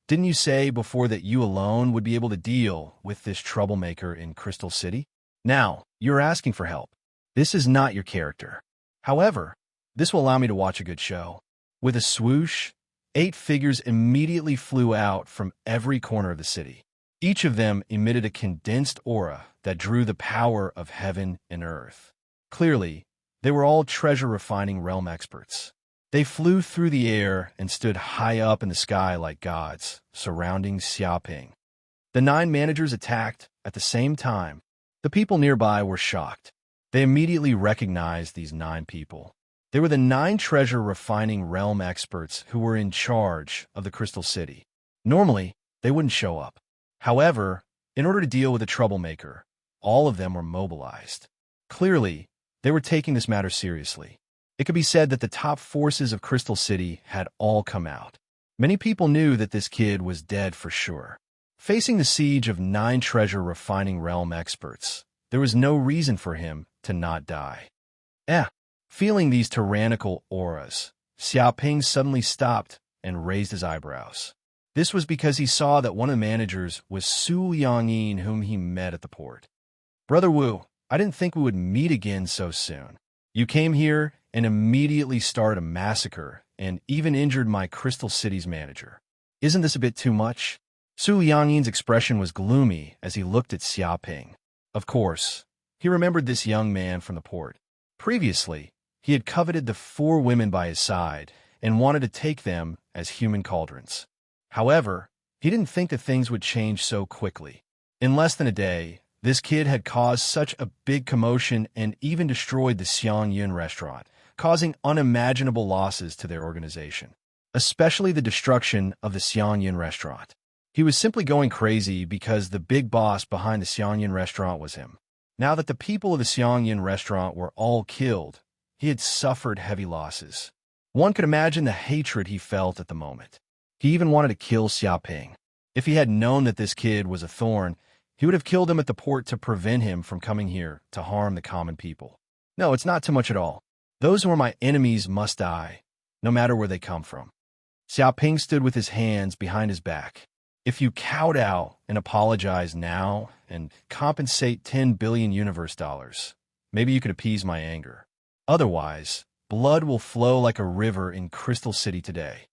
Didn't you say before that you alone would be able to deal with this troublemaker in Crystal City? Now, you're asking for help. This is not your character. However, this will allow me to watch a good show. With a swoosh, 8 figures immediately flew out from every corner of the city. Each of them emitted a condensed aura that drew the power of heaven and earth. Clearly, they were all treasure-refining realm experts. They flew through the air and stood high up in the sky like gods, surrounding Xiaoping. The 9 managers attacked at the same time. The people nearby were shocked. They immediately recognized these 9 people. They were the 9 treasure-refining realm experts who were in charge of the Crystal City. Normally, they wouldn't show up. However, in order to deal with the troublemaker, all of them were mobilized. Clearly, they were taking this matter seriously. It could be said that the top forces of Crystal City had all come out. Many people knew that this kid was dead for sure. Facing the siege of 9 treasure-refining realm experts, there was no reason for him to not die. Feeling these tyrannical auras, Xiaoping suddenly stopped and raised his eyebrows. This was because he saw that one of the managers was Su Yangyin, whom he met at the port. Brother Wu, I didn't think we would meet again so soon. You came here and immediately started a massacre and even injured my Crystal City's manager. Isn't this a bit too much? Su Yangyin's expression was gloomy as he looked at Xiaoping. Of course, he remembered this young man from the port. Previously, He had coveted the 4 women by his side and wanted to take them as human cauldrons. However, he didn't think that things would change so quickly. In less than a day, this kid had caused such a big commotion and even destroyed the Xiangyun restaurant, causing unimaginable losses to their organization, especially the destruction of the Xiangyun restaurant. He was simply going crazy because the big boss behind the Xiangyun restaurant was him. Now that the people of the Xiangyun restaurant were all killed, he had suffered heavy losses. One could imagine the hatred he felt at the moment. He even wanted to kill Xiaoping. If he had known that this kid was a thorn, he would have killed him at the port to prevent him from coming here to harm the common people. No, it's not too much at all. Those who are my enemies must die, no matter where they come from. Xiaoping stood with his hands behind his back. If you kowtow and apologize now and compensate 10 billion universe dollars, maybe you could appease my anger. Otherwise, blood will flow like a river in Crystal City today.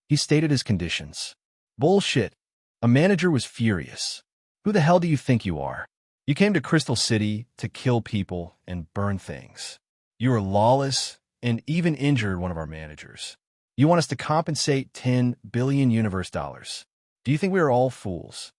He stated his conditions. Bullshit. A manager was furious. Who the hell do you think you are? You came to Crystal City to kill people and burn things. You are lawless and even injured one of our managers. You want us to compensate 10 billion universe dollars. Do you think we are all fools?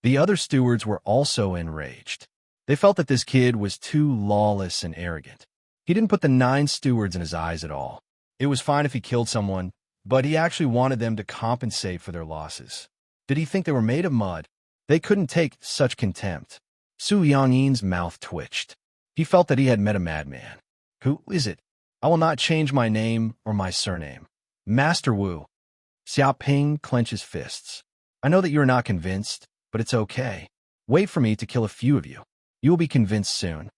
The other stewards were also enraged. They felt that this kid was too lawless and arrogant. He didn't put the 9 stewards in his eyes at all. It was fine if he killed someone, but he actually wanted them to compensate for their losses. Did he think they were made of mud? They couldn't take such contempt. Su Yangyin's mouth twitched. He felt that he had met a madman. Who is it? I will not change my name or my surname. Master Wu. Xiaoping clenched his fists. I know that you are not convinced, but it's okay. Wait for me to kill a few of you. You will be convinced soon.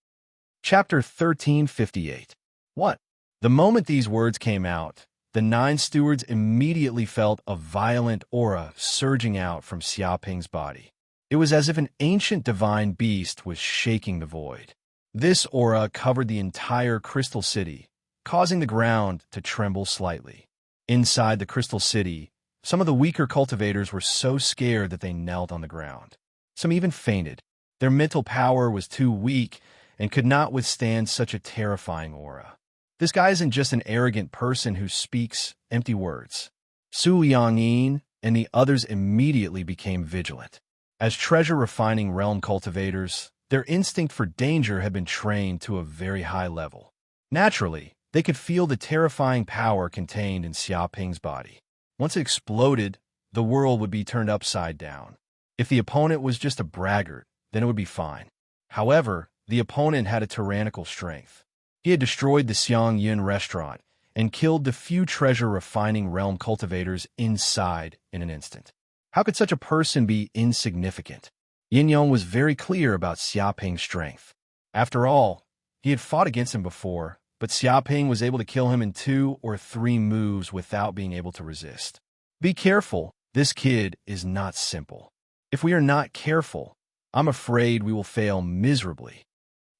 Chapter 1358. What? The moment these words came out, the 9 stewards immediately felt a violent aura surging out from Xiaoping's body. It was as if an ancient divine beast was shaking the void. This aura covered the entire Crystal City, causing the ground to tremble slightly. Inside the Crystal City, some of the weaker cultivators were so scared that they knelt on the ground. Some even fainted. Their mental power was too weak and could not withstand such a terrifying aura. This guy isn't just an arrogant person who speaks empty words. Su Yangyin and the others immediately became vigilant. As treasure-refining realm cultivators, their instinct for danger had been trained to a very high level. Naturally, they could feel the terrifying power contained in Xiaoping's body. Once it exploded, the world would be turned upside down. If the opponent was just a braggart, then it would be fine. However, the opponent had a tyrannical strength. He had destroyed the Xiangyun restaurant and killed the few treasure-refining realm cultivators inside in an instant. How could such a person be insignificant? Yin Yong was very clear about Xiaoping's strength. After all, he had fought against him before, but Xiaoping was able to kill him in 2 or 3 moves without being able to resist. Be careful, this kid is not simple. If we are not careful, I'm afraid we will fail miserably.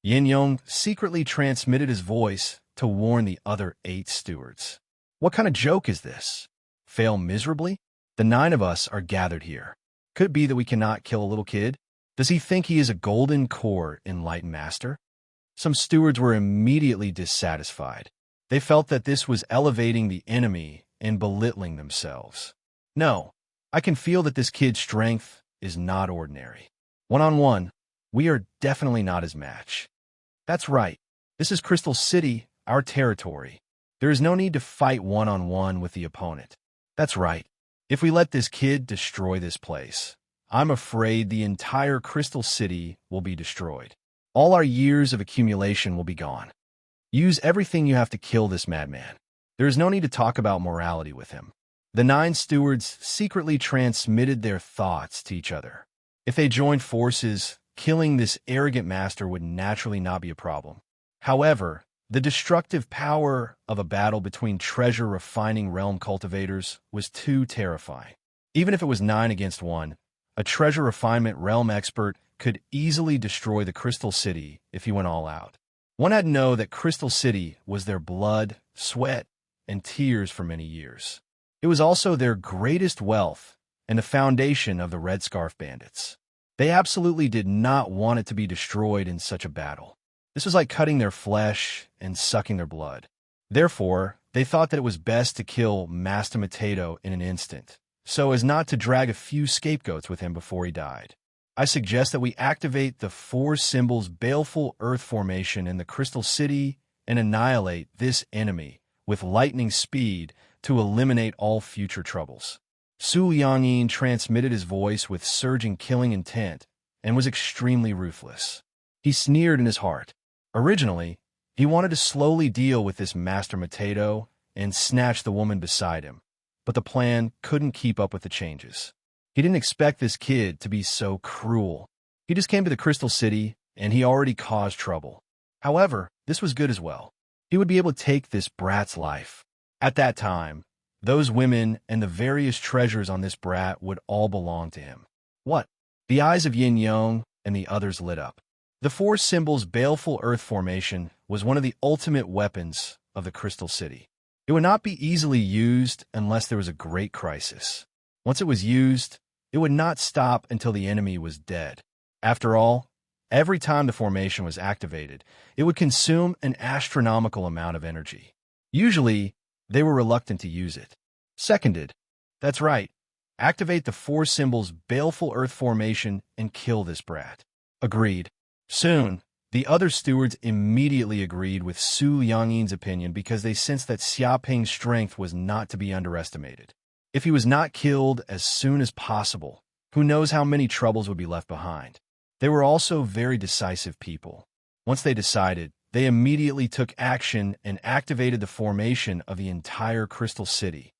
Yin Yong secretly transmitted his voice to warn the other 8 stewards. What kind of joke is this? Fail miserably? The 9 of us are gathered here. Could it be that we cannot kill a little kid? Does he think he is a golden core enlightened master? Some stewards were immediately dissatisfied. They felt that this was elevating the enemy and belittling themselves. No, I can feel that this kid's strength is not ordinary. One-on-one, we are definitely not his match. That's right. This is Crystal City, our territory. There is no need to fight one-on-one with the opponent. That's right. If we let this kid destroy this place, I'm afraid the entire Crystal City will be destroyed. All our years of accumulation will be gone. Use everything you have to kill this madman. There is no need to talk about morality with him. The 9 stewards secretly transmitted their thoughts to each other. If they joined forces, killing this arrogant master would naturally not be a problem. However, the destructive power of a battle between treasure-refining realm cultivators was too terrifying. Even if it was 9 against 1, a treasure refinement realm expert could easily destroy the Crystal City if he went all out. One had to know that Crystal City was their blood, sweat, and tears for many years. It was also their greatest wealth and the foundation of the Red Scarf Bandits. They absolutely did not want it to be destroyed in such a battle. This was like cutting their flesh and sucking their blood. Therefore, they thought that it was best to kill Master Potato in an instant, so as not to drag a few scapegoats with him before he died. I suggest that we activate the 4 symbols baleful earth formation in the Crystal City and annihilate this enemy with lightning speed to eliminate all future troubles. Su Yangyin transmitted his voice with surging killing intent and was extremely ruthless. He sneered in his heart. Originally, he wanted to slowly deal with this Master Potato and snatch the woman beside him, but the plan couldn't keep up with the changes. He didn't expect this kid to be so cruel. He just came to the Crystal City, and he already caused trouble. However, this was good as well. He would be able to take this brat's life. At that time, those women and the various treasures on this brat would all belong to him. What? The eyes of Yin Yong and the others lit up. The 4 symbols baleful earth formation was one of the ultimate weapons of the Crystal City. It would not be easily used unless there was a great crisis. Once it was used, it would not stop until the enemy was dead. After all, every time the formation was activated, it would consume an astronomical amount of energy. Usually, they were reluctant to use it. Seconded. That's right. Activate the 4 symbols baleful earth formation and kill this brat. Agreed. Soon, the other stewards immediately agreed with Su Yangyin's opinion because they sensed that Xiaoping's strength was not to be underestimated. If he was not killed as soon as possible, who knows how many troubles would be left behind. They were also very decisive people. Once they decided, they immediately took action and activated the formation of the entire Crystal City.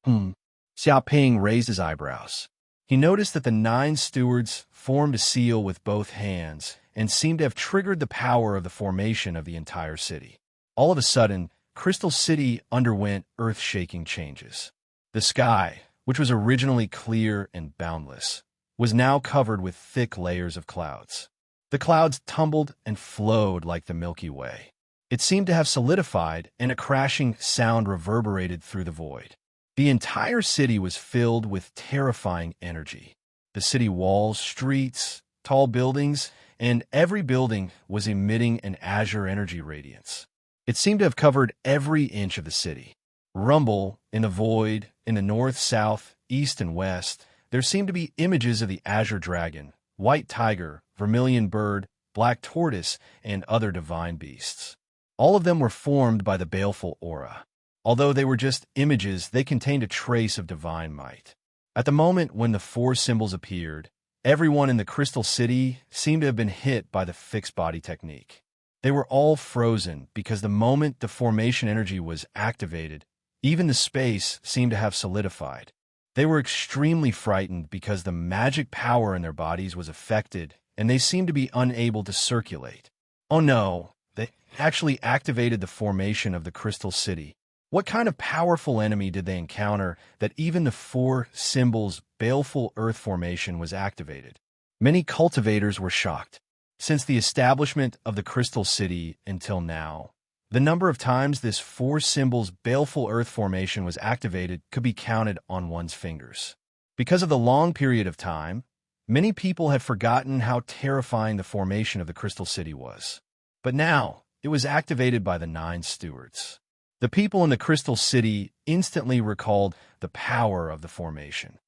Xiaoping raised his eyebrows. He noticed that the 9 stewards formed a seal with both hands and seemed to have triggered the power of the formation of the entire city. All of a sudden, Crystal City underwent earth-shaking changes. The sky, which was originally clear and boundless, was now covered with thick layers of clouds. The clouds tumbled and flowed like the Milky Way. It seemed to have solidified, and a crashing sound reverberated through the void. The entire city was filled with terrifying energy. The city walls, streets, tall buildings, and every building was emitting an azure energy radiance. It seemed to have covered every inch of the city. Rumble, in the void, in the north, south, east, and west, there seemed to be images of the azure dragon, white tiger, vermilion bird, black tortoise, and other divine beasts. All of them were formed by the baleful aura. Although they were just images, they contained a trace of divine might. At the moment when the 4 symbols appeared, everyone in the Crystal City seemed to have been hit by the fixed body technique. They were all frozen because the moment the formation energy was activated, even the space seemed to have solidified. They were extremely frightened because the magic power in their bodies was affected, and they seemed to be unable to circulate. Oh no, they actually activated the formation of the Crystal City. What kind of powerful enemy did they encounter that even the 4 symbols baleful earth formation was activated? Many cultivators were shocked. Since the establishment of the Crystal City until now, the number of times this 4 symbols baleful earth formation was activated could be counted on one's fingers. Because of the long period of time, many people had forgotten how terrifying the formation of the Crystal City was. But now, it was activated by the 9 stewards. The people in the Crystal City instantly recalled the power of the formation.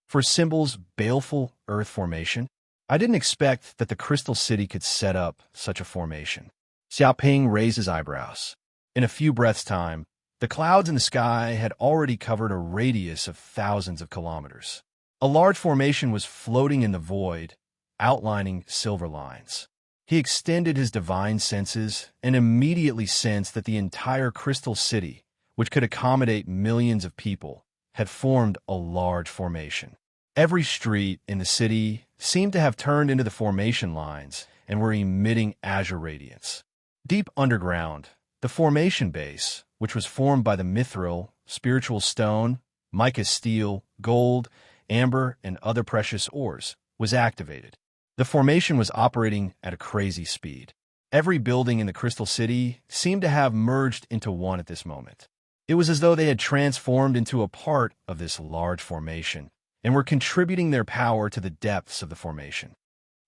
For symbols baleful earth formation, I didn't expect that the Crystal City could set up such a formation. Xiaoping raised his eyebrows. In a few breaths' time, the clouds in the sky had already covered a radius of thousands of kilometers. A large formation was floating in the void, outlining silver lines. He extended his divine senses and immediately sensed that the entire Crystal City, which could accommodate millions of people, had formed a large formation. Every street in the city seemed to have turned into the formation lines and were emitting azure radiance. Deep underground, the formation base, which was formed by the mithril, spiritual stone, mica steel, gold, amber, and other precious ores, was activated. The formation was operating at a crazy speed. Every building in the Crystal City seemed to have merged into one at this moment. It was as though they had transformed into a part of this large formation and were contributing their power to the depths of the formation.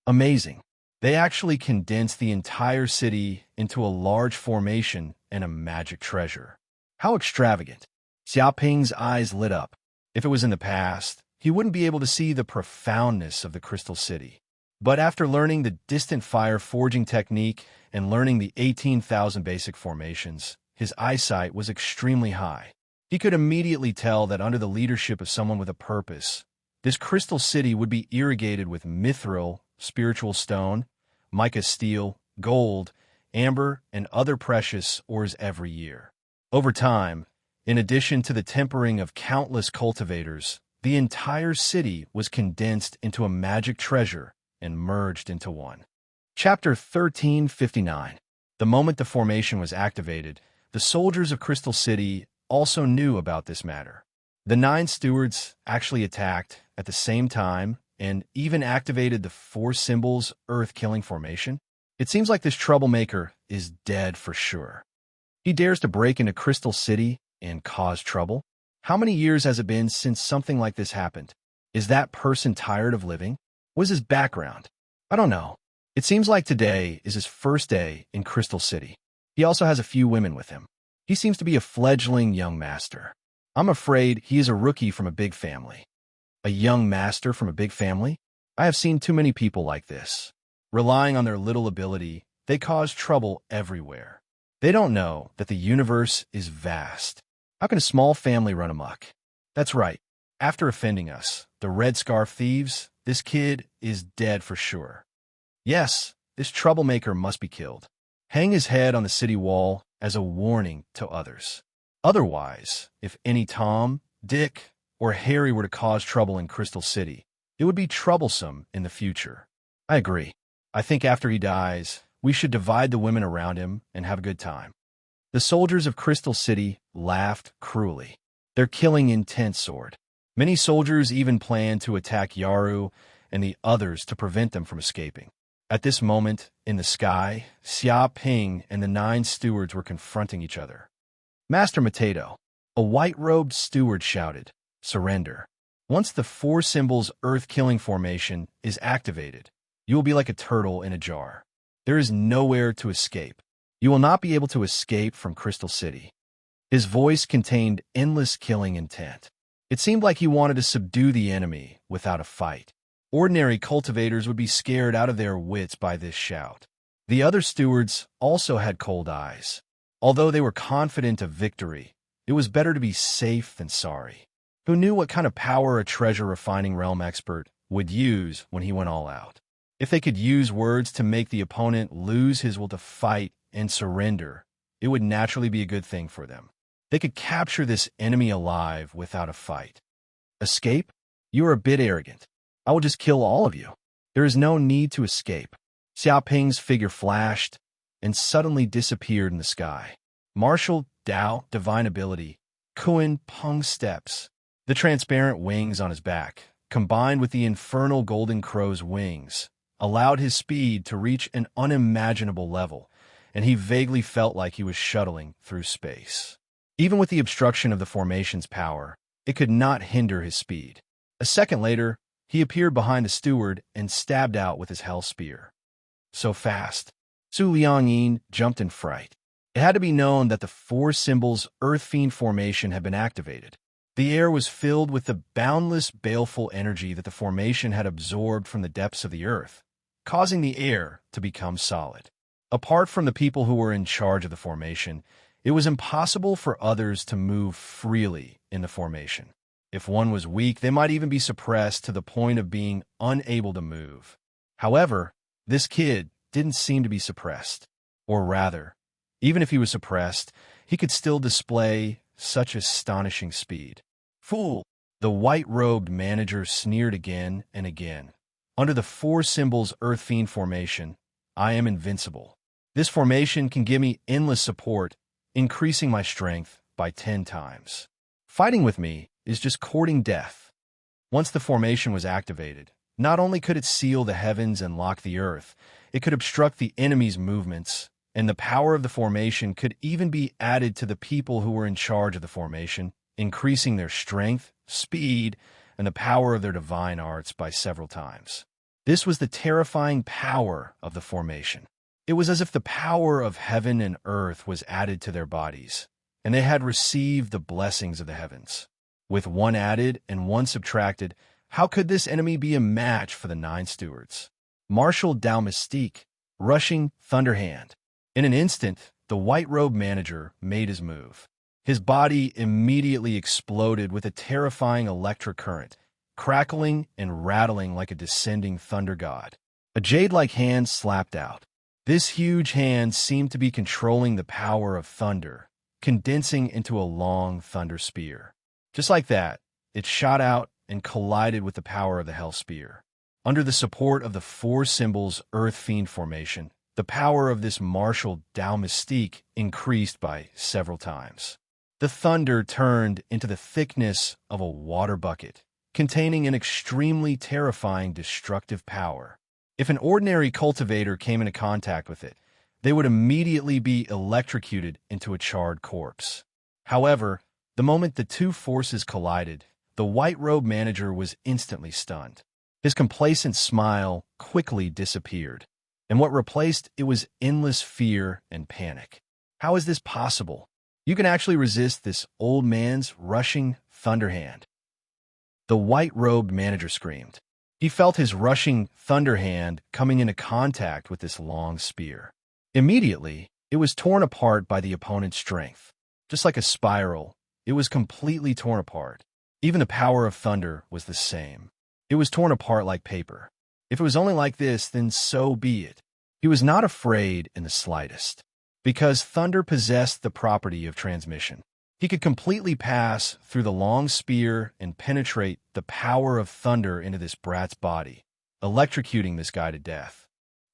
Amazing. They actually condensed the entire city into a large formation and a magic treasure. How extravagant! Xiaoping's eyes lit up. If it was in the past, he wouldn't be able to see the profoundness of the Crystal City. But after learning the distant fire forging technique and learning the 18,000 basic formations, his eyesight was extremely high. He could immediately tell that under the leadership of someone with a purpose, this Crystal City would be irrigated with mithril, spiritual stone, mica steel, gold, amber, and other precious ores every year. Over time, in addition to the tempering of countless cultivators, the entire city was condensed into a magic treasure and merged into one. Chapter 1359. The moment the formation was activated, the soldiers of Crystal City also knew about this matter. The 9 stewards actually attacked at the same time and even activated the 4 symbols Earth-killing formation. It seems like this troublemaker is dead for sure. He dares to break into Crystal City and cause trouble? How many years has it been since something like this happened? Is that person tired of living? What is his background? I don't know. It seems like today is his first day in Crystal City. He also has a few women with him. He seems to be a fledgling young master. I'm afraid he is a rookie from a big family. A young master from a big family? I have seen too many people like this. Relying on their little ability, they cause trouble everywhere. They don't know that the universe is vast. How can a small family run amok? That's right. After offending us, the Red Scarf Thieves, this kid is dead for sure. Yes, this troublemaker must be killed. Hang his head on the city wall as a warning to others. Otherwise, if any Tom, Dick, or Harry were to cause trouble in Crystal City, it would be troublesome in the future. I agree. I think after he dies, we should divide the women around him and have a good time. The soldiers of Crystal City laughed cruelly. Their killing intent soared. Many soldiers even planned to attack Yaru and the others to prevent them from escaping. At this moment, in the sky, Xia Ping and the 9 stewards were confronting each other. Master Mateto, a white-robed steward shouted, "Surrender." Once the 4 symbols Earth-killing formation is activated, you will be like a turtle in a jar. There is nowhere to escape. You will not be able to escape from Crystal City. His voice contained endless killing intent. It seemed like he wanted to subdue the enemy without a fight. Ordinary cultivators would be scared out of their wits by this shout. The other stewards also had cold eyes. Although they were confident of victory, it was better to be safe than sorry. Who knew what kind of power a treasure-refining realm expert would use when he went all out? If they could use words to make the opponent lose his will to fight and surrender, it would naturally be a good thing for them. They could capture this enemy alive without a fight. Escape? You are a bit arrogant. I will just kill all of you. There is no need to escape. Xiaoping's figure flashed and suddenly disappeared in the sky. Martial Dao, divine ability, Kuan Peng steps. The transparent wings on his back, combined with the infernal golden crow's wings, allowed his speed to reach an unimaginable level, and he vaguely felt like he was shuttling through space. Even with the obstruction of the formation's power, it could not hinder his speed. A second later, he appeared behind the steward and stabbed out with his hell spear. So fast. Su Liangyin jumped in fright. It had to be known that the 4 symbols Earth Fiend formation had been activated. The air was filled with the boundless, baleful energy that the formation had absorbed from the depths of the earth, causing the air to become solid. Apart from the people who were in charge of the formation, it was impossible for others to move freely in the formation. If one was weak, they might even be suppressed to the point of being unable to move. However, this kid didn't seem to be suppressed. Or rather, even if he was suppressed, he could still display such astonishing speed. Fool! The white-robed manager sneered again and again. Under the 4 symbols Earth Fiend formation, I am invincible. This formation can give me endless support, increasing my strength by 10 times. Fighting with me is just courting death. Once the formation was activated, not only could it seal the heavens and lock the earth, it could obstruct the enemy's movements, and the power of the formation could even be added to the people who were in charge of the formation, increasing their strength, speed, and the power of their divine arts by several times. This was the terrifying power of the formation. It was as if the power of heaven and earth was added to their bodies, and they had received the blessings of the heavens. With one added and one subtracted, how could this enemy be a match for the 9 stewards? Marshal Dao Mystique, rushing Thunderhand. In an instant, the white-robed manager made his move. His body immediately exploded with a terrifying electric current, crackling and rattling like a descending thunder god. A jade-like hand slapped out. This huge hand seemed to be controlling the power of thunder, condensing into a long thunder spear. Just like that, it shot out and collided with the power of the Hell Spear. Under the support of the 4 symbols Earth Fiend formation, the power of this Marshal Dao Mystique increased by several times. The thunder turned into the thickness of a water bucket, containing an extremely terrifying destructive power. If an ordinary cultivator came into contact with it, they would immediately be electrocuted into a charred corpse. However, the moment the 2 forces collided, the white-robed manager was instantly stunned. His complacent smile quickly disappeared, and what replaced it was endless fear and panic. How is this possible? You can actually resist this old man's rushing thunderhand. The white-robed manager screamed. He felt his rushing thunderhand coming into contact with this long spear. Immediately, it was torn apart by the opponent's strength. Just like a spiral, it was completely torn apart. Even the power of thunder was the same. It was torn apart like paper. If it was only like this, then so be it. He was not afraid in the slightest, because thunder possessed the property of transmission. He could completely pass through the long spear and penetrate the power of thunder into this brat's body, electrocuting this guy to death.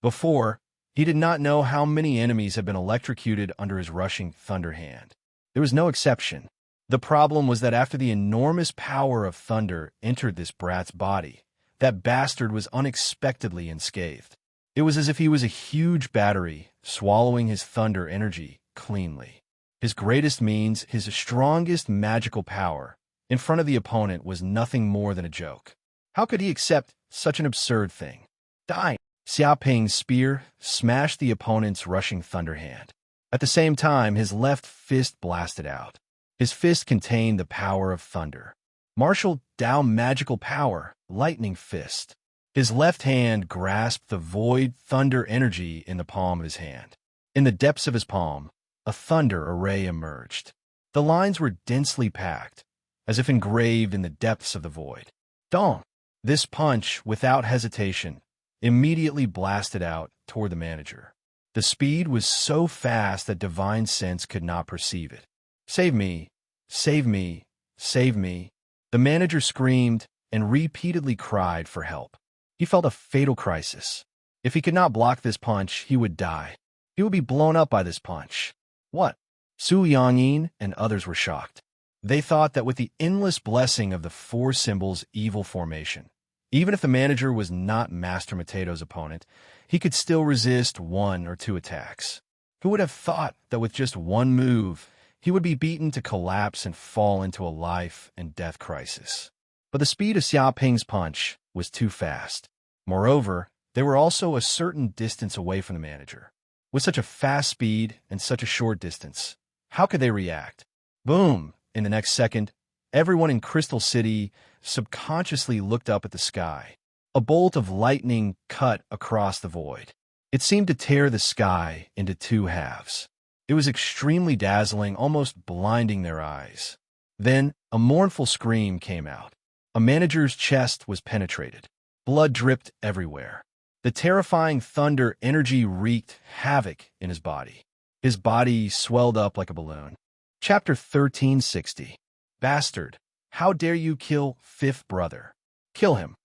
Before, he did not know how many enemies had been electrocuted under his rushing thunder hand. There was no exception. The problem was that after the enormous power of thunder entered this brat's body, that bastard was unexpectedly unscathed. It was as if he was a huge battery, swallowing his thunder energy cleanly. His greatest means, his strongest magical power, in front of the opponent was nothing more than a joke. How could he accept such an absurd thing? Die! Xiaoping's spear smashed the opponent's rushing thunderhand. At the same time, his left fist blasted out. His fist contained the power of thunder. Marshal Dao magical power, lightning fist. His left hand grasped the void thunder energy in the palm of his hand. In the depths of his palm, a thunder array emerged. The lines were densely packed, as if engraved in the depths of the void. Dong! This punch, without hesitation, immediately blasted out toward the manager. The speed was so fast that divine sense could not perceive it. Save me! Save me! Save me! The manager screamed and repeatedly cried for help. He felt a fatal crisis. If he could not block this punch, he would die. He would be blown up by this punch. What? Su Yangyin and others were shocked. They thought that with the endless blessing of the 4 symbols evil formation, even if the manager was not Master Matato's opponent, he could still resist 1 or 2 attacks. Who would have thought that with just one move, he would be beaten to collapse and fall into a life and death crisis? But the speed of Xiaoping's punch was too fast. Moreover, they were also a certain distance away from the manager. With such a fast speed and such a short distance, how could they react? Boom! In the next second, everyone in Crystal City subconsciously looked up at the sky. A bolt of lightning cut across the void. It seemed to tear the sky into 2 halves. It was extremely dazzling, almost blinding their eyes. Then, a mournful scream came out. A manager's chest was penetrated. Blood dripped everywhere. The terrifying thunder energy wreaked havoc in his body. His body swelled up like a balloon. Chapter 1360. Bastard, how dare you kill 5th brother? Kill him.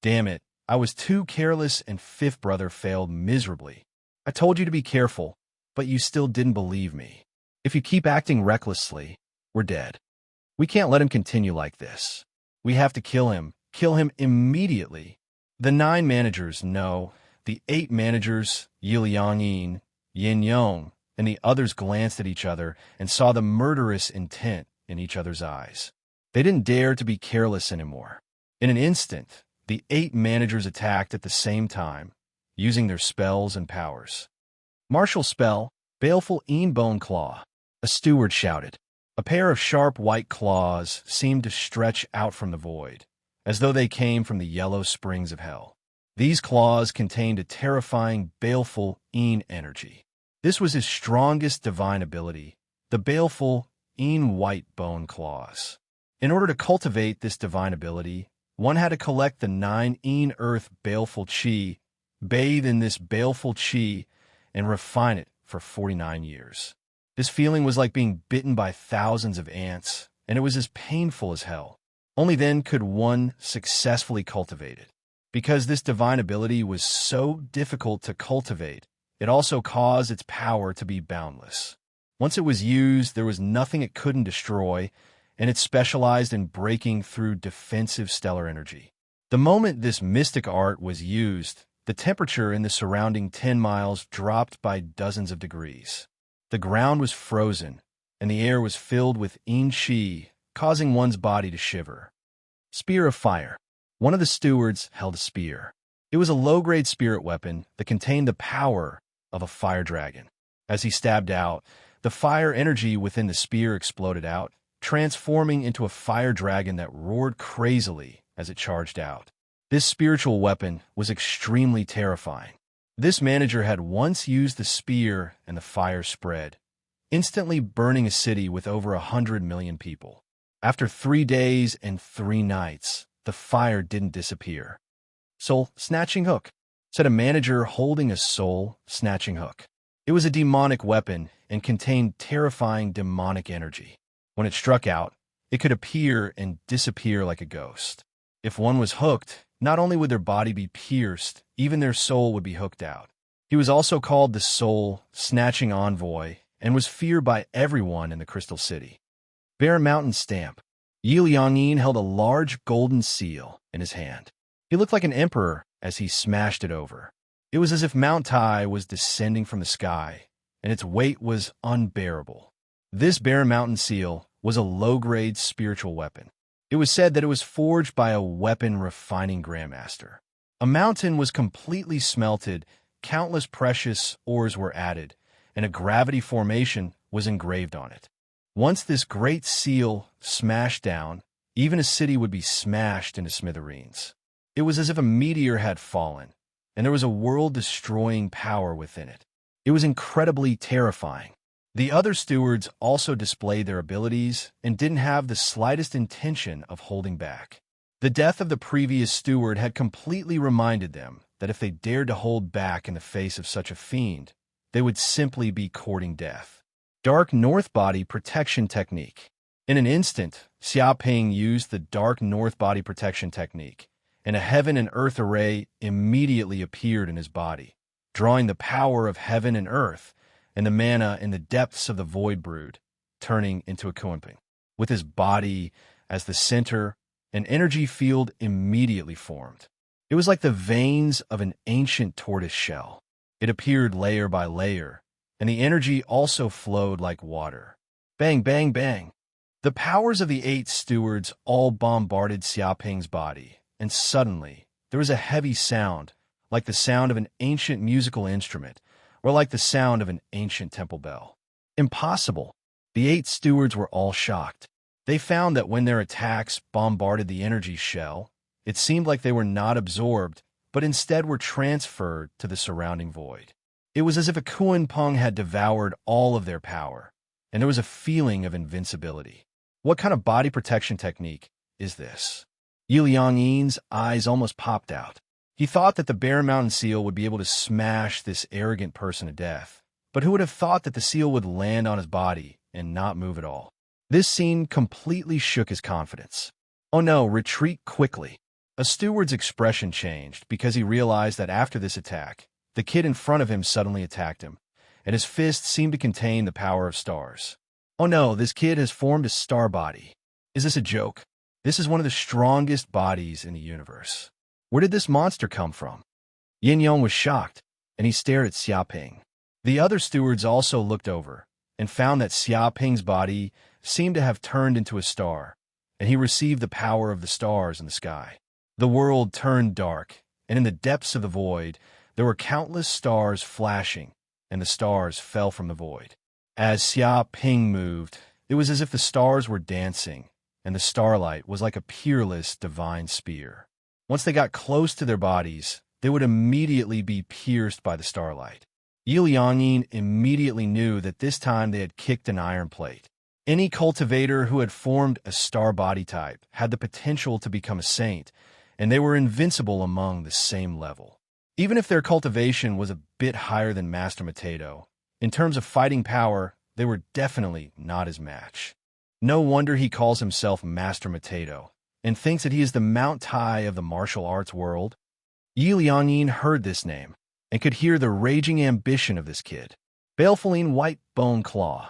Damn it, I was too careless and 5th brother failed miserably. I told you to be careful, but you still didn't believe me. If you keep acting recklessly, we're dead. We can't let him continue like this. We have to kill him immediately. The 9 managers, no, the 8 managers, Yiliangyin, Yin Yong, and the others glanced at each other and saw the murderous intent in each other's eyes. They didn't dare to be careless anymore. In an instant, the 8 managers attacked at the same time, using their spells and powers. Martial spell, baleful bone claw. A steward shouted. A pair of sharp white claws seemed to stretch out from the void, as though they came from the yellow springs of hell. These claws contained a terrifying, baleful energy. This was his strongest divine ability, the baleful white bone claws. In order to cultivate this divine ability, one had to collect the 9 earth baleful chi, bathe in this baleful chi, and refine it for 49 years. This feeling was like being bitten by thousands of ants, and it was as painful as hell. Only then could one successfully cultivate it. Because this divine ability was so difficult to cultivate, it also caused its power to be boundless. Once it was used, there was nothing it couldn't destroy, and it specialized in breaking through defensive stellar energy. The moment this mystic art was used, the temperature in the surrounding 10 miles dropped by dozens of degrees. The ground was frozen, and the air was filled with chi, causing one's body to shiver. Spear of Fire. One of the stewards held a spear. It was a low-grade spirit weapon that contained the power of a fire dragon. As he stabbed out, the fire energy within the spear exploded out, transforming into a fire dragon that roared crazily as it charged out. This spiritual weapon was extremely terrifying. This manager had once used the spear and the fire spread, instantly burning a city with over 100 million people. After 3 days and 3 nights, the fire didn't disappear. Soul-snatching hook, said a manager holding a soul-snatching hook. It was a demonic weapon and contained terrifying demonic energy. When it struck out, it could appear and disappear like a ghost. If one was hooked, not only would their body be pierced, even their soul would be hooked out. He was also called the soul-snatching envoy and was feared by everyone in the Crystal City. Bear Mountain Stamp. Yi Liangyin held a large golden seal in his hand. He looked like an emperor as he smashed it over. It was as if Mount Tai was descending from the sky, and its weight was unbearable. This Bear Mountain seal was a low-grade spiritual weapon. It was said that it was forged by a weapon-refining grandmaster. A mountain was completely smelted, countless precious ores were added, and a gravity formation was engraved on it. Once this great seal smashed down, even a city would be smashed into smithereens. It was as if a meteor had fallen, and there was a world-destroying power within it. It was incredibly terrifying. The other stewards also displayed their abilities and didn't have the slightest intention of holding back. The death of the previous steward had completely reminded them that if they dared to hold back in the face of such a fiend, they would simply be courting death. Dark North Body Protection Technique. In an instant, Xiaoping used the Dark North Body Protection Technique, and a heaven and earth array immediately appeared in his body, drawing the power of heaven and earth and the mana in the depths of the void brood, turning into a Kuanping. With his body as the center, an energy field immediately formed. It was like the veins of an ancient tortoise shell. It appeared layer by layer, and the energy also flowed like water. Bang, bang, bang. The powers of the 8 stewards all bombarded Xiaoping's body, and suddenly there was a heavy sound, like the sound of an ancient musical instrument, or like the sound of an ancient temple bell. Impossible. The 8 stewards were all shocked. They found that when their attacks bombarded the energy shell, it seemed like they were not absorbed, but instead were transferred to the surrounding void. It was as if a Kuanping had devoured all of their power, and there was a feeling of invincibility. What kind of body protection technique is this? Yi Liangyin's eyes almost popped out. He thought that the Bear Mountain seal would be able to smash this arrogant person to death, but who would have thought that the seal would land on his body and not move at all? This scene completely shook his confidence. Oh no, retreat quickly. A steward's expression changed because he realized that after this attack, the kid in front of him suddenly attacked him, and his fist seemed to contain the power of stars. Oh no, this kid has formed a star body. Is this a joke? This is one of the strongest bodies in the universe. Where did this monster come from? Yin Yong was shocked, and he stared at Xiaoping. The other stewards also looked over and found that Xiaoping's body seemed to have turned into a star, and he received the power of the stars in the sky. The world turned dark, and in the depths of the void, there were countless stars flashing, and the stars fell from the void. As Xia Ping moved, it was as if the stars were dancing, and the starlight was like a peerless divine spear. Once they got close to their bodies, they would immediately be pierced by the starlight. Yi Liangyin immediately knew that this time they had kicked an iron plate. Any cultivator who had formed a star body type had the potential to become a saint, and they were invincible among the same level. Even if their cultivation was a bit higher than Master Matedo, in terms of fighting power, they were definitely not his match. No wonder he calls himself Master Matedo, and thinks that he is the Mount Tai of the martial arts world. Yi Liangyin heard this name, and could hear the raging ambition of this kid. Baleful White Bone Claw.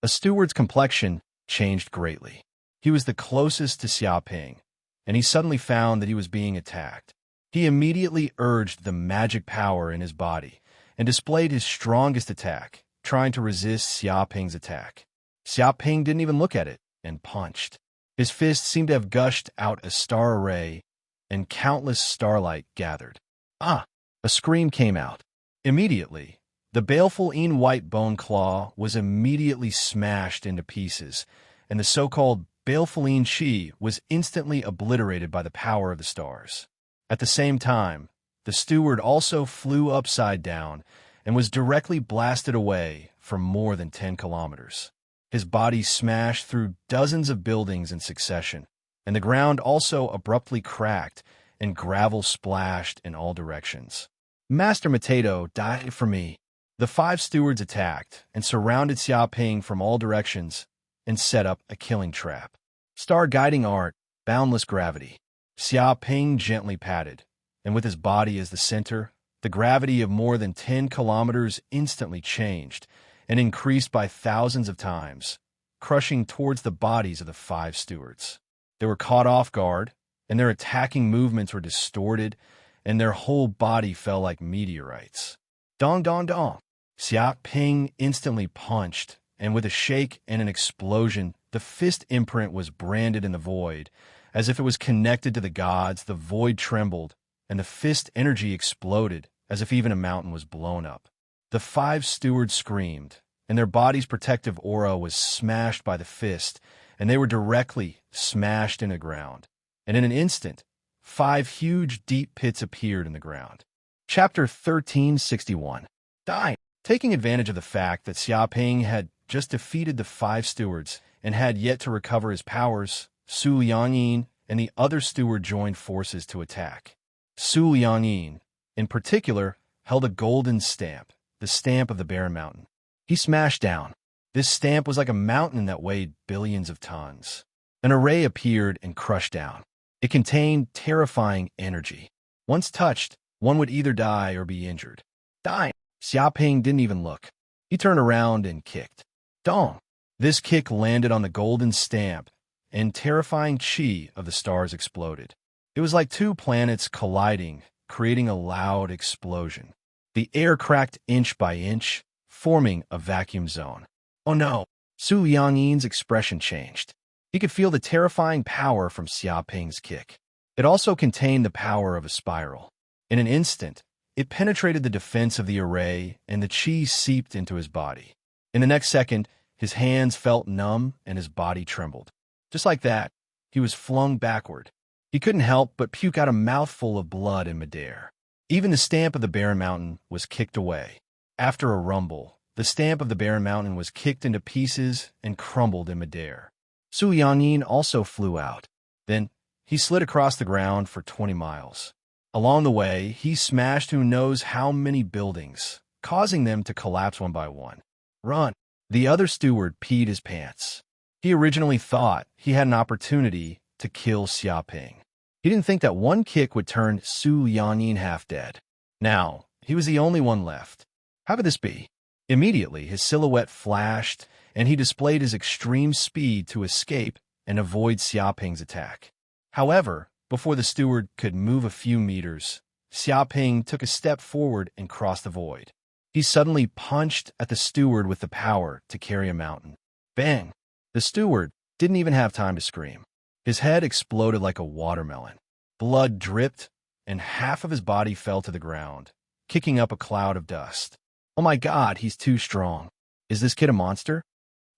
A steward's complexion changed greatly. He was the closest to Xia Ping, and he suddenly found that he was being attacked. He immediately urged the magic power in his body and displayed his strongest attack, trying to resist Xia Ping's attack. Xia Ping didn't even look at it and punched. His fist seemed to have gushed out a star array, and countless starlight gathered. Ah! A scream came out. Immediately, the baleful White Bone Claw was immediately smashed into pieces, and the so-called baleful Qi was instantly obliterated by the power of the stars. At the same time, the steward also flew upside down and was directly blasted away for more than 10 kilometers. His body smashed through dozens of buildings in succession, and the ground also abruptly cracked and gravel splashed in all directions. Master Matedo died for me. The 5 stewards attacked and surrounded Xia Ping from all directions and set up a killing trap. Star guiding art, boundless gravity. Xia Ping gently patted, and with his body as the center, the gravity of more than 10 kilometers instantly changed and increased by thousands of times, crushing towards the bodies of the 5 stewards. They were caught off guard, and their attacking movements were distorted, and their whole body fell like meteorites. Dong, dong, dong. Xia Ping instantly punched, and with a shake and an explosion, the fist imprint was branded in the void. As if it was connected to the gods, the void trembled, and the fist energy exploded, as if even a mountain was blown up. The 5 stewards screamed, and their body's protective aura was smashed by the fist, and they were directly smashed into the ground. And in an instant, 5 huge deep pits appeared in the ground. Chapter 1361. Die. Taking advantage of the fact that Xia Ping had just defeated the 5 stewards and had yet to recover his powers, Su Liangyin and the other steward joined forces to attack. Su Liangyin, in particular, held a golden stamp, the stamp of the Barren Mountain. He smashed down. This stamp was like a mountain that weighed billions of tons. An array appeared and crushed down. It contained terrifying energy. Once touched, one would either die or be injured. Die! Xia Ping didn't even look. He turned around and kicked. Dong! This kick landed on the golden stamp, and terrifying qi of the stars exploded. It was like 2 planets colliding, creating a loud explosion. The air cracked inch by inch, forming a vacuum zone. Oh no! Su Liangyin's expression changed. He could feel the terrifying power from Xia Ping's kick. It also contained the power of a spiral. In an instant, it penetrated the defense of the array, and the qi seeped into his body. In the next second, his hands felt numb and his body trembled. Just like that, he was flung backward. He couldn't help but puke out a mouthful of blood in midair. Even the stamp of the Barren Mountain was kicked away. After a rumble, the stamp of the Barren Mountain was kicked into pieces and crumbled in midair. Su Liangyin also flew out. Then, he slid across the ground for 20 miles. Along the way, he smashed who knows how many buildings, causing them to collapse one by one. Run! The other steward peed his pants. He originally thought he had an opportunity to kill Xia Ping. He didn't think that one kick would turn Su Liangyin half dead. Now, he was the only one left. How could this be? Immediately, his silhouette flashed, and he displayed his extreme speed to escape and avoid Xia Ping's attack. However, before the steward could move a few meters, Xia Ping took a step forward and crossed the void. He suddenly punched at the steward with the power to carry a mountain. Bang! The steward didn't even have time to scream. His head exploded like a watermelon. Blood dripped, and half of his body fell to the ground, kicking up a cloud of dust. Oh my god, he's too strong. Is this kid a monster?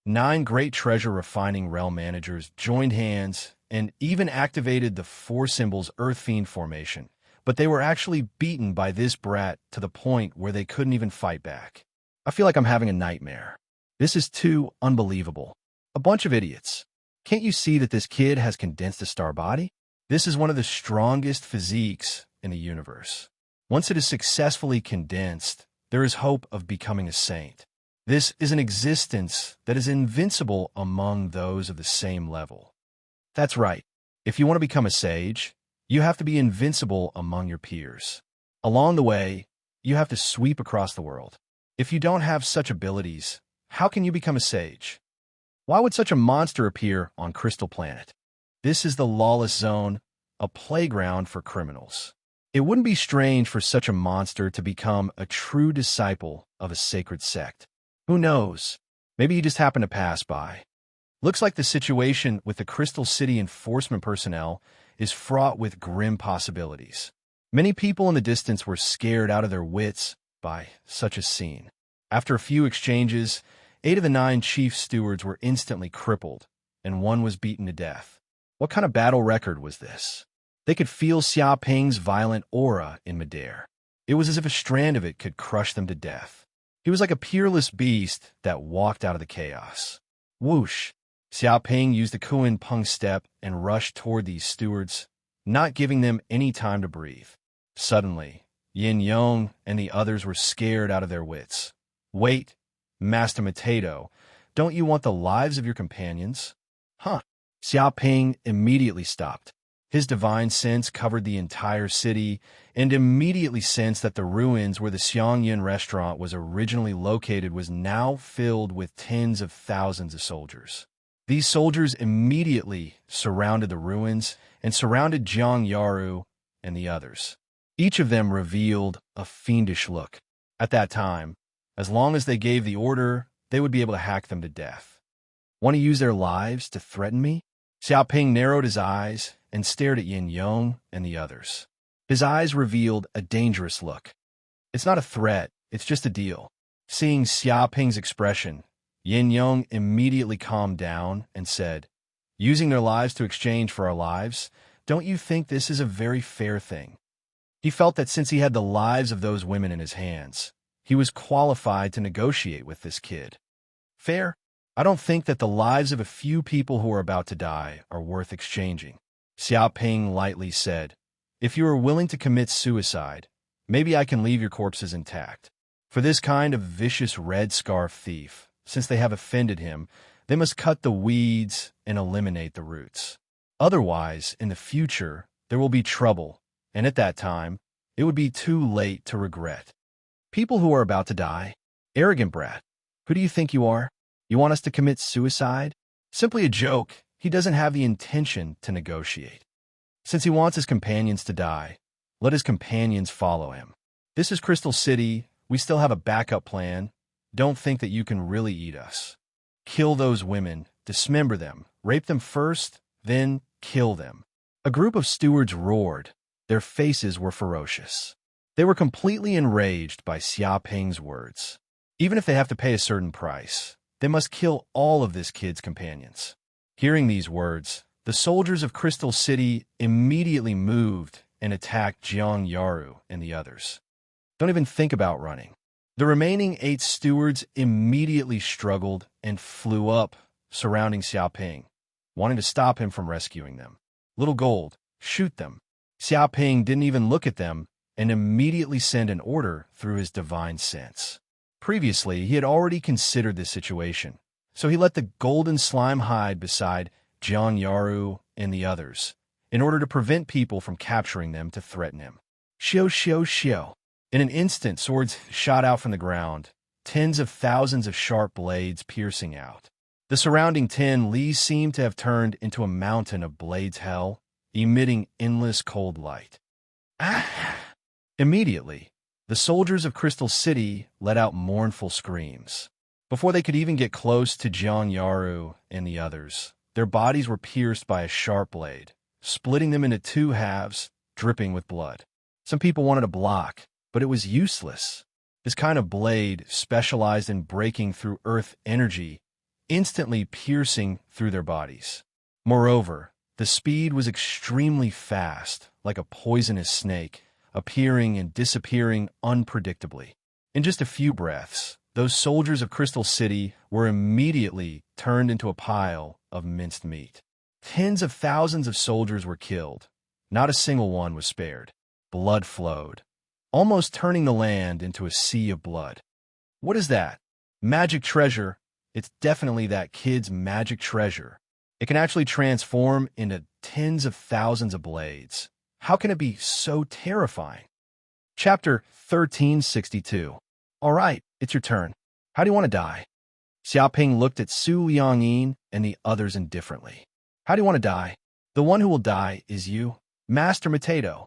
9 great treasure refining realm managers joined hands and even activated the 4 symbols Earth Fiend formation, but they were actually beaten by this brat to the point where they couldn't even fight back. I feel like I'm having a nightmare. This is too unbelievable. A bunch of idiots. Can't you see that this kid has condensed a star body? This is one of the strongest physiques in the universe. Once it is successfully condensed, there is hope of becoming a saint. This is an existence that is invincible among those of the same level. That's right. If you want to become a sage, you have to be invincible among your peers. Along the way, you have to sweep across the world. If you don't have such abilities, how can you become a sage? Why would such a monster appear on Crystal Planet? This is the lawless zone, a playground for criminals. It wouldn't be strange for such a monster to become a true disciple of a sacred sect. Who knows? Maybe he just happened to pass by. Looks like the situation with the Crystal City enforcement personnel is fraught with grim possibilities. Many people in the distance were scared out of their wits by such a scene. After a few exchanges, 8 of the 9 chief stewards were instantly crippled, and 1 was beaten to death. What kind of battle record was this? They could feel Xia Ping's violent aura in midair. It was as if a strand of it could crush them to death. He was like a peerless beast that walked out of the chaos. Whoosh! Xia Ping used the Kuan Peng step and rushed toward these stewards, not giving them any time to breathe. Suddenly, Yin Yong and the others were scared out of their wits. Wait, Master Potato, don't you want the lives of your companions? Huh. Xia Ping immediately stopped. His divine sense covered the entire city and immediately sensed that the ruins where the Xiangyan restaurant was originally located was now filled with tens of thousands of soldiers. These soldiers immediately surrounded the ruins and surrounded Jiang Yaru and the others. Each of them revealed a fiendish look. At that time, as long as they gave the order, they would be able to hack them to death. Want to use their lives to threaten me? Xia Ping narrowed his eyes and stared at Yin Yong and the others. His eyes revealed a dangerous look. It's not a threat, it's just a deal. Seeing Xia Ping's expression, Yin Yong immediately calmed down and said, "Using their lives to exchange for our lives, don't you think this is a very fair thing?" He felt that since he had the lives of those women in his hands, he was qualified to negotiate with this kid. Fair? I don't think that the lives of a few people who are about to die are worth exchanging. Xia Ping lightly said, "If you are willing to commit suicide, maybe I can leave your corpses intact. For this kind of vicious red scarf thief, since they have offended him, they must cut the weeds and eliminate the roots. Otherwise, in the future, there will be trouble, and at that time, it would be too late to regret. People who are about to die? Arrogant brat. Who do you think you are? You want us to commit suicide? Simply a joke. He doesn't have the intention to negotiate. Since he wants his companions to die, let his companions follow him. This is Crystal City. We still have a backup plan. Don't think that you can really eat us. Kill those women, dismember them, rape them first, then kill them." A group of stewards roared. Their faces were ferocious. They were completely enraged by Xia Ping's words. Even if they have to pay a certain price, they must kill all of this kid's companions. Hearing these words, the soldiers of Crystal City immediately moved and attacked Jiang Yaru and the others. Don't even think about running. The remaining 8 stewards immediately struggled and flew up, surrounding Xia Ping, wanting to stop him from rescuing them. "Little Gold, shoot them." Xia Ping didn't even look at them and immediately sent an order through his divine sense. Previously, he had already considered this situation, so he let the golden slime hide beside Jiang Yaru and the others, in order to prevent people from capturing them to threaten him. Xiao, xiao, xiao. In an instant, swords shot out from the ground, tens of thousands of sharp blades piercing out. The surrounding 10 Li seemed to have turned into a mountain of blades hell, emitting endless cold light. Ah! Immediately, the soldiers of Crystal City let out mournful screams. Before they could even get close to Jiang Yaru and the others, their bodies were pierced by a sharp blade, splitting them into 2 halves, dripping with blood. Some people wanted to block, but it was useless. This kind of blade specialized in breaking through earth energy, instantly piercing through their bodies. Moreover, the speed was extremely fast, like a poisonous snake, appearing and disappearing unpredictably. In just a few breaths, those soldiers of Crystal City were immediately turned into a pile of minced meat. Tens of thousands of soldiers were killed. Not a single one was spared. Blood flowed, almost turning the land into a sea of blood. What is that? Magic treasure. It's definitely that kid's magic treasure. It can actually transform into tens of thousands of blades. How can it be so terrifying? Chapter 1362. All right, it's your turn. How do you want to die? Xiaoping looked at Su Liangyin and the others indifferently. How do you want to die? The one who will die is you, Master Mateto.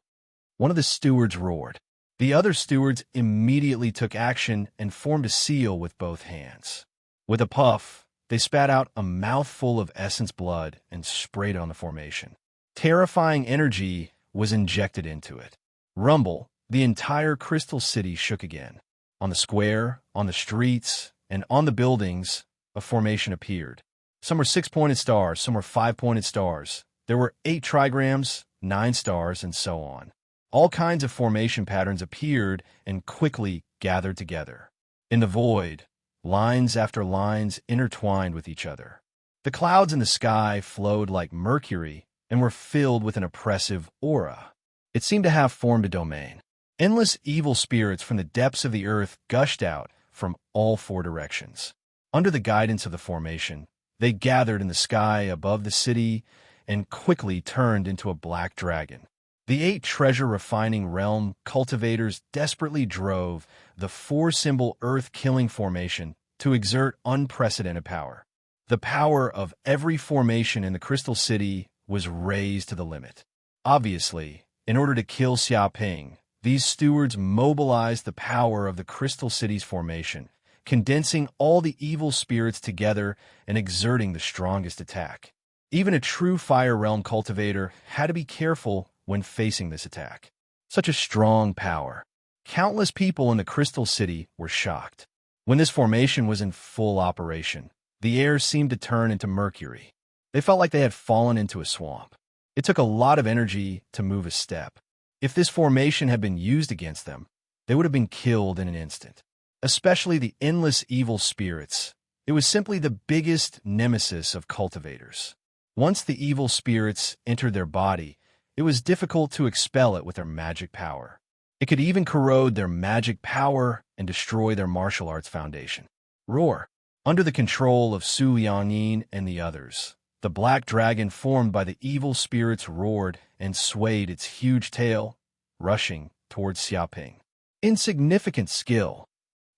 One of the stewards roared. The other stewards immediately took action and formed a seal with both hands. With a puff, they spat out a mouthful of essence blood and sprayed on the formation. Terrifying energy was injected into it. Rumble, the entire Crystal City shook again. On the square, on the streets, and on the buildings, a formation appeared. Some were 6-pointed stars, some were 5-pointed stars. There were 8 trigrams, 9 stars, and so on. All kinds of formation patterns appeared and quickly gathered together. In the void, lines after lines intertwined with each other. The clouds in the sky flowed like mercury and were filled with an oppressive aura. It seemed to have formed a domain. Endless evil spirits from the depths of the earth gushed out from all 4 directions. Under the guidance of the formation, they gathered in the sky above the city and quickly turned into a black dragon. The 8 treasure-refining realm cultivators desperately drove the 4-symbol earth-killing formation to exert unprecedented power. The power of every formation in the Crystal City was raised to the limit. Obviously, in order to kill Xiaoping, these stewards mobilized the power of the Crystal City's formation, condensing all the evil spirits together and exerting the strongest attack. Even a true Fire Realm cultivator had to be careful when facing this attack. Such a strong power. Countless people in the Crystal City were shocked. When this formation was in full operation, the air seemed to turn into mercury. They felt like they had fallen into a swamp. It took a lot of energy to move a step. If this formation had been used against them, they would have been killed in an instant. Especially the endless evil spirits. It was simply the biggest nemesis of cultivators. Once the evil spirits entered their body, it was difficult to expel it with their magic power. It could even corrode their magic power and destroy their martial arts foundation. Roar! Under the control of Su Liangyin and the others, the black dragon formed by the evil spirits roared and swayed its huge tail, rushing towards Xiaoping. Insignificant skill.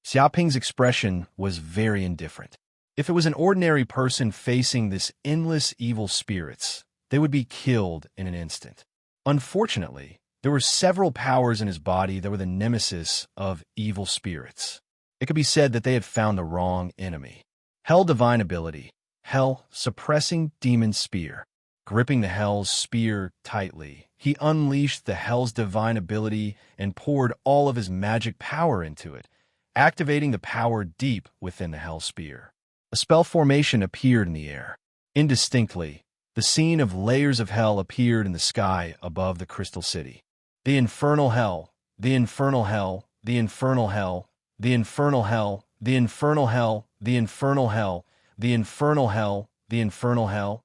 Xiaoping's expression was very indifferent. If it was an ordinary person facing this endless evil spirits, they would be killed in an instant. Unfortunately, there were several powers in his body that were the nemesis of evil spirits. It could be said that they had found the wrong enemy. Hell Divine Ability. Hell Suppressing Demon Spear. Gripping the Hell's spear tightly, he unleashed the Hell's divine ability and poured all of his magic power into it, activating the power deep within the Hell spear. A spell formation appeared in the air. Indistinctly, the scene of layers of hell appeared in the sky above the Crystal City. The infernal hell, the infernal hell, the infernal hell, the infernal hell, the infernal hell, the infernal hell, the infernal hell, the infernal hell,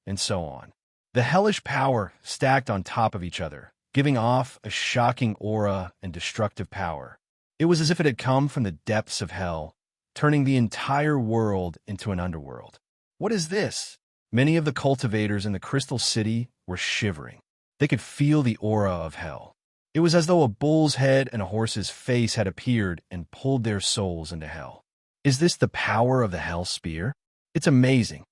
and so on. The hellish power stacked on top of each other, giving off a shocking aura and destructive power. It was as if it had come from the depths of hell, turning the entire world into an underworld. What is this? Many of the cultivators in the Crystal City were shivering. They could feel the aura of hell. It was as though a bull's head and a horse's face had appeared and pulled their souls into hell. Is this the power of the Hell Spear? It's amazing.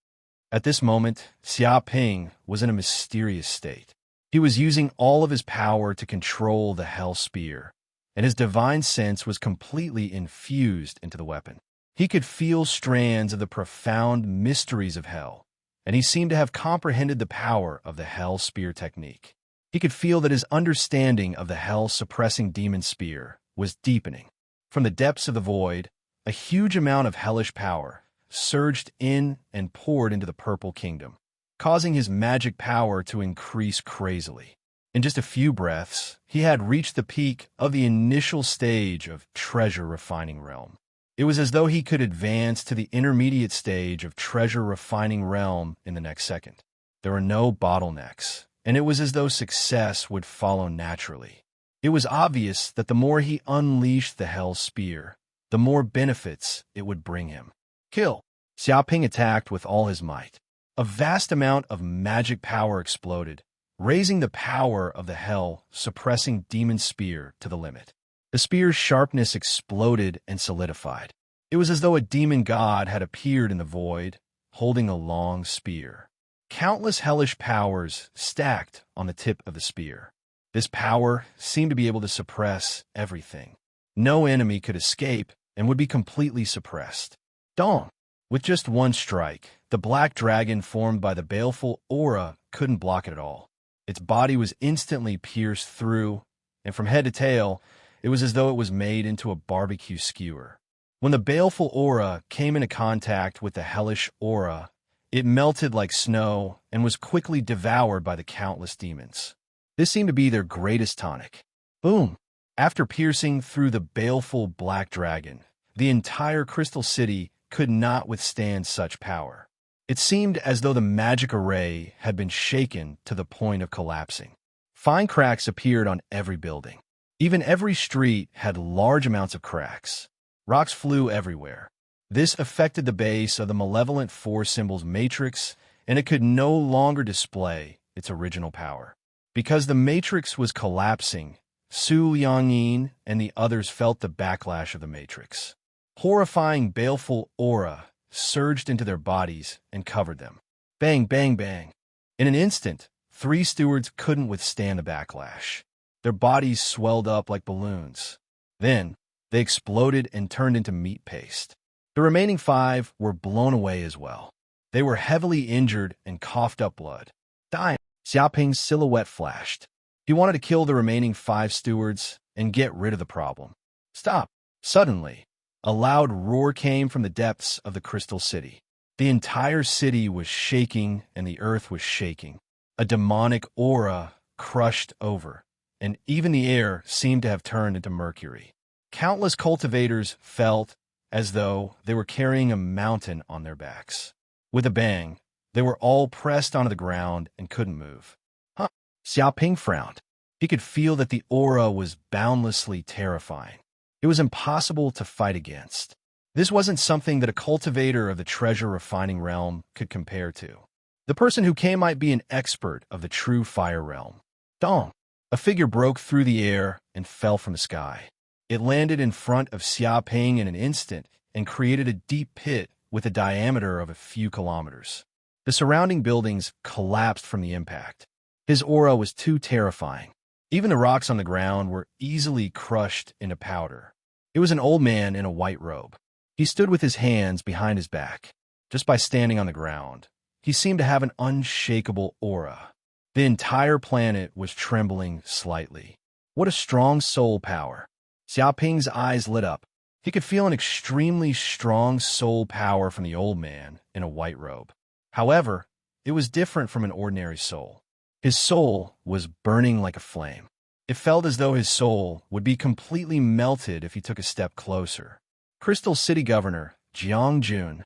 At this moment, Xiaoping was in a mysterious state. He was using all of his power to control the Hell Spear, and his divine sense was completely infused into the weapon. He could feel strands of the profound mysteries of hell, and he seemed to have comprehended the power of the Hell Spear technique. He could feel that his understanding of the hell-suppressing demon spear was deepening. From the depths of the void, a huge amount of hellish power surged in and poured into the Purple Kingdom, causing his magic power to increase crazily. In just a few breaths, he had reached the peak of the initial stage of Treasure Refining Realm. It was as though he could advance to the intermediate stage of Treasure Refining Realm in the next second. There were no bottlenecks, and it was as though success would follow naturally. It was obvious that the more he unleashed the Hell Spear, the more benefits it would bring him. Kill! Xiaoping attacked with all his might. A vast amount of magic power exploded, raising the power of the Hell, suppressing Demon Spear to the limit. The spear's sharpness exploded and solidified. It was as though a demon god had appeared in the void, holding a long spear. Countless hellish powers stacked on the tip of the spear. This power seemed to be able to suppress everything. No enemy could escape and would be completely suppressed. Dong! With just one strike, the black dragon formed by the baleful aura couldn't block it at all. Its body was instantly pierced through, and from head to tail, it was as though it was made into a barbecue skewer. When the baleful aura came into contact with the hellish aura, it melted like snow and was quickly devoured by the countless demons. This seemed to be their greatest tonic. Boom! After piercing through the baleful black dragon, the entire Crystal City could not withstand such power. It seemed as though the magic array had been shaken to the point of collapsing. Fine cracks appeared on every building. Even every street had large amounts of cracks. Rocks flew everywhere. This affected the base of the malevolent four symbols matrix, and it could no longer display its original power. Because the matrix was collapsing, Su Yangyin and the others felt the backlash of the matrix. Horrifying baleful aura surged into their bodies and covered them. Bang, bang, bang. In an instant, 3 stewards couldn't withstand the backlash. Their bodies swelled up like balloons. Then, they exploded and turned into meat paste. The remaining 5 were blown away as well. They were heavily injured and coughed up blood. Dying. Xiaoping's silhouette flashed. He wanted to kill the remaining 5 stewards and get rid of the problem. Stop! Suddenly, a loud roar came from the depths of the Crystal City. The entire city was shaking and the earth was shaking. A demonic aura crushed over, and even the air seemed to have turned into mercury. Countless cultivators felt as though they were carrying a mountain on their backs. With a bang, they were all pressed onto the ground and couldn't move. Huh? Xiaoping frowned. He could feel that the aura was boundlessly terrifying. It was impossible to fight against. This wasn't something that a cultivator of the treasure refining realm could compare to. The person who came might be an expert of the true fire realm. Dong! A figure broke through the air and fell from the sky. It landed in front of Xiaoping in an instant and created a deep pit with a diameter of a few kilometers. The surrounding buildings collapsed from the impact. His aura was too terrifying. Even the rocks on the ground were easily crushed into powder. It was an old man in a white robe. He stood with his hands behind his back. Just by standing on the ground, he seemed to have an unshakable aura. The entire planet was trembling slightly. What a strong soul power. Xiaoping's eyes lit up. He could feel an extremely strong soul power from the old man in a white robe. However, it was different from an ordinary soul. His soul was burning like a flame. It felt as though his soul would be completely melted if he took a step closer. Crystal City Governor, Jiang Jun.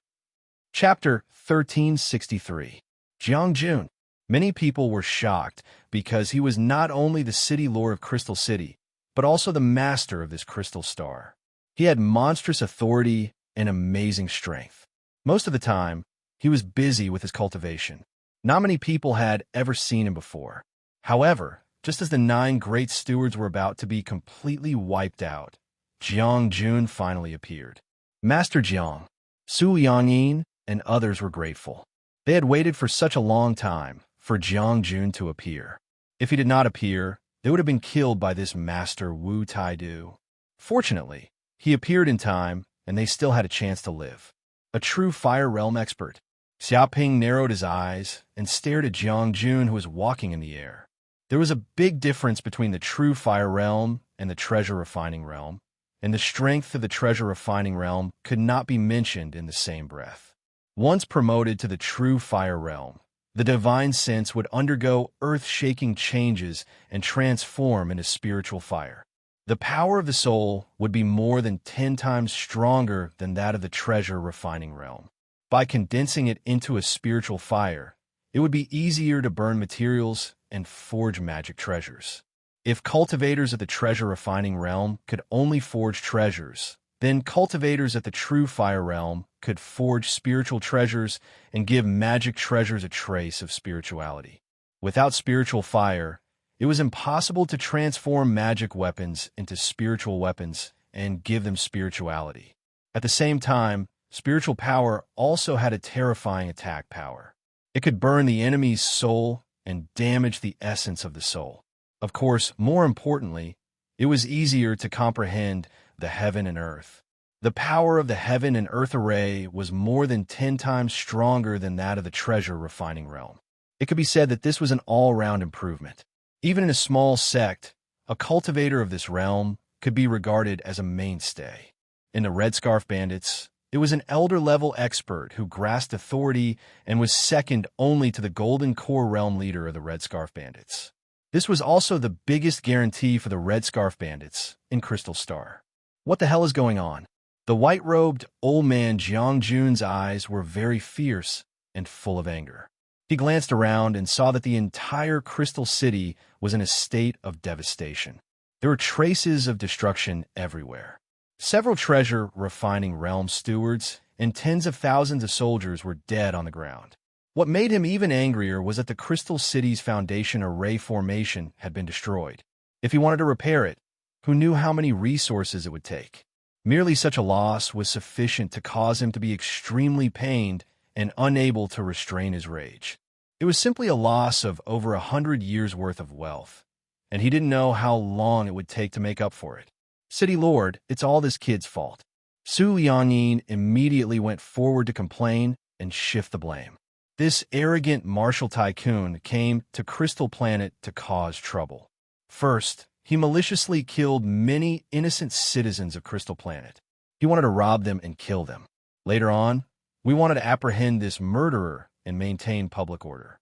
Chapter 1363. Jiang Jun. Many people were shocked because he was not only the city lord of Crystal City, but also the master of this crystal star. He had monstrous authority and amazing strength. Most of the time, he was busy with his cultivation. Not many people had ever seen him before. However, just as the 9 great stewards were about to be completely wiped out, Jiang Jun finally appeared. Master Jiang, Su Yangyin, and others were grateful. They had waited for such a long time for Jiang Jun to appear. If he did not appear, they would have been killed by this Master Wu Taidu. Fortunately, he appeared in time, and they still had a chance to live. A true fire realm expert. Xiaoping narrowed his eyes and stared at Jiang Jun, who was walking in the air. There was a big difference between the true fire realm and the treasure refining realm, and the strength of the treasure refining realm could not be mentioned in the same breath. Once promoted to the true fire realm, the divine sense would undergo earth-shaking changes and transform into spiritual fire. The power of the soul would be more than 10 times stronger than that of the treasure refining realm. By condensing it into a spiritual fire, it would be easier to burn materials and forge magic treasures. If cultivators of the treasure refining realm could only forge treasures, then cultivators at the true fire realm could forge spiritual treasures and give magic treasures a trace of spirituality. Without spiritual fire, it was impossible to transform magic weapons into spiritual weapons and give them spirituality. At the same time, spiritual power also had a terrifying attack power. It could burn the enemy's soul and damage the essence of the soul. Of course, more importantly, it was easier to comprehend the heaven and earth. The power of the heaven and earth array was more than 10 times stronger than that of the treasure refining realm. It could be said that this was an all-round improvement. Even in a small sect, a cultivator of this realm could be regarded as a mainstay. In the Red Scarf Bandits, it was an elder-level expert who grasped authority and was second only to the Golden Core realm leader of the Red Scarf Bandits. This was also the biggest guarantee for the Red Scarf Bandits in Crystal Star. What the hell is going on? The white-robed old man Jiang Jun's eyes were very fierce and full of anger. He glanced around and saw that the entire Crystal City was in a state of devastation. There were traces of destruction everywhere. Several treasure refining realm stewards and tens of thousands of soldiers were dead on the ground. What made him even angrier was that the Crystal City's foundation array formation had been destroyed. If he wanted to repair it, who knew how many resources it would take? Merely such a loss was sufficient to cause him to be extremely pained and unable to restrain his rage. It was simply a loss of over 100 years' worth of wealth, and he didn't know how long it would take to make up for it. City Lord, it's all this kid's fault. Su Liangyin immediately went forward to complain and shift the blame. This arrogant martial tycoon came to Crystal Planet to cause trouble. First, he maliciously killed many innocent citizens of Crystal Planet. He wanted to rob them and kill them. Later on, we wanted to apprehend this murderer and maintain public order.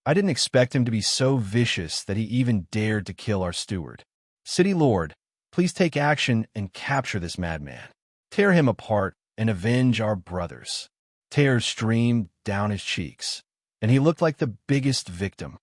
I didn't expect him to be so vicious that he even dared to kill our steward. City Lord, please take action and capture this madman. Tear him apart and avenge our brothers. Tears streamed down his cheeks, and he looked like the biggest victim.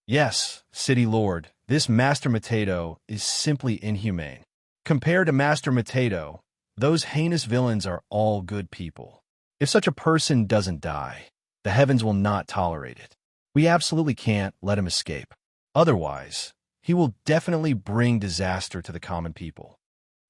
Yes, City Lord, this Master Matedo is simply inhumane. Compared to Master Matedo, those heinous villains are all good people. If such a person doesn't die, the heavens will not tolerate it. We absolutely can't let him escape. Otherwise, he will definitely bring disaster to the common people.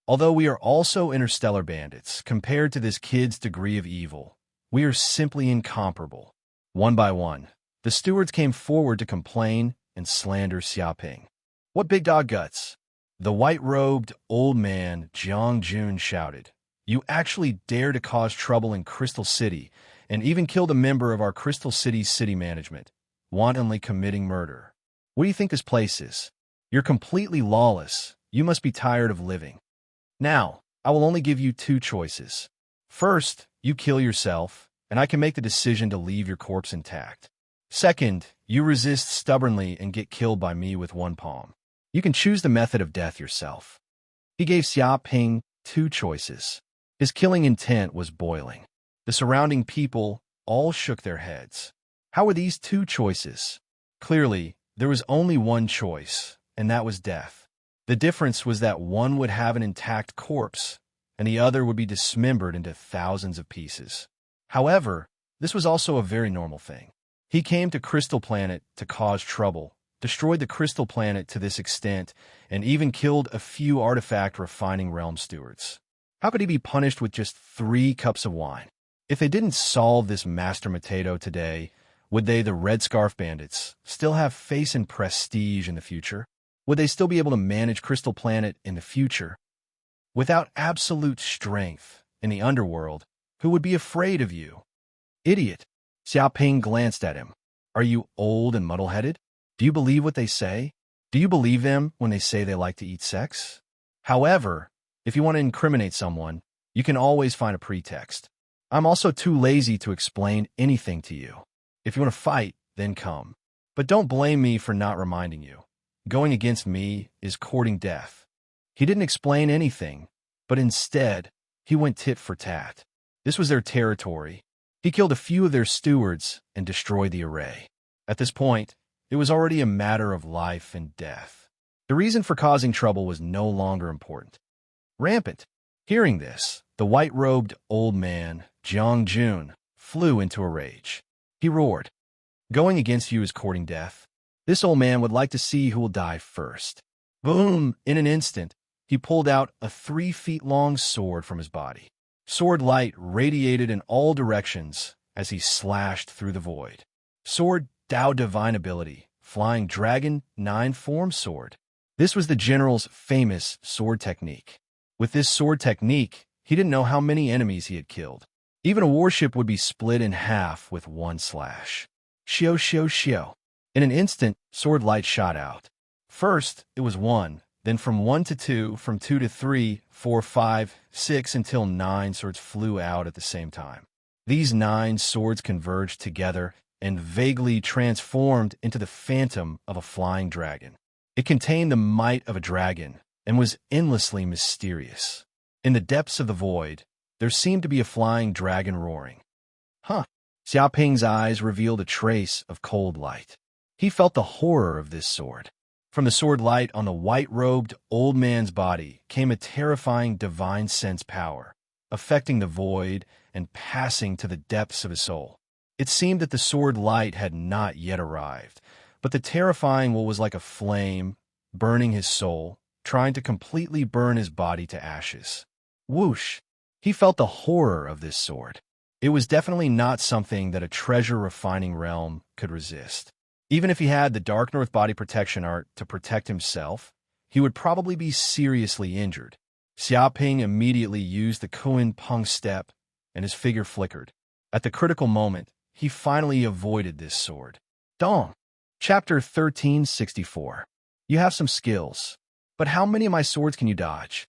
Although we are also interstellar bandits, compared to this kid's degree of evil, we are simply incomparable. One by one, the stewards came forward to complain and slander Xiaoping. What big dog guts? The white-robed old man Jiang Jun shouted. You actually dare to cause trouble in Crystal City and even killed a member of our Crystal City's city management, wantonly committing murder. What do you think this place is? You're completely lawless. You must be tired of living. Now, I will only give you 2 choices. First, you kill yourself, and I can make the decision to leave your corpse intact. Second, you resist stubbornly and get killed by me with 1 palm. You can choose the method of death yourself. He gave Xiaoping 2 choices. His killing intent was boiling. The surrounding people all shook their heads. How were these 2 choices? Clearly, there was only one choice, and that was death. The difference was that one would have an intact corpse, and the other would be dismembered into thousands of pieces. However, this was also a very normal thing. He came to Crystal Planet to cause trouble, destroyed the Crystal Planet to this extent, and even killed a few artifact refining realm stewards. How could he be punished with just 3 cups of wine? If they didn't solve this Master Matedo today, would they, the Red Scarf Bandits, still have face and prestige in the future? Would they still be able to manage Crystal Planet in the future? Without absolute strength in the underworld, who would be afraid of you? Idiot! Xiaoping glanced at him. Are you old and muddle-headed? Do you believe what they say? Do you believe them when they say they like to eat sex? However, If you want to incriminate someone, you can always find a pretext. I'm also too lazy to explain anything to you. If you want to fight, then come. But don't blame me for not reminding you. Going against me is courting death. He didn't explain anything, but instead, he went tit for tat. This was their territory. He killed a few of their stewards and destroyed the array. At this point, it was already a matter of life and death. The reason for causing trouble was no longer important. Rampant. Hearing this, the white-robed old man, Jiang Jun, flew into a rage. He roared, "Going against you is courting death. This old man would like to see who will die first." Boom! In an instant, he pulled out a 3-feet-long sword from his body. Sword light radiated in all directions as he slashed through the void. Sword Dao Divine Ability, Flying Dragon 9 Form Sword. This was the general's famous sword technique. With this sword technique, he didn't know how many enemies he had killed. Even a warship would be split in half with one slash. Xiao xiao xiao. In an instant, sword light shot out. First, it was 1, then from 1 to 2, from 2 to 3, 4, 5, 6, until 9 swords flew out at the same time. These 9 swords converged together and vaguely transformed into the phantom of a flying dragon. It contained the might of a dragon and was endlessly mysterious. In the depths of the void, there seemed to be a flying dragon roaring. Huh. Xiaoping's eyes revealed a trace of cold light. He felt the horror of this sword. From the sword light on the white-robed old man's body came a terrifying divine sense power, affecting the void and passing to the depths of his soul. It seemed that the sword light had not yet arrived, but the terrifying will was like a flame, burning his soul, trying to completely burn his body to ashes. Whoosh! He felt the horror of this sword. It was definitely not something that a treasure-refining realm could resist. Even if he had the Dark North body protection art to protect himself, he would probably be seriously injured. Xiaoping immediately used the Kuan Peng step, and his figure flickered. At the critical moment, he finally avoided this sword. Dong! Chapter 1364. You have some skills, but how many of my swords can you dodge?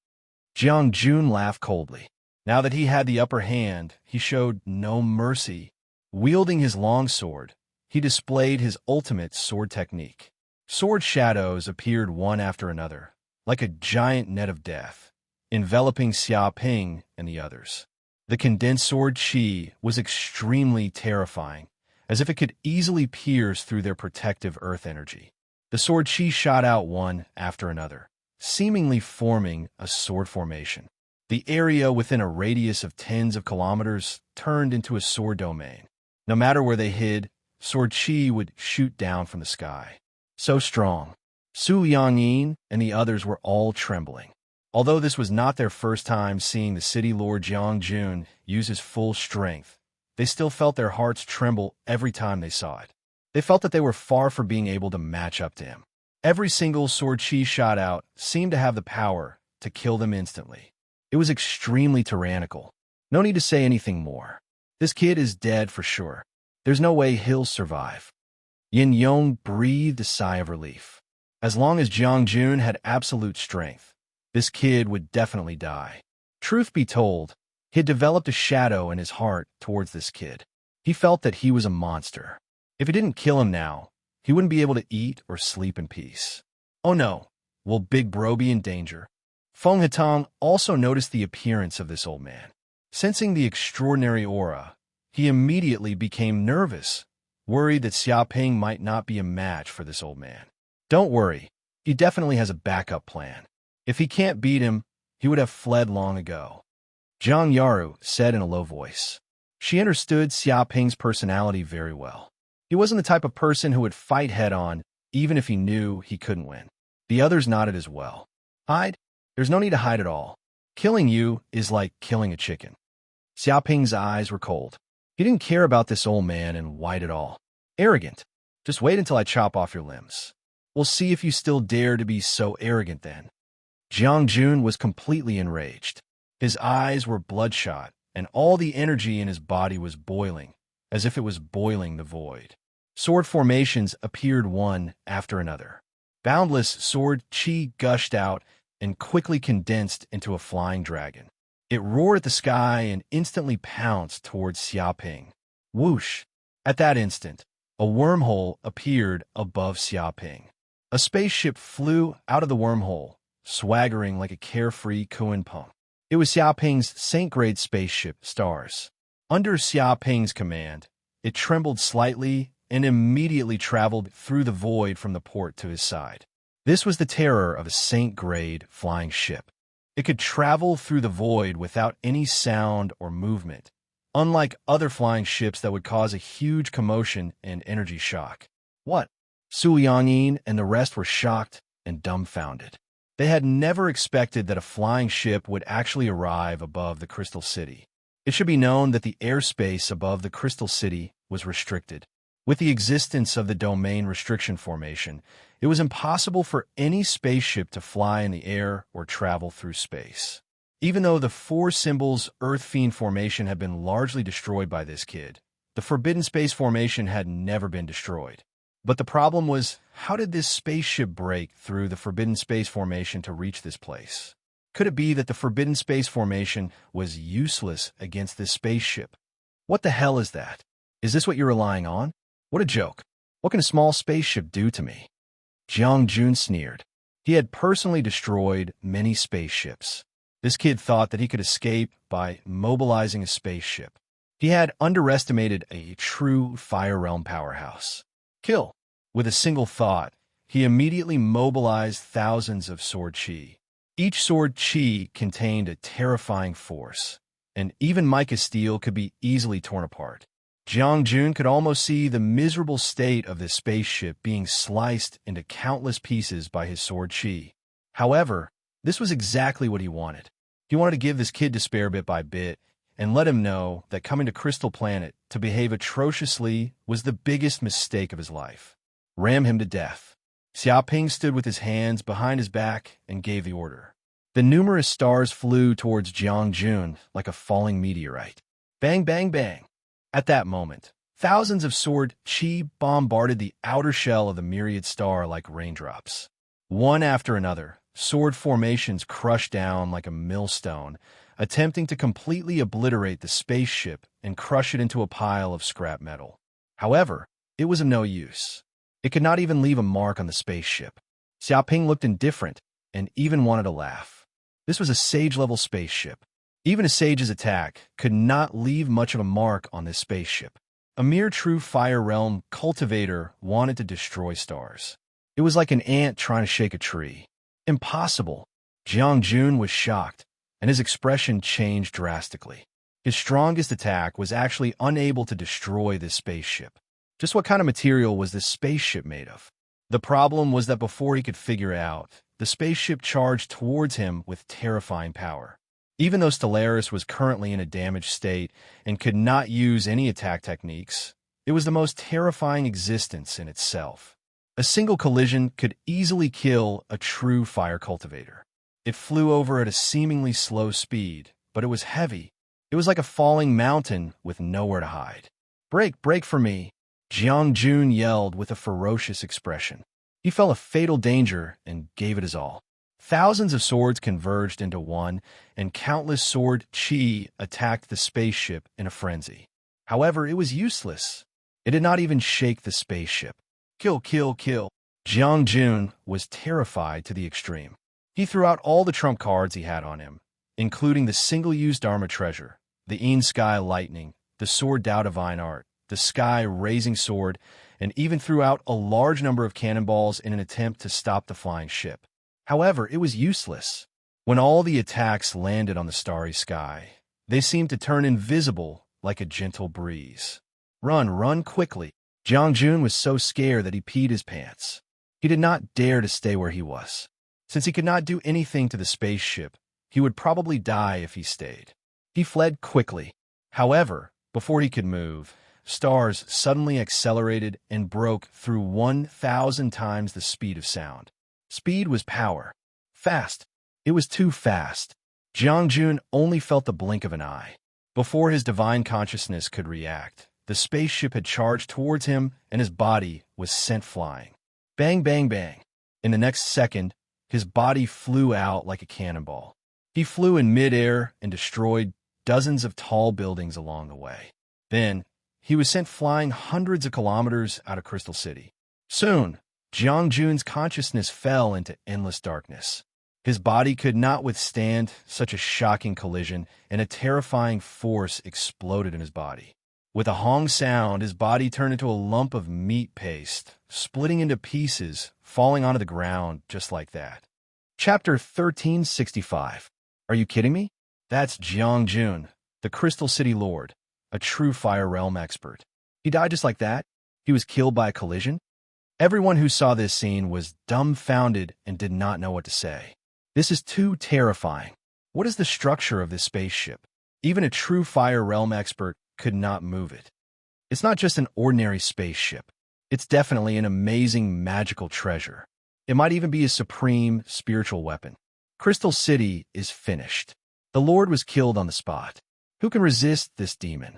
Jiang Jun laughed coldly. Now that he had the upper hand, he showed no mercy. Wielding his long sword, he displayed his ultimate sword technique. Sword shadows appeared one after another, like a giant net of death, enveloping Xiaoping and the others. The condensed sword qi was extremely terrifying, as if it could easily pierce through their protective earth energy. The sword qi shot out one after another, seemingly forming a sword formation. The area within a radius of tens of kilometers turned into a sword domain. No matter where they hid, sword qi would shoot down from the sky. So strong. Su Yangyin and the others were all trembling. Although this was not their first time seeing the city lord Jiang Jun use his full strength, they still felt their hearts tremble every time they saw it. They felt that they were far from being able to match up to him. Every single sword qi shot out seemed to have the power to kill them instantly. It was extremely tyrannical. No need to say anything more. This kid is dead for sure. There's no way he'll survive. Yin Yong breathed a sigh of relief. As long as Jiang Jun had absolute strength, this kid would definitely die. Truth be told, he had developed a shadow in his heart towards this kid. He felt that he was a monster. If he didn't kill him now, he wouldn't be able to eat or sleep in peace. Oh no, will Big Bro be in danger? Feng Hetong also noticed the appearance of this old man. Sensing the extraordinary aura, he immediately became nervous, worried that Xiaoping might not be a match for this old man. Don't worry, he definitely has a backup plan. If he can't beat him, he would have fled long ago. Zhang Yaru said in a low voice. She understood Xiaoping's personality very well. He wasn't the type of person who would fight head-on, even if he knew he couldn't win. The others nodded as well. Hide? There's no need to hide at all. Killing you is like killing a chicken. Xiaoping's eyes were cold. He didn't care about this old man in white at all. Arrogant. Just wait until I chop off your limbs. We'll see if you still dare to be so arrogant then. Jiang Jun was completely enraged. His eyes were bloodshot, and all the energy in his body was boiling, as if it was boiling the void. Sword formations appeared one after another. Boundless sword qi gushed out and quickly condensed into a flying dragon. It roared at the sky and instantly pounced towards Xiaoping. Whoosh! At that instant, a wormhole appeared above Xiaoping. A spaceship flew out of the wormhole, swaggering like a carefree Kuan-peng. It was Xiaoping's Saint-grade spaceship, Stars. Under Xiaoping's command, it trembled slightly and immediately traveled through the void from the port to his side. This was the terror of a Saint-grade flying ship. It could travel through the void without any sound or movement, unlike other flying ships that would cause a huge commotion and energy shock. What? Su Yangyin and the rest were shocked and dumbfounded. They had never expected that a flying ship would actually arrive above the Crystal City. It should be known that the airspace above the Crystal City was restricted. With the existence of the Domain Restriction Formation, it was impossible for any spaceship to fly in the air or travel through space. Even though the four symbols Earth Fiend Formation had been largely destroyed by this kid, the Forbidden Space Formation had never been destroyed. But the problem was, how did this spaceship break through the Forbidden Space Formation to reach this place? Could it be that the Forbidden Space Formation was useless against this spaceship? What the hell is that? Is this what you're relying on? What a joke. What can a small spaceship do to me? Jiang Jun sneered. He had personally destroyed many spaceships. This kid thought that he could escape by mobilizing a spaceship. He had underestimated a true Fire Realm powerhouse. Kill. With a single thought, he immediately mobilized thousands of sword chi. Each sword chi contained a terrifying force, and even mica steel could be easily torn apart. Jiang Jun could almost see the miserable state of this spaceship being sliced into countless pieces by his sword chi. However, this was exactly what he wanted. He wanted to give this kid despair bit by bit and let him know that coming to Crystal Planet to behave atrociously was the biggest mistake of his life. Ram him to death. Xiaoping stood with his hands behind his back and gave the order. The numerous stars flew towards Jiang Jun like a falling meteorite. Bang, bang, bang. At that moment, thousands of sword chi bombarded the outer shell of the myriad star like raindrops. One after another, sword formations crushed down like a millstone, attempting to completely obliterate the spaceship and crush it into a pile of scrap metal. However, it was of no use. It could not even leave a mark on the spaceship. Xiaoping looked indifferent and even wanted to laugh. This was a sage-level spaceship. Even a sage's attack could not leave much of a mark on this spaceship. A mere true Fire Realm cultivator wanted to destroy stars. It was like an ant trying to shake a tree. Impossible. Jiang Jun was shocked, and his expression changed drastically. His strongest attack was actually unable to destroy this spaceship. Just what kind of material was this spaceship made of? The problem was that before he could figure out, the spaceship charged towards him with terrifying power. Even though Stellaris was currently in a damaged state and could not use any attack techniques, it was the most terrifying existence in itself. A single collision could easily kill a true fire cultivator. It flew over at a seemingly slow speed, but it was heavy. It was like a falling mountain with nowhere to hide. "Break, break for me!" Jiang Jun yelled with a ferocious expression. He felt a fatal danger and gave it his all. Thousands of swords converged into one, and countless sword chi attacked the spaceship in a frenzy. However, it was useless. It did not even shake the spaceship. Kill, kill, kill. Jiang Jun was terrified to the extreme. He threw out all the trump cards he had on him, including the single-use Dharma treasure, the Een Sky Lightning, the Sword Dao Divine Art, the Sky Raising Sword, and even threw out a large number of cannonballs in an attempt to stop the flying ship. However, it was useless. When all the attacks landed on the starry sky, they seemed to turn invisible like a gentle breeze. Run, run quickly. Jiang Jun was so scared that he peed his pants. He did not dare to stay where he was. Since he could not do anything to the spaceship, he would probably die if he stayed. He fled quickly. However, before he could move, stars suddenly accelerated and broke through 1,000 times the speed of sound. Speed was power. Fast. It was too fast. Jiang Jun only felt the blink of an eye. Before his divine consciousness could react, the spaceship had charged towards him and his body was sent flying. Bang, bang, bang. In the next second, his body flew out like a cannonball. He flew in midair and destroyed dozens of tall buildings along the way. Then, he was sent flying hundreds of kilometers out of Crystal City. Soon, Jiangjun's consciousness fell into endless darkness. His body could not withstand such a shocking collision, and a terrifying force exploded in his body. With a hong sound, his body turned into a lump of meat paste, splitting into pieces, falling onto the ground just like that. Chapter 1365. Are you kidding me? That's Jiangjun, the Crystal City Lord, a true Fire Realm expert. He died just like that? He was killed by a collision? Everyone who saw this scene was dumbfounded and did not know what to say. This is too terrifying. What is the structure of this spaceship? Even a true Fire Realm expert could not move it. It's not just an ordinary spaceship. It's definitely an amazing magical treasure. It might even be a supreme spiritual weapon. Crystal City is finished. The Lord was killed on the spot. Who can resist this demon?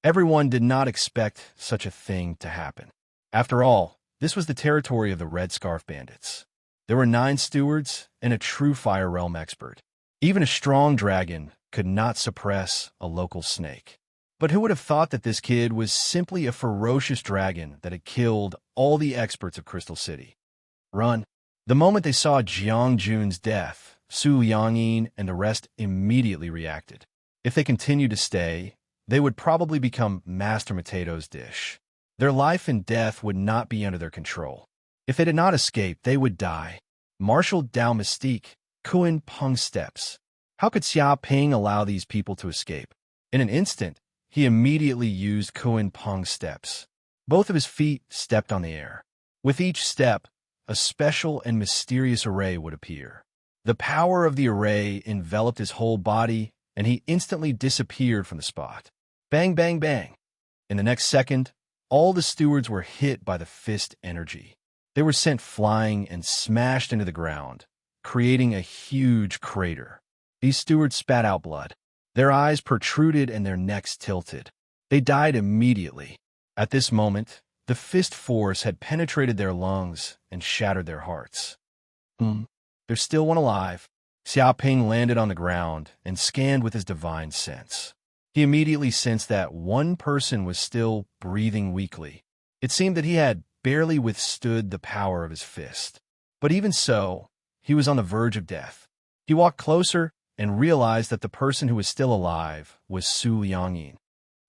Everyone did not expect such a thing to happen. After all, this was the territory of the Red Scarf Bandits. There were 9 stewards and a true Fire Realm expert. Even a strong dragon could not suppress a local snake. But who would have thought that this kid was simply a ferocious dragon that had killed all the experts of Crystal City? Run. The moment they saw Jiangjun's death, Su Yangyin and the rest immediately reacted. If they continued to stay, they would probably become Master Matato's dish. Their life and death would not be under their control. If they did not escape, they would die. Marshal Dao Mystique, Kuan Peng steps. How could Xia Ping allow these people to escape? In an instant, he immediately used Kuan Peng steps. Both of his feet stepped on the air. With each step, a special and mysterious array would appear. The power of the array enveloped his whole body, and he instantly disappeared from the spot. Bang, bang, bang. In the next second, all the stewards were hit by the fist energy. They were sent flying and smashed into the ground, creating a huge crater. These stewards spat out blood. Their eyes protruded and their necks tilted. They died immediately. At this moment, the fist force had penetrated their lungs and shattered their hearts. There's still one alive. Xiaoping landed on the ground and scanned with his divine sense. He immediately sensed that one person was still breathing weakly. It seemed that he had barely withstood the power of his fist. But even so, he was on the verge of death. He walked closer and realized that the person who was still alive was Su Yangyin.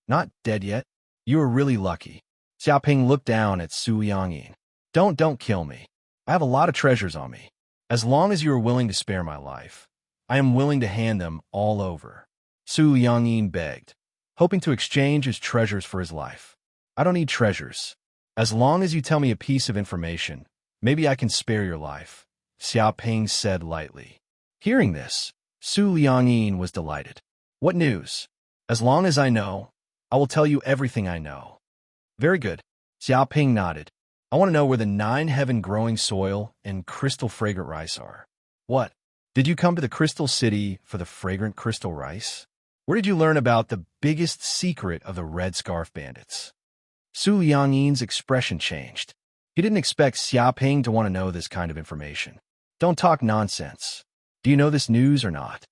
Not dead yet. You are really lucky. Xiaoping looked down at Su Yangyin. Don't kill me. I have a lot of treasures on me. As long as you are willing to spare my life, I am willing to hand them all over. Su Yangyin begged, hoping to exchange his treasures for his life. I don't need treasures. As long as you tell me a piece of information, maybe I can spare your life, Xiaoping said lightly. Hearing this, Su Yangyin was delighted. What news? As long as I know, I will tell you everything I know. Very good. Xiaoping nodded. I want to know where the 9 heaven-growing soil and crystal fragrant rice are. What? Did you come to the Crystal City for the fragrant crystal rice? Where did you learn about the biggest secret of the Red Scarf Bandits? Su Yangyin's expression changed. He didn't expect Xiaoping to want to know this kind of information. Don't talk nonsense. Do you know this news or not?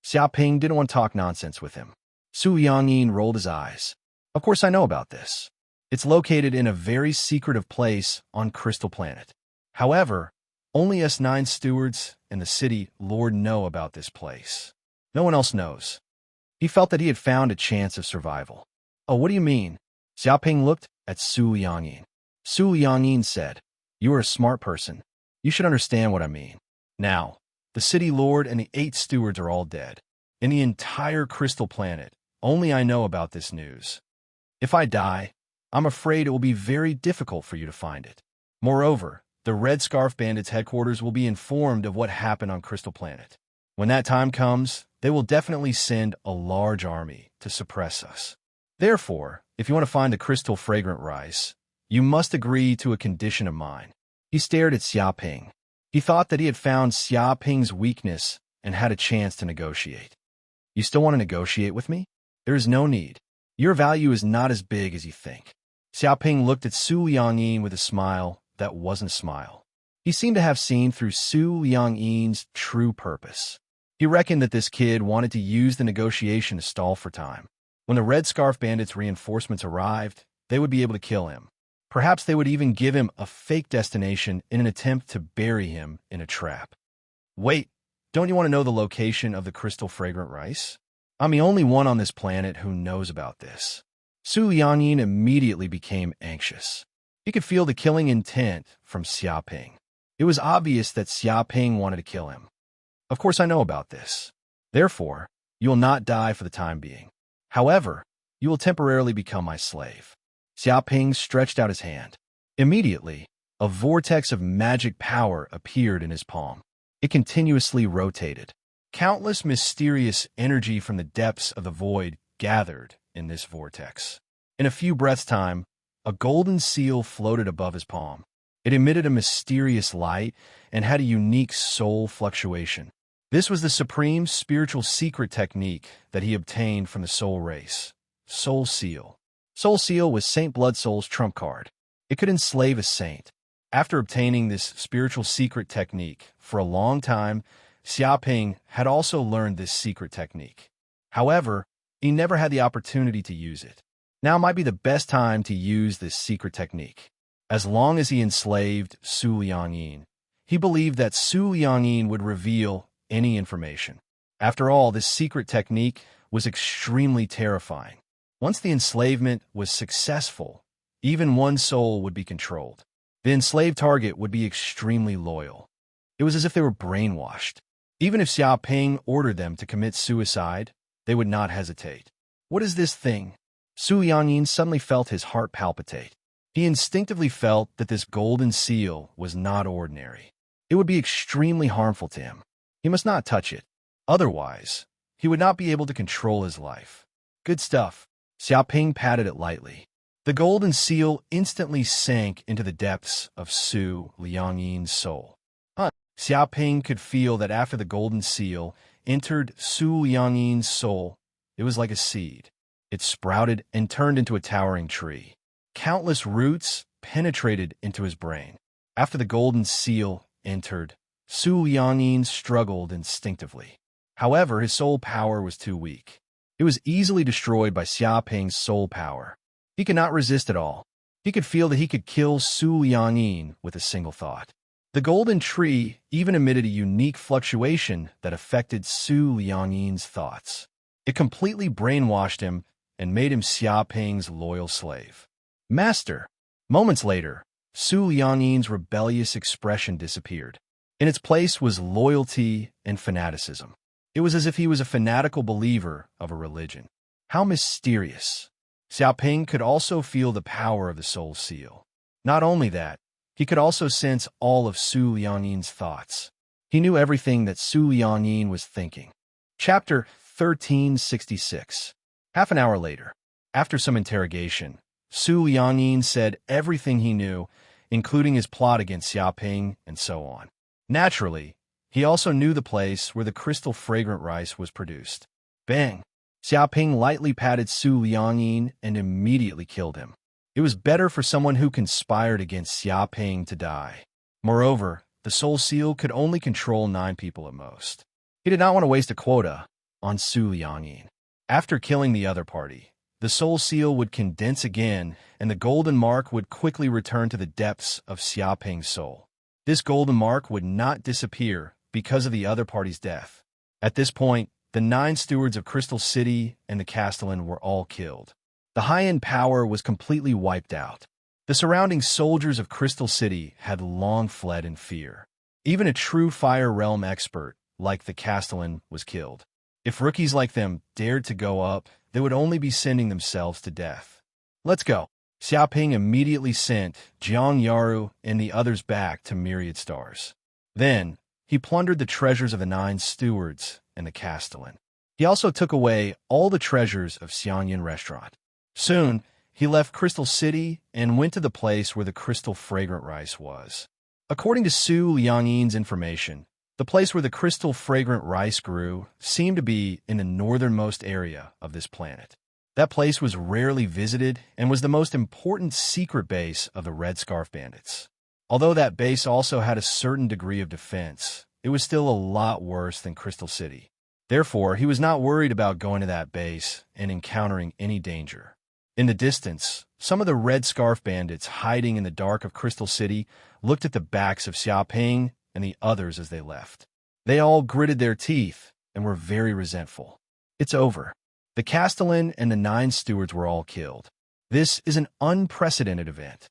Xiaoping didn't want to talk nonsense with him. Su Yangyin rolled his eyes. Of course I know about this. It's located in a very secretive place on Crystal Planet. However, only us 9 stewards and the city lord know about this place. No one else knows. He felt that he had found a chance of survival. Oh, what do you mean? Xiaoping looked at Su Yangyin. Su Yangyin said, You are a smart person. You should understand what I mean. Now, the city lord and the 8 stewards are all dead. In the entire Crystal Planet, only I know about this news. If I die, I'm afraid it will be very difficult for you to find it. Moreover, the Red Scarf Bandits headquarters will be informed of what happened on Crystal Planet. When that time comes, they will definitely send a large army to suppress us. Therefore, if you want to find the crystal fragrant rice, you must agree to a condition of mine. He stared at Xiaoping. He thought that he had found Xiaoping's weakness and had a chance to negotiate. You still want to negotiate with me? There is no need. Your value is not as big as you think. Xiaoping looked at Su Yangyin with a smile that wasn't a smile. He seemed to have seen through Su Liangyin's true purpose. He reckoned that this kid wanted to use the negotiation to stall for time. When the Red Scarf Bandits' reinforcements arrived, they would be able to kill him. Perhaps they would even give him a fake destination in an attempt to bury him in a trap. Wait, don't you want to know the location of the crystal fragrant rice? I'm the only one on this planet who knows about this. Su Liangyin immediately became anxious. He could feel the killing intent from Xiaoping. It was obvious that Xiaoping wanted to kill him. Of course I know about this. Therefore, you will not die for the time being. However, you will temporarily become my slave. Xiaoping stretched out his hand. Immediately, a vortex of magic power appeared in his palm. It continuously rotated. Countless mysterious energy from the depths of the void gathered in this vortex. In a few breaths' time, a golden seal floated above his palm. It emitted a mysterious light and had a unique soul fluctuation. This was the supreme spiritual secret technique that he obtained from the soul race. Soul Seal. Soul Seal was Saint Bloodsoul's trump card. It could enslave a saint. After obtaining this spiritual secret technique for a long time, Xiaoping had also learned this secret technique. However, he never had the opportunity to use it. Now might be the best time to use this secret technique. As long as he enslaved Su Liangyin, he believed that Su Liangyin would reveal any information. After all, this secret technique was extremely terrifying. Once the enslavement was successful, even one soul would be controlled. The enslaved target would be extremely loyal. It was as if they were brainwashed. Even if Xiaoping ordered them to commit suicide, they would not hesitate. What is this thing? Su Liangyin suddenly felt his heart palpitate. He instinctively felt that this golden seal was not ordinary. It would be extremely harmful to him. He must not touch it. Otherwise, he would not be able to control his life. Good stuff. Xiaoping patted it lightly. The golden seal instantly sank into the depths of Su Liangyin's soul. Xiaoping could feel that after the golden seal entered Su Liangyin's soul, it was like a seed. It sprouted and turned into a towering tree. Countless roots penetrated into his brain. After the golden seal entered, Su Liangyin struggled instinctively. However, his soul power was too weak. It was easily destroyed by Xiaoping's soul power. He could not resist at all. He could feel that he could kill Su Liangyin with a single thought. The golden tree even emitted a unique fluctuation that affected Su Liangyin's thoughts. It completely brainwashed him and made him Xiaoping's loyal slave. Master! Moments later, Su Liangyin's rebellious expression disappeared. In its place was loyalty and fanaticism. It was as if he was a fanatical believer of a religion. How mysterious! Xiaoping could also feel the power of the soul seal. Not only that, he could also sense all of Su Liangyin's thoughts. He knew everything that Su Liangyin was thinking. Chapter 1366. Half an hour later, after some interrogation, Su Liangyin said everything he knew, including his plot against Xiaoping and so on. Naturally, he also knew the place where the crystal fragrant rice was produced. Bang! Xiaoping lightly patted Su Liangyin and immediately killed him. It was better for someone who conspired against Xiaoping to die. Moreover, the soul seal could only control 9 people at most. He did not want to waste a quota on Su Liangyin. After killing the other party, the soul seal would condense again, and the golden mark would quickly return to the depths of Xiaoping's soul. This golden mark would not disappear because of the other party's death. At this point, the 9 stewards of Crystal City and the Castellan were all killed. The high-end power was completely wiped out. The surrounding soldiers of Crystal City had long fled in fear. Even a true Fire Realm expert, like the Castellan, was killed. If rookies like them dared to go up, they would only be sending themselves to death. Let's go. Xiaoping immediately sent Jiang Yaru and the others back to Myriad Stars. Then, he plundered the treasures of the 9 stewards and the Castellan. He also took away all the treasures of Xiangyan Restaurant. Soon, he left Crystal City and went to the place where the crystal fragrant rice was. According to Su Liangyin's information, the place where the crystal fragrant rice grew seemed to be in the northernmost area of this planet. That place was rarely visited and was the most important secret base of the Red Scarf Bandits. Although that base also had a certain degree of defense, it was still a lot worse than Crystal City. Therefore, he was not worried about going to that base and encountering any danger. In the distance, some of the Red Scarf Bandits hiding in the dark of Crystal City looked at the backs of Xiaoping and the others as they left. They all gritted their teeth and were very resentful. It's over. The Castellan and the 9 stewards were all killed. This is an unprecedented event.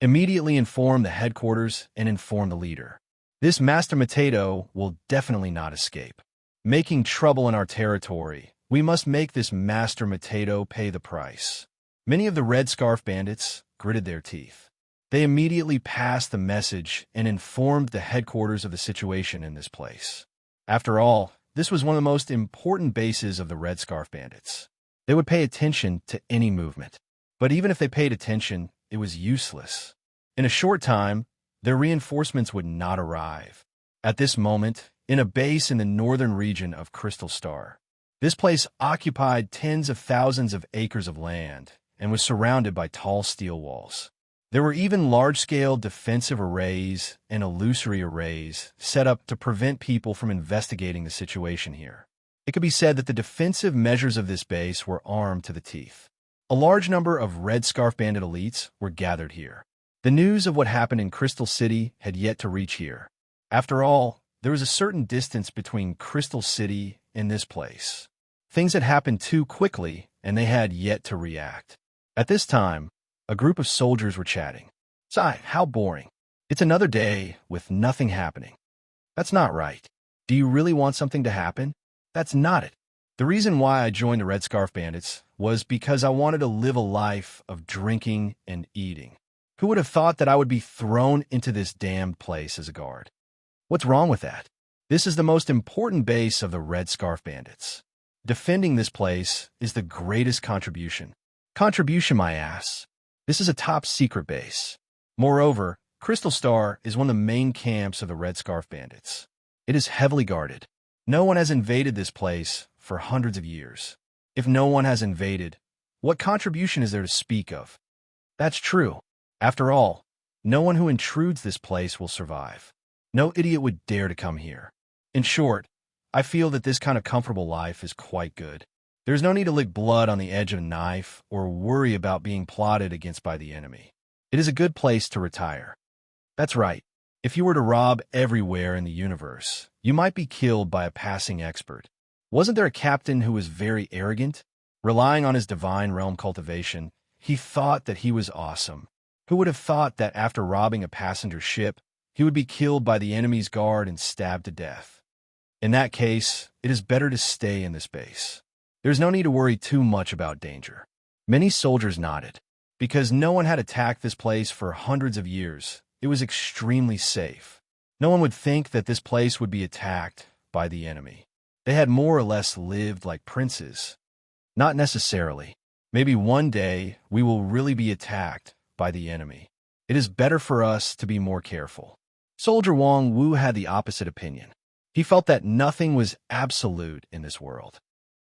Immediately inform the headquarters and inform the leader. This Master Matado will definitely not escape. Making trouble in our territory, we must make this Master Matado pay the price. Many of the Red Scarf Bandits gritted their teeth. They immediately passed the message and informed the headquarters of the situation in this place. After all, this was one of the most important bases of the Red Scarf Bandits. They would pay attention to any movement. But even if they paid attention, it was useless. In a short time, their reinforcements would not arrive. At this moment, in a base in the northern region of Crystal Star, this place occupied tens of thousands of acres of land and was surrounded by tall steel walls. There were even large-scale defensive arrays and illusory arrays set up to prevent people from investigating the situation here. It could be said that the defensive measures of this base were armed to the teeth. A large number of Red Scarf Bandit elites were gathered here. The news of what happened in Crystal City had yet to reach here. After all, there was a certain distance between Crystal City and this place. Things had happened too quickly, and they had yet to react. At this time, a group of soldiers were chatting. "Sai, how boring. It's another day with nothing happening." "That's not right. Do you really want something to happen?" "That's not it. The reason why I joined the Red Scarf Bandits was because I wanted to live a life of drinking and eating. Who would have thought that I would be thrown into this damned place as a guard? What's wrong with that? This is the most important base of the Red Scarf Bandits. Defending this place is the greatest contribution. Contribution, my ass. This is a top-secret base. Moreover, Crystal Star is one of the main camps of the Red Scarf Bandits. It is heavily guarded. No one has invaded this place for hundreds of years. If no one has invaded, what contribution is there to speak of? That's true. After all, no one who intrudes this place will survive. No idiot would dare to come here. In short, I feel that this kind of comfortable life is quite good. There's no need to lick blood on the edge of a knife or worry about being plotted against by the enemy. It is a good place to retire. That's right. If you were to rob everywhere in the universe, you might be killed by a passing expert. Wasn't there a captain who was very arrogant? Relying on his divine realm cultivation, he thought that he was awesome. Who would have thought that after robbing a passenger ship, he would be killed by the enemy's guard and stabbed to death? In that case, it is better to stay in this base. There's no need to worry too much about danger. Many soldiers nodded. Because no one had attacked this place for hundreds of years, it was extremely safe. No one would think that this place would be attacked by the enemy. They had more or less lived like princes. Not necessarily. Maybe one day we will really be attacked by the enemy. It is better for us to be more careful. Soldier Wang Wu had the opposite opinion. He felt that nothing was absolute in this world.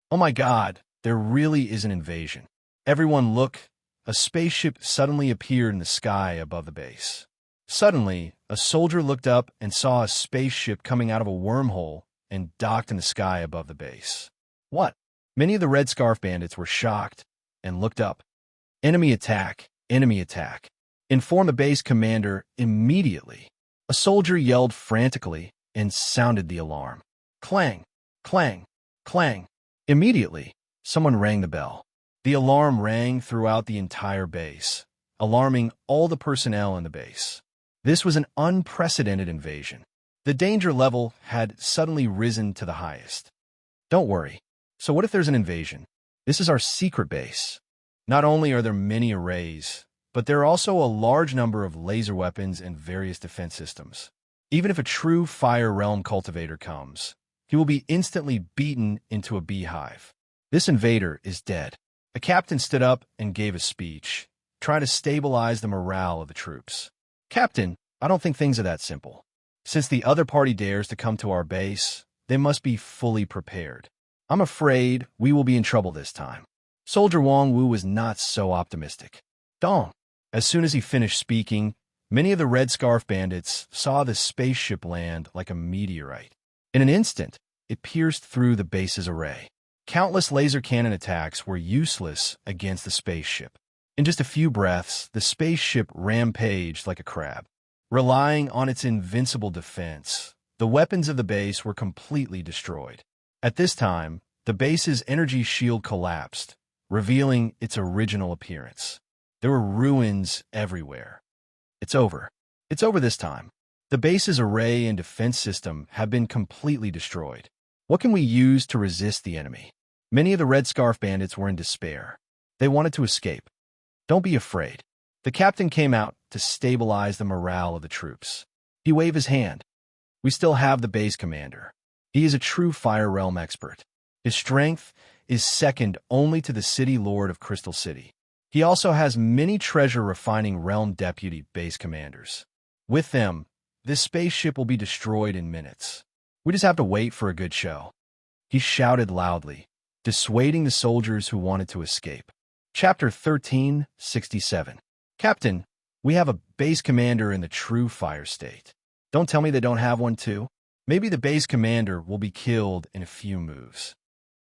Oh my God, there really is an invasion. Everyone look. A spaceship suddenly appeared in the sky above the base. Suddenly, a soldier looked up and saw a spaceship coming out of a wormhole and docked in the sky above the base. What? Many of the Red Scarf Bandits were shocked and looked up. Enemy attack! Enemy attack! Inform the base commander immediately. A soldier yelled frantically and sounded the alarm. Clang! Clang! Clang! Immediately, someone rang the bell. The alarm rang throughout the entire base, alarming all the personnel in the base. This was an unprecedented invasion. The danger level had suddenly risen to the highest. Don't worry. So what if there's an invasion? This is our secret base. Not only are there many arrays, but there are also a large number of laser weapons and various defense systems. Even if a true fire realm cultivator comes, he will be instantly beaten into a beehive. This invader is dead. A captain stood up and gave a speech, trying to stabilize the morale of the troops. Captain, I don't think things are that simple. Since the other party dares to come to our base, they must be fully prepared. I'm afraid we will be in trouble this time. Soldier Wang Wu was not so optimistic. Dong. As soon as he finished speaking, Many of the Red Scarf bandits saw the spaceship land like a meteorite. In an instant, it pierced through the base's array. Countless laser cannon attacks were useless against the spaceship. In just a few breaths, the spaceship rampaged like a crab. Relying on its invincible defense, the weapons of the base were completely destroyed. At this time, the base's energy shield collapsed, revealing its original appearance. There were ruins everywhere. It's over. It's over this time. The base's array and defense system have been completely destroyed. What can we use to resist the enemy? Many of the Red Scarf bandits were in despair. They wanted to escape. Don't be afraid. The captain came out to stabilize the morale of the troops. He waved his hand. We still have the base commander. He is a true Fire Realm expert. His strength is second only to the City Lord of Crystal City. He also has many treasure-refining realm deputy base commanders. With them, this spaceship will be destroyed in minutes. We just have to wait for a good show. He shouted loudly, dissuading the soldiers who wanted to escape. Chapter 1367. Captain, we have a base commander in the true fire state. Don't tell me they don't have one too. Maybe the base commander will be killed in a few moves.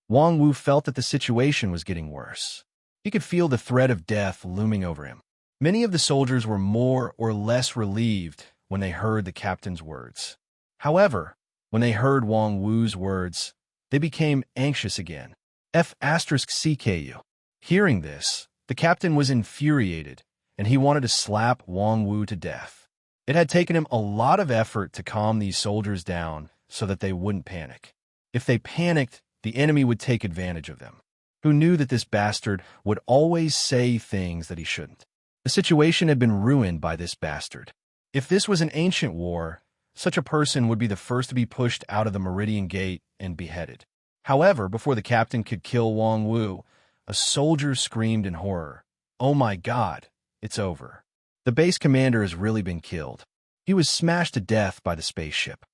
Wang Wu felt that the situation was getting worse. He could feel the threat of death looming over him. Many of the soldiers were more or less relieved when they heard the captain's words. However, when they heard Wang Wu's words, they became anxious again. F***CKU. Hearing this, the captain was infuriated, and he wanted to slap Wang Wu to death. It had taken him a lot of effort to calm these soldiers down so that they wouldn't panic. If they panicked, the enemy would take advantage of them. Who knew that this bastard would always say things that he shouldn't? The situation had been ruined by this bastard. If this was an ancient war, such a person would be the first to be pushed out of the Meridian Gate and beheaded. However, before the captain could kill Wang Wu, a soldier screamed in horror. Oh my God, it's over. The base commander has really been killed. He was smashed to death by the spaceship.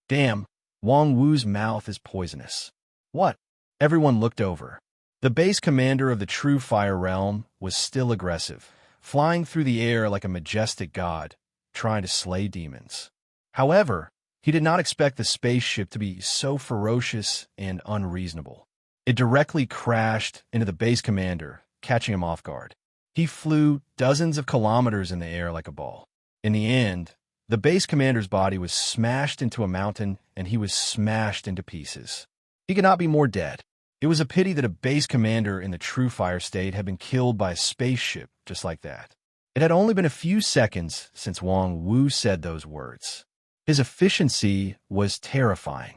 Damn, Wang Wu's mouth is poisonous. What? Everyone looked over. The base commander of the true Fire Realm was still aggressive, flying through the air like a majestic god, trying to slay demons. However, he did not expect the spaceship to be so ferocious and unreasonable. It directly crashed into the base commander, catching him off guard. He flew dozens of kilometers in the air like a ball. In the end, the base commander's body was smashed into a mountain and he was smashed into pieces. He could not be more dead. It was a pity that a base commander in the true fire state had been killed by a spaceship just like that. It had only been a few seconds since Wang Wu said those words. His efficiency was terrifying.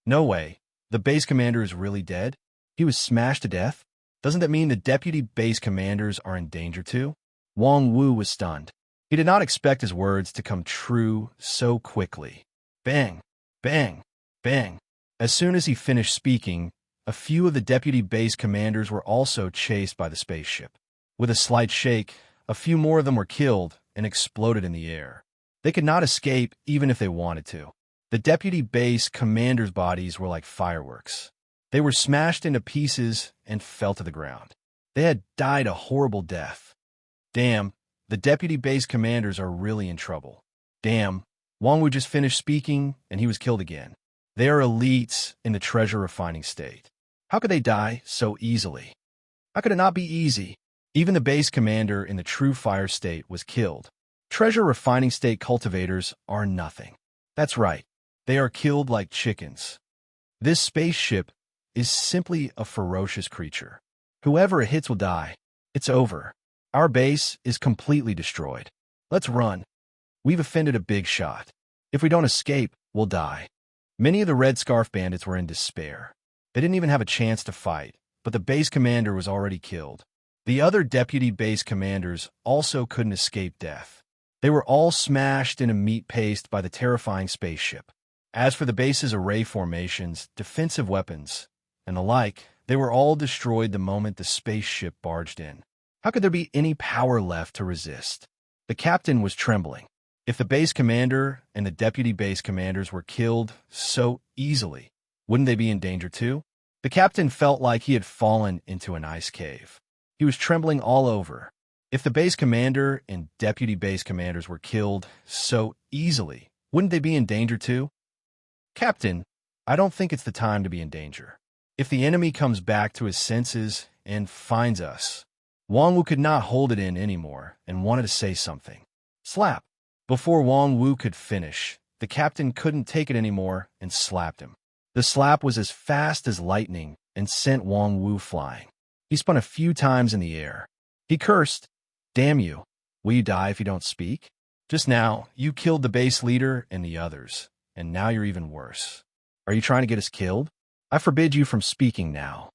No way. The base commander is really dead? He was smashed to death? Doesn't that mean the deputy base commanders are in danger too? Wang Wu was stunned. He did not expect his words to come true so quickly. Bang! Bang! Bang! As soon as he finished speaking, a few of the deputy base commanders were also chased by the spaceship. With a slight shake, a few more of them were killed and exploded in the air. They could not escape even if they wanted to. The deputy base commanders' bodies were like fireworks. They were smashed into pieces and fell to the ground. They had died a horrible death. Damn, the deputy base commanders are really in trouble. Damn, Wang Wu just finished speaking and he was killed again. They are elites in the treasure refining state. How could they die so easily? How could it not be easy? Even the base commander in the true fire state was killed. Treasure refining state cultivators are nothing. That's right. They are killed like chickens. This spaceship is simply a ferocious creature. Whoever it hits will die. It's over. Our base is completely destroyed. Let's run. We've offended a big shot. If we don't escape, we'll die. Many of the Red Scarf bandits were in despair. They didn't even have a chance to fight, but the base commander was already killed. The other deputy base commanders also couldn't escape death. They were all smashed into meat paste by the terrifying spaceship. As for the base's array formations, defensive weapons, and the like, they were all destroyed the moment the spaceship barged in. How could there be any power left to resist? The captain was trembling. If the base commander and the deputy base commanders were killed so easily, wouldn't they be in danger too? The captain felt like he had fallen into an ice cave. He was trembling all over. If the base commander and deputy base commanders were killed so easily, wouldn't they be in danger too? Captain, I don't think it's the time to be in danger. If the enemy comes back to his senses and finds us, Wang Wu could not hold it in anymore and wanted to say something. Slap. Before Wang Wu could finish, the captain couldn't take it anymore and slapped him. The slap was as fast as lightning and sent Wang Wu flying. He spun a few times in the air. He cursed, "Damn you. Will you die if you don't speak? Just now, you killed the base leader and the others, and now you're even worse. Are you trying to get us killed? I forbid you from speaking now.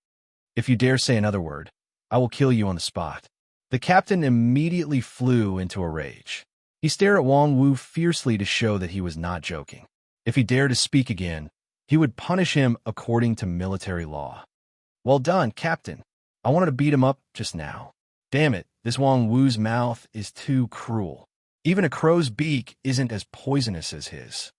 If you dare say another word, I will kill you on the spot." The captain immediately flew into a rage. He stared at Wang Wu fiercely to show that he was not joking. If he dared to speak again, he would punish him according to military law. Well done, Captain. I wanted to beat him up just now. Damn it, this Wang Wu's mouth is too cruel. Even a crow's beak isn't as poisonous as his.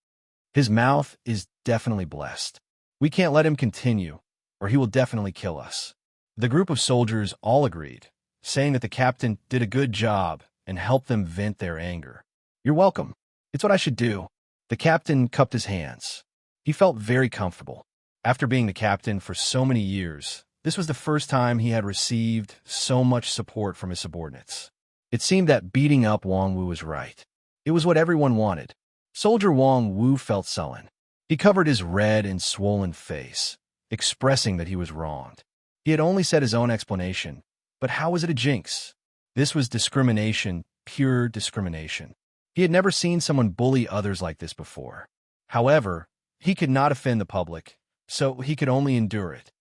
His mouth is definitely blessed. We can't let him continue, or he will definitely kill us. The group of soldiers all agreed, saying that the captain did a good job and helped them vent their anger. You're welcome. It's what I should do. The captain cupped his hands. He felt very comfortable. After being the captain for so many years, this was the first time he had received so much support from his subordinates. It seemed that beating up Wang Wu was right. It was what everyone wanted. Soldier Wang Wu felt sullen. He covered his red and swollen face, expressing that he was wronged. He had only said his own explanation, but how was it a jinx? This was discrimination, pure discrimination. He had never seen someone bully others like this before. However, he could not offend the public, so he could only endure it.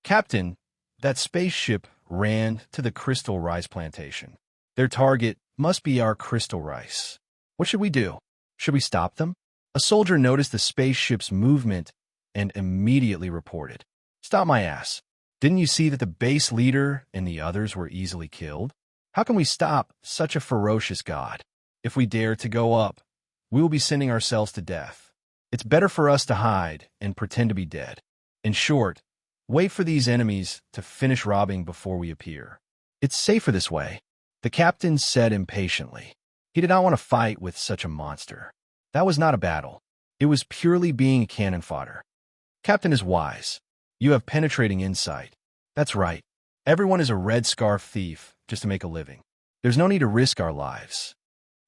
Captain, that spaceship ran to the crystal rice plantation. Their target must be our crystal rice. What should we do? Should we stop them? A soldier noticed the spaceship's movement and immediately reported. Stop my ass. Didn't you see that the base leader and the others were easily killed? How can we stop such a ferocious god? If we dare to go up, we will be sending ourselves to death. It's better for us to hide and pretend to be dead. In short, wait for these enemies to finish robbing before we appear. It's safer this way, the captain said impatiently. He did not want to fight with such a monster. That was not a battle. It was purely being cannon fodder. Captain is wise. You have penetrating insight. That's right. Everyone is a red scarf thief just to make a living. There's no need to risk our lives.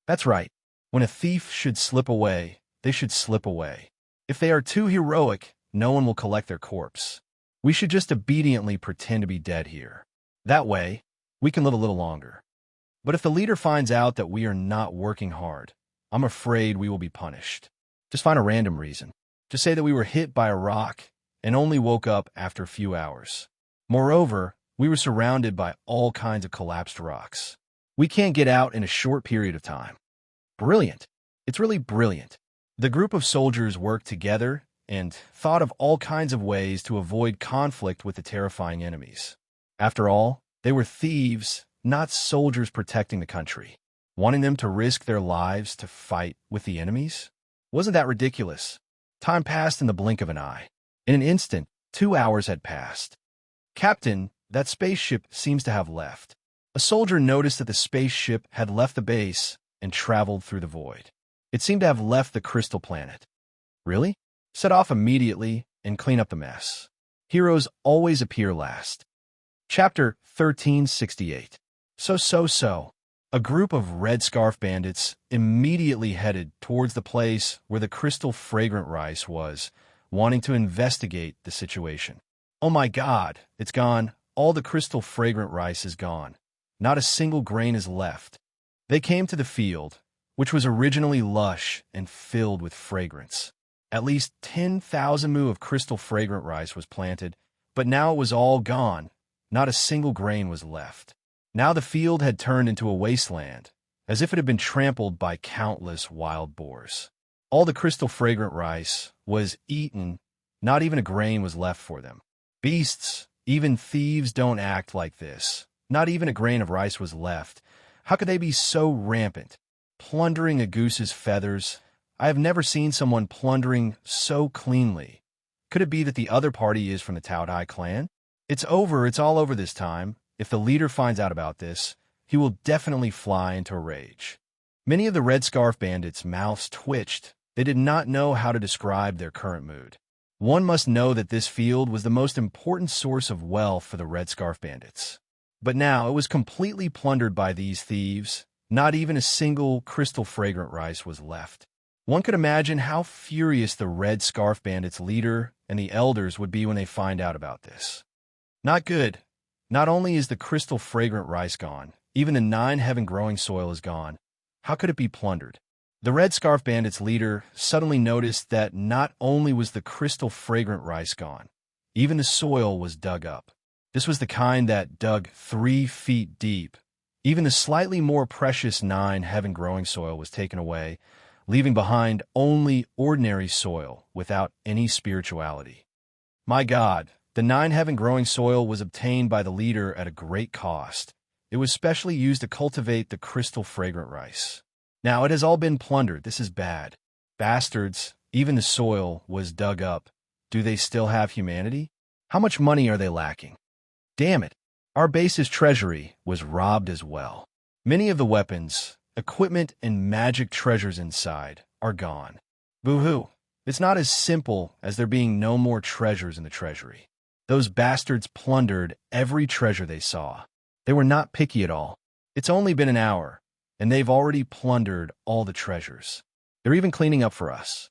That's right. When a thief should slip away, they should slip away. If they are too heroic, no one will collect their corpse. We should just obediently pretend to be dead here. That way, we can live a little longer. But if the leader finds out that we are not working hard, I'm afraid we will be punished. Just find a random reason. Just say that we were hit by a rock and only woke up after a few hours. Moreover, we were surrounded by all kinds of collapsed rocks. We can't get out in a short period of time. Brilliant. It's really brilliant. The group of soldiers worked together and thought of all kinds of ways to avoid conflict with the terrifying enemies. After all, they were thieves, not soldiers protecting the country. Wanting them to risk their lives to fight with the enemies? Wasn't that ridiculous? Time passed in the blink of an eye. In an instant, 2 hours had passed. Captain, that spaceship seems to have left. A soldier noticed that the spaceship had left the base and traveled through the void. It seemed to have left the crystal planet. Really? Set off immediately and clean up the mess. Heroes always appear last. Chapter 1368. So. A group of red scarf bandits immediately headed towards the place where the crystal fragrant rice was, wanting to investigate the situation. Oh my God, it's gone. All the crystal fragrant rice is gone. Not a single grain is left. They came to the field, which was originally lush and filled with fragrance. At least 10,000 mu of crystal fragrant rice was planted, but now it was all gone. Not a single grain was left. Now the field had turned into a wasteland, as if it had been trampled by countless wild boars. All the crystal fragrant rice was eaten, not even a grain was left for them. Beasts, even thieves don't act like this. Not even a grain of rice was left. How could they be so rampant? Plundering a goose's feathers. I have never seen someone plundering so cleanly. Could it be that the other party is from the Taodai clan? It's over, it's all over this time. If the leader finds out about this, he will definitely fly into a rage. Many of the Red Scarf Bandits' mouths twitched. They did not know how to describe their current mood. One must know that this field was the most important source of wealth for the Red Scarf Bandits. But now it was completely plundered by these thieves. Not even a single crystal fragrant rice was left. One could imagine how furious the Red Scarf Bandits' leader and the elders would be when they find out about this. Not good. Not only is the crystal fragrant rice gone, even the 9 heaven growing soil is gone. How could it be plundered? The Red Scarf Bandits' leader suddenly noticed that not only was the crystal fragrant rice gone, even the soil was dug up. This was the kind that dug 3 feet deep. Even the slightly more precious 9 heaven growing soil was taken away, leaving behind only ordinary soil without any spirituality. My God, the 9 heaven growing soil was obtained by the leader at a great cost. It was specially used to cultivate the crystal fragrant rice. Now it has all been plundered. This is bad. Bastards, even the soil was dug up. Do they still have humanity? How much money are they lacking? Damn it. Our base's treasury was robbed as well. Many of the weapons, equipment, and magic treasures inside are gone. Boo-hoo. It's not as simple as there being no more treasures in the treasury. Those bastards plundered every treasure they saw. They were not picky at all. It's only been an hour, and they've already plundered all the treasures. They're even cleaning up for us.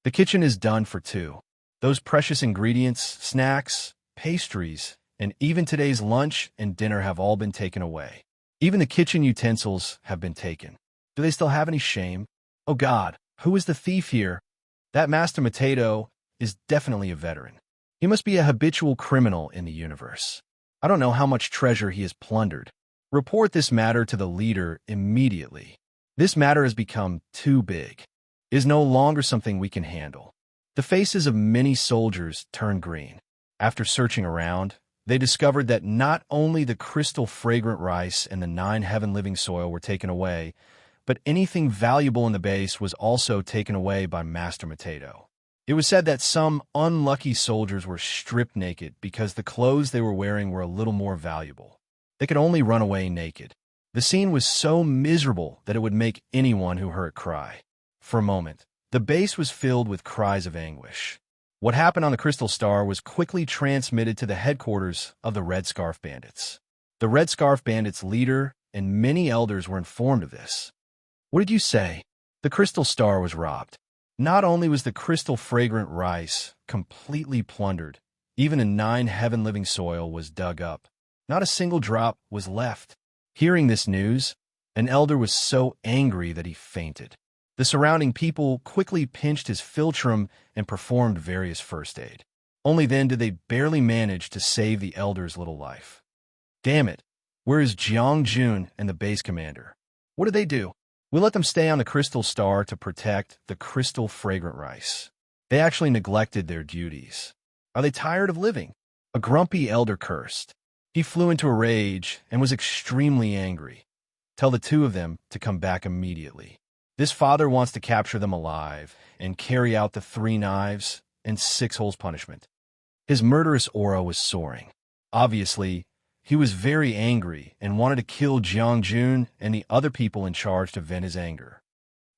The kitchen is done for 2. Those precious ingredients, snacks, pastries, and even today's lunch and dinner have all been taken away. Even the kitchen utensils have been taken. Do they still have any shame? Oh God, who is the thief here? That Master Potato is definitely a veteran. He must be a habitual criminal in the universe. I don't know how much treasure he has plundered. Report this matter to the leader immediately. This matter has become too big. It is no longer something we can handle. The faces of many soldiers turned green. After searching around, they discovered that not only the crystal fragrant rice and the 9 heaven living soil were taken away, but anything valuable in the base was also taken away by Master Potato. It was said that some unlucky soldiers were stripped naked because the clothes they were wearing were a little more valuable. They could only run away naked. The scene was so miserable that it would make anyone who heard it cry. For a moment, the base was filled with cries of anguish. What happened on the Crystal Star was quickly transmitted to the headquarters of the Red Scarf Bandits. The Red Scarf Bandits' leader and many elders were informed of this. What did you say? The Crystal Star was robbed. Not only was the crystal fragrant rice completely plundered, even the 9 heaven living soil was dug up. Not a single drop was left. Hearing this news, an elder was so angry that he fainted. The surrounding people quickly pinched his philtrum and performed various first aid. Only then did they barely manage to save the elder's little life. Damn it, where is Jiang Jun and the base commander? What did they do? We let them stay on the Crystal Star to protect the crystal fragrant rice. They actually neglected their duties. Are they tired of living? A grumpy elder cursed. He flew into a rage and was extremely angry. Tell the 2 of them to come back immediately. This father wants to capture them alive and carry out the 3 knives and 6 holes punishment. His murderous aura was soaring. Obviously, he was very angry and wanted to kill Jiang Jun and the other people in charge to vent his anger.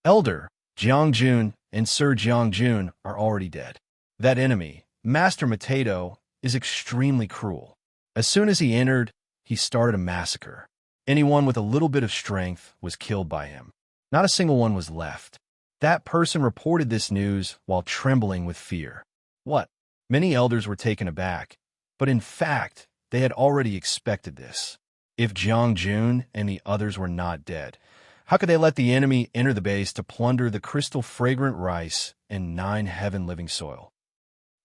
Elder, Jiang Jun and Sir Jiang Jun are already dead. That enemy, Master Potato, is extremely cruel. As soon as he entered, he started a massacre. Anyone with a little bit of strength was killed by him. Not a single one was left. That person reported this news while trembling with fear. What? Many elders were taken aback, but in fact, they had already expected this. If Jiang Jun and the others were not dead, how could they let the enemy enter the base to plunder the crystal fragrant rice and 9 heaven living soil?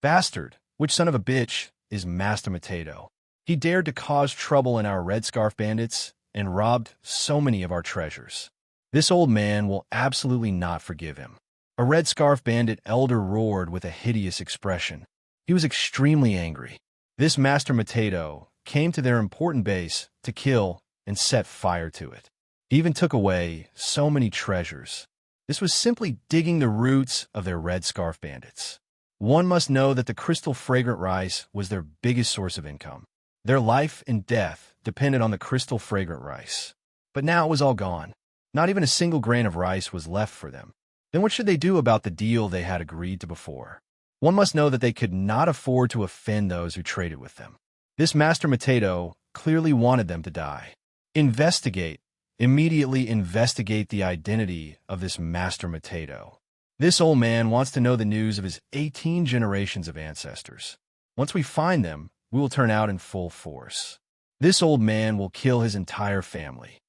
Bastard, which son of a bitch is Master Potato? He dared to cause trouble in our Red Scarf Bandits and robbed so many of our treasures. This old man will absolutely not forgive him. A Red Scarf Bandit elder roared with a hideous expression. He was extremely angry. This Master Potato came to their important base to kill and set fire to it. He even took away so many treasures. This was simply digging the roots of their Red Scarf Bandits. One must know that the crystal fragrant rice was their biggest source of income. Their life and death depended on the crystal fragrant rice. But now it was all gone. Not even a single grain of rice was left for them. Then what should they do about the deal they had agreed to before? One must know that they could not afford to offend those who traded with them. This Master Potato clearly wanted them to die. Investigate. Immediately investigate the identity of this Master Potato. This old man wants to know the news of his 18 generations of ancestors. Once we find them, we will turn out in full force. This old man will kill his entire family.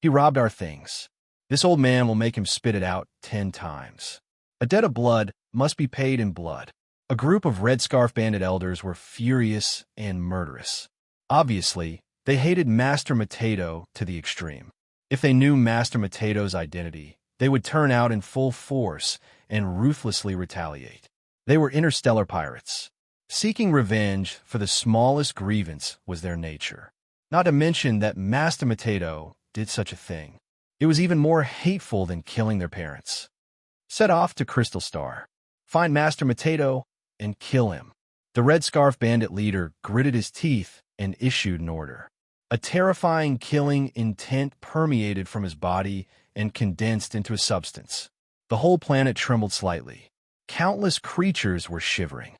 He robbed our things. This old man will make him spit it out 10 times. A debt of blood must be paid in blood. A group of Red Scarf Bandit elders were furious and murderous. Obviously, they hated Master Potato to the extreme. If they knew Master Potato's identity, they would turn out in full force and ruthlessly retaliate. They were interstellar pirates. Seeking revenge for the smallest grievance was their nature. Not to mention that Master Potato did such a thing. It was even more hateful than killing their parents. Set off to Crystal Star. Find Master Potato and kill him. The Red Scarf Bandit leader gritted his teeth and issued an order. A terrifying killing intent permeated from his body and condensed into a substance. The whole planet trembled slightly. Countless creatures were shivering.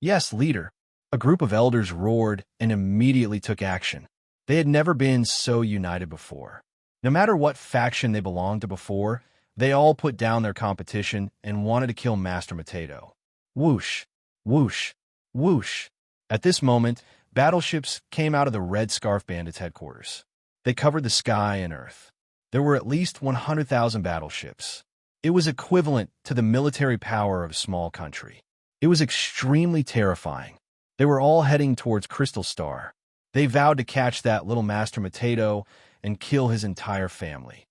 Yes, leader. A group of elders roared and immediately took action. They had never been so united before. No matter what faction they belonged to before, they all put down their competition and wanted to kill Master Potato. Whoosh, whoosh, whoosh. At this moment, battleships came out of the Red Scarf Bandits' headquarters. They covered the sky and earth. There were at least 100,000 battleships. It was equivalent to the military power of a small country. It was extremely terrifying. They were all heading towards Crystal Star. They vowed to catch that little Master Potato and kill his entire family.